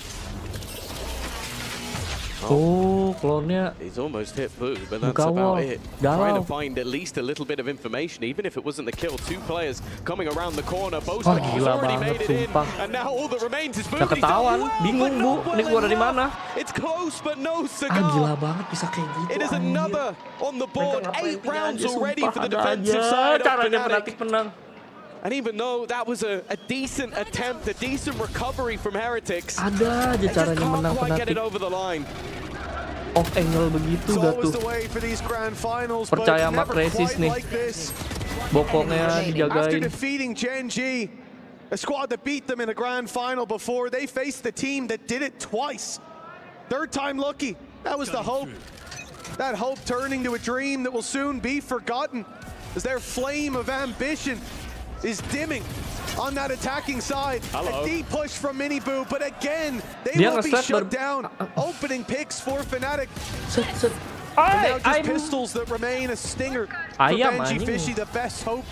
Tuh, klonnya. He's almost hit Boo, but that's about it. Trying to find at least a little bit of information, even if it wasn't the kill. 2 players coming around the corner. Both has already made it in, and now all that remains is Boo. Ketahuan, bingung Bu, ini gua dari mana? It's close, but no cigar. Gila banget bisa kayak gitu. It is another on the board. 8 rounds already for the defensive side of Fnatic. And even though that was a decent attempt, a decent recovery from Heretics, ada aja caranya menang quite get it over the line. Off angle begitu dah tuh. Percaya sama Crisis nih. Bokongnya dijagain. After defeating Gen.G, a squad that beat them in the grand final before, they faced the team that did it twice. Third time lucky. That was the hope. That hope turning to a dream that will soon be forgotten as their flame of ambition is dimming on that attacking side. A deep push from Miniboo, but again, they will be shut down. Opening picks for Fnatic. And now just pistols that remain a stinger for Gen.G Fishy, the best hope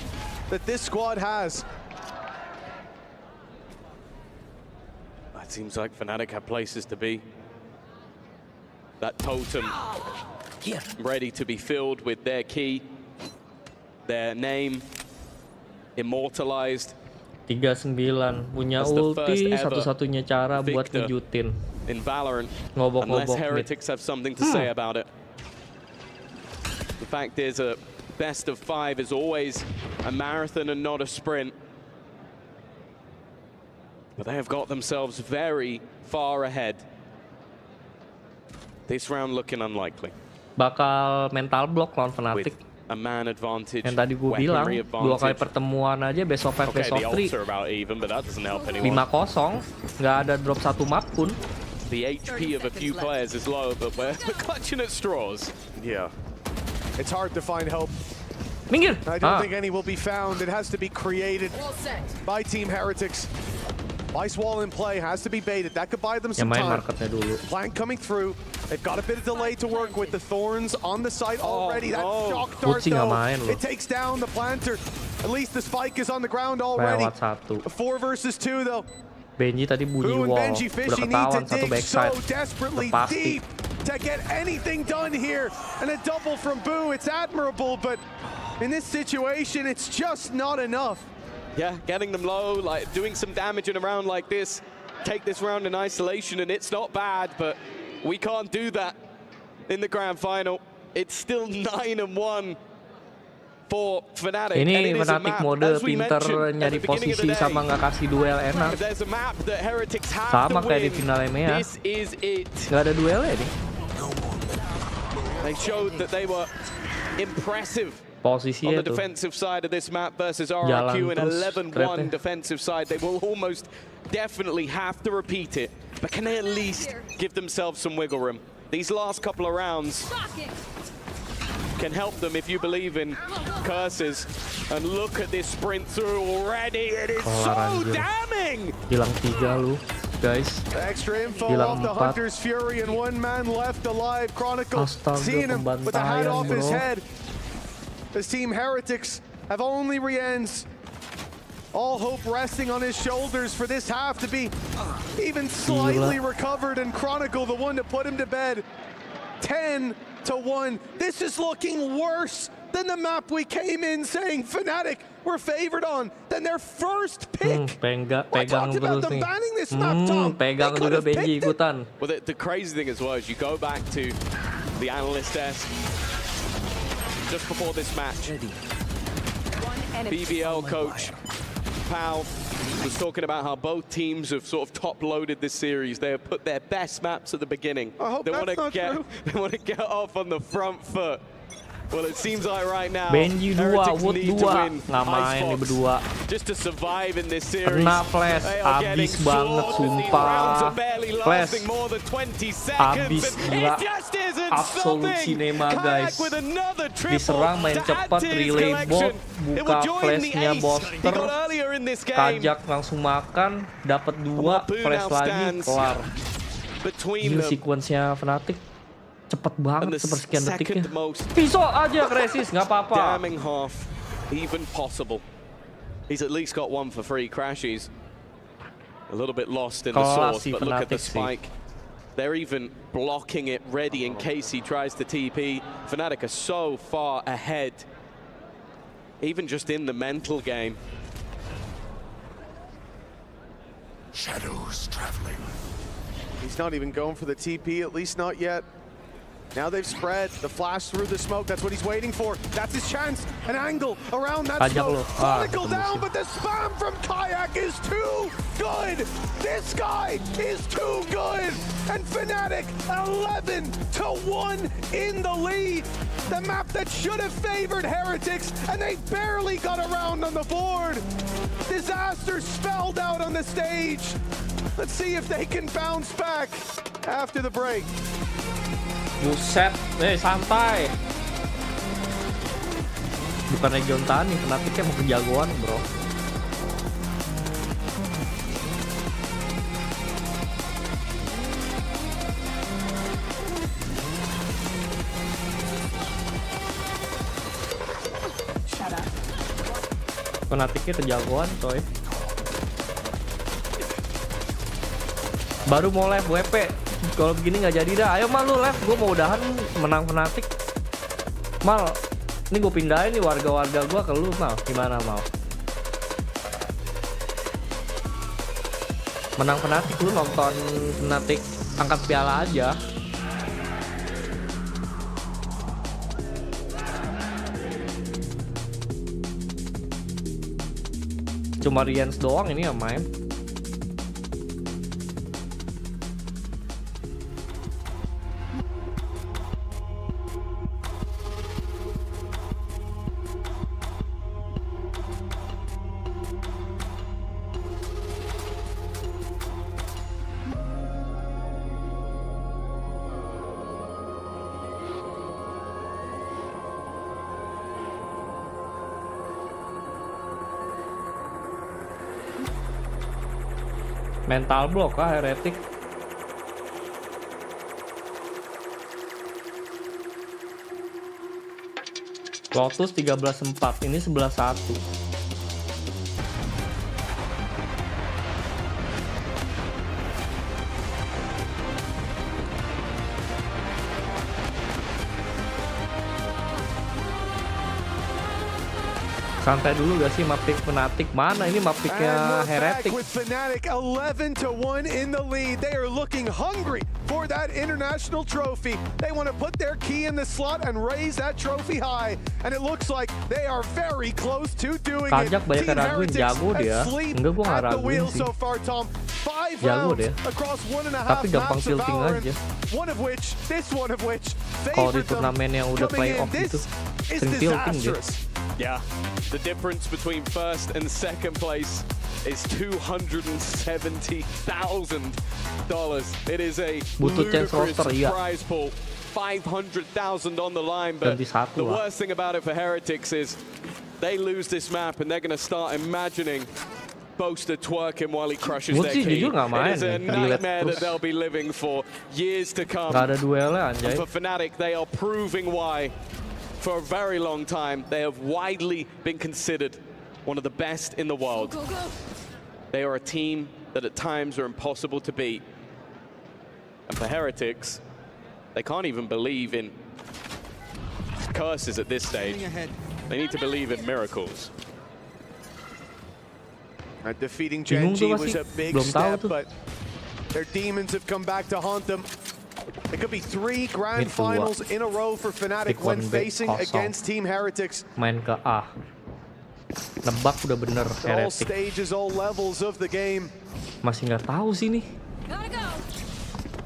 that this squad has. It seems like Fnatic have places to be. That totem ready to be filled with their key, their name, immortalized. 39 punya ulti, satu-satunya cara buat ngejutin. In Valorant, ngobok-ngobok unless Heretics have something to say about it. The fact is, a best of 5 is always a marathon and not a sprint. But they have got themselves very far ahead. This round looking unlikely. Bakal mental block lawan Fnatic. A man advantage. Yang tadi gue bilang, 2 kali pertemuan aja best of 5, best of 3. 5-0, nggak ada drop 1 map pun. The HP of a few players is low, but we're clutching at straws. Yeah. It's hard to find help. Minggir! I don't think any will be found. It has to be created by Team Heretics. Ice wall in play, has to be baited. That could buy them some time. Flank coming through. They've got a bit of delay to work with. The Thorns on the site already. That shock dart though, it takes down the planter. At least the spike is on the ground already. 4 versus 2 though. Benji tadi bunyi wall. Udah ketahuan satu backside. So desperately deep to get anything done here. And a double from Boo. It's admirable, but in this situation, it's just not enough. Yeah, getting them low, like doing some damage in a round like this. Take this round in isolation and it's not bad, but we can't do that in the grand final. It's still 9-1 for Fnatic. Ini Fnatic mode pinter nyari posisi sama nggak kasih duel enak. Sama kayak di final EMEA. Nggak ada duelnya nih. They showed that they were impressive. Posisi on the defensive side of this map versus RRQ in 11-1 defensive side. They will almost definitely have to repeat it, but can they at least give themselves some wiggle room? These last couple of rounds can help them if you believe in curses. And look at this sprint through already. It is so damning. Hilang 3 lu, guys. Extra info off the Hunter's Fury and 1 man left alive. Chronicle seeing him with the hat off his head. As Team Heretics have only Rien's. All hope resting on his shoulders for this half to be even slightly recovered, and Chronicle the one to put him to bed. 10-1. This is looking worse than the map we came in saying Fnatic were favored on, than their first pick. I talked about them banning this map, Tom. Pegang juga Benji ikutan. Well, the crazy thing as well is you go back to the Analyst desk just before this match. BBL coach Pal was talking about how both teams have sort of top-loaded this series. They have put their best maps at the beginning. They want to get off on the front foot. Well, it seems like right now, Benji 2, Wood 2, nggak main nih berdua. Just to survive in this series. Kena flash, abis banget sumpah. Flash, abis gila. Absolute cinema guys. Diserang main cepat, relay bot, buka flashnya Boster, kajak langsung makan, dapat 2, flash lagi, kelar. Gila sequence-nya Fnatic. Cepet banget sepersekian detiknya. Pisau aja Crisis, nggak apa-apa. Damning half, even possible. He's at least got 1 for free. Crashies a little bit lost in the source, but look at the spike. They're even blocking it ready in case he tries to TP. Fnatic are so far ahead, even just in the mental game. Shadows traveling. He's not even going for the TP, at least not yet. Now they've spread the flash through the smoke. That's what he's waiting for. That's his chance. An angle around that smoke. Chronicle down, but the spam from Kayak is too good. This guy is too good. And Fnatic 11-1 in the lead. The map that should have favored Heretics, and they barely got around on the board. Disaster spelled out on the stage. Let's see if they can bounce back after the break. Buset, santai. Bukan region tani, Fnaticnya mau kejagoan, bro. Fnaticnya kejagoan, coy. Baru mau live WP. Kalau begini nggak jadi dah. Ayo Mal, lu live, gue mau udahan menang Fnatic. Mal, ini gue pindahin nih warga-warga gue ke lu, Mal. Gimana, Mal? Menang Fnatic, lu nonton Fnatic angkat piala aja. Cuma Rians doang ini yang main. Mental block kah Heretic? Lotus 13-4, ini 11-1. Santai dulu gak sih map pick Fnatic? Mana ini map picknya Heretic? With Fnatic 11-1 in the lead, they are looking hungry for that international trophy. They want to put their key in the slot and raise that trophy high, and it looks like they are very close to doing it. Team Heretics asleep at the wheel so far, Tom. 5 rounds across 1.5 maps of Valorant. One of which favored them. Coming in, this is disastrous. Yeah, the difference between first and second place is $270,000. It is a ludicrous prize pool. 500,000 on the line, but the worst thing about it for Heretics is they lose this map and they're going to start imagining Boaster twerking while he crushes their key. It is a nightmare that they'll be living for years to come. And for Fnatic, they are proving why. For a very long time, they have widely been considered one of the best in the world. They are a team that at times are impossible to beat. And for Heretics, they can't even believe in curses at this stage. They need to believe in miracles. Defeating Gen.G was a big step, but their demons have come back to haunt them. It could be 3 grand finals in a row for Fnatic when facing against Team Heretics. Main ke A. Nebak udah bener Heretic. All stages, all levels of the game. Masih nggak tahu sih nih.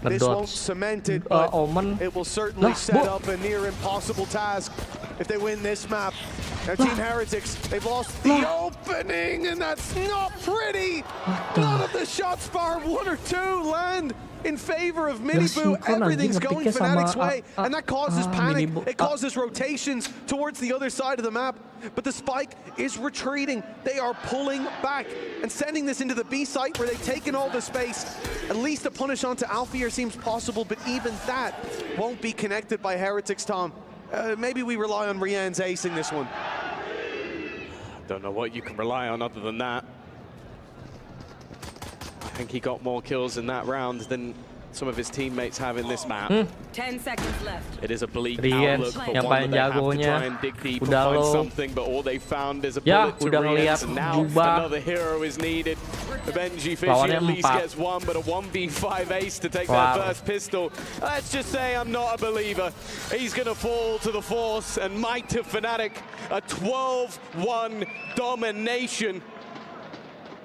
This won't cement it, but it will certainly set up a near impossible task if they win this map. Now Team Heretics, they've lost the opening, and that's not pretty. None of the shots bar 1 or 2 land in favor of Miniboo. Everything's going Fnatic's way, and that causes panic. It causes rotations towards the other side of the map. But the spike is retreating. They are pulling back and sending this into the B site where they've taken all the space. At least a punish onto Alfier seems possible, but even that won't be connected by Heretics, Tom. Maybe we rely on Rian's acing this one. Don't know what you can rely on other than that. I think he got more kills in that round than some of his teammates have in this map. 10 seconds left. It is a bleak Rian, outlook, but yang one that paling they have to jagonya, try and dig deep and udah find low. something, but all they found is a Ya, bullet to udah ngeliat Rian, and now jubah. another hero is needed. Benji Fishy Lawannya at least 4. gets one, but a 1v5 ace to take Wow. that first pistol. Let's just say I'm not a believer. He's gonna fall to the force, and might to Fnatic, a 12-1 domination.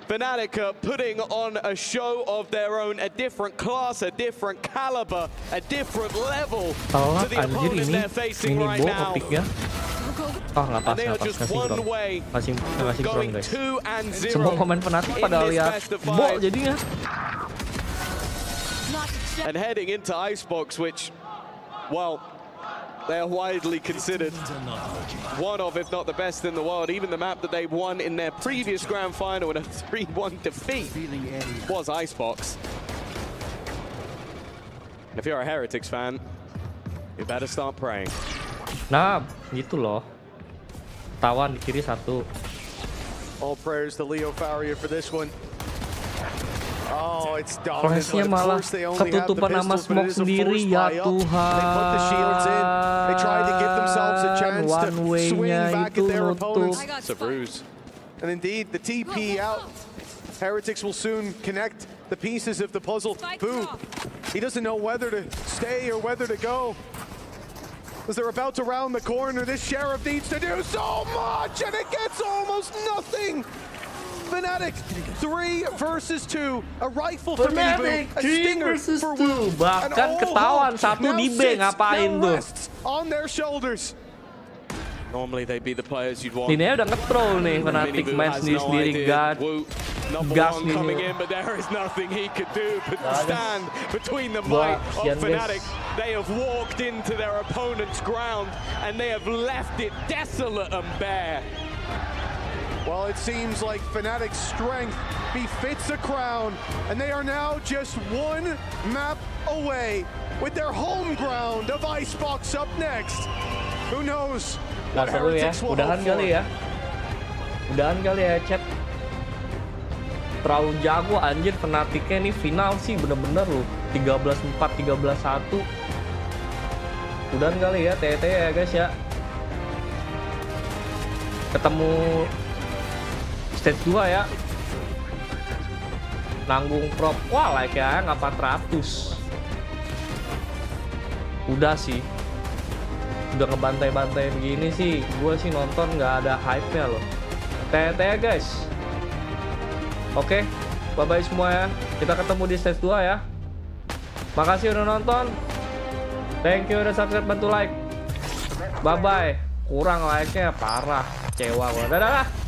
Fnatic are putting on a show of their own, a different class, a different caliber, a different level to the opponent they're facing right now. Nggak pas, And they are just one way going 2-0 Semua komen Fnatic pada in this lihat best of Bo 5. jadinya. And heading into Icebox, which, well, they are widely considered one of, if not the best in the world. Even the map that they won in their previous grand final in a 3-1 defeat was Icebox. If you're a Heretics fan, you better start praying. Nah, gitu loh. Tawan di kiri 1. All prayers to Leo Faria for this one. Oh, it's dominant. Flashnya malah ketutupan nama smoke sendiri, ya Tuhan. They put the shields in. They tried to give themselves a chance to swing back at their opponents. It's a bruise. And indeed, the TP out. Heretics will soon connect the pieces of the puzzle. Boo. He doesn't know whether to stay or whether to go. As they're about to round the corner, this Sheriff needs to do so much, and it gets almost nothing. Fnatic 3 versus 2, a rifle for Mibu, a stinger for Wu, bahkan ketahuan satu di B, ngapain tuh? On their shoulders. Normally they'd be the players you'd want. Ini udah nge-troll nih, Fnatic main sendiri-sendiri, gas nih. Coming in, but there is nothing he could do but stand between the might of Fnatic. They have walked into their opponent's ground and they have left it desolate and bare. Well, it seems like Fnatic's strength befits a crown, and they are now just one map away with their home ground of Icebox up next. Who knows what Heretics will udahan hope for. kali ya. Udahan kali ya, chat. Terlalu jago anjir Fnaticnya nih, final sih bener-bener loh. 13-4, 13-1. Udahan kali ya, TT ya guys ya. Ketemu stage 2 ya. Nanggung prop. Wah, like ya nggak 400. Udah sih. Udah ngebantai-bantai begini sih. Gue sih nonton nggak ada hype-nya loh. TT ya guys. Oke, bye-bye semua ya. Kita ketemu di stage 2 ya. Makasih udah nonton. Thank you udah subscribe, bantu like. Bye-bye. Kurang like-nya parah. Kecewa gue. Dadah.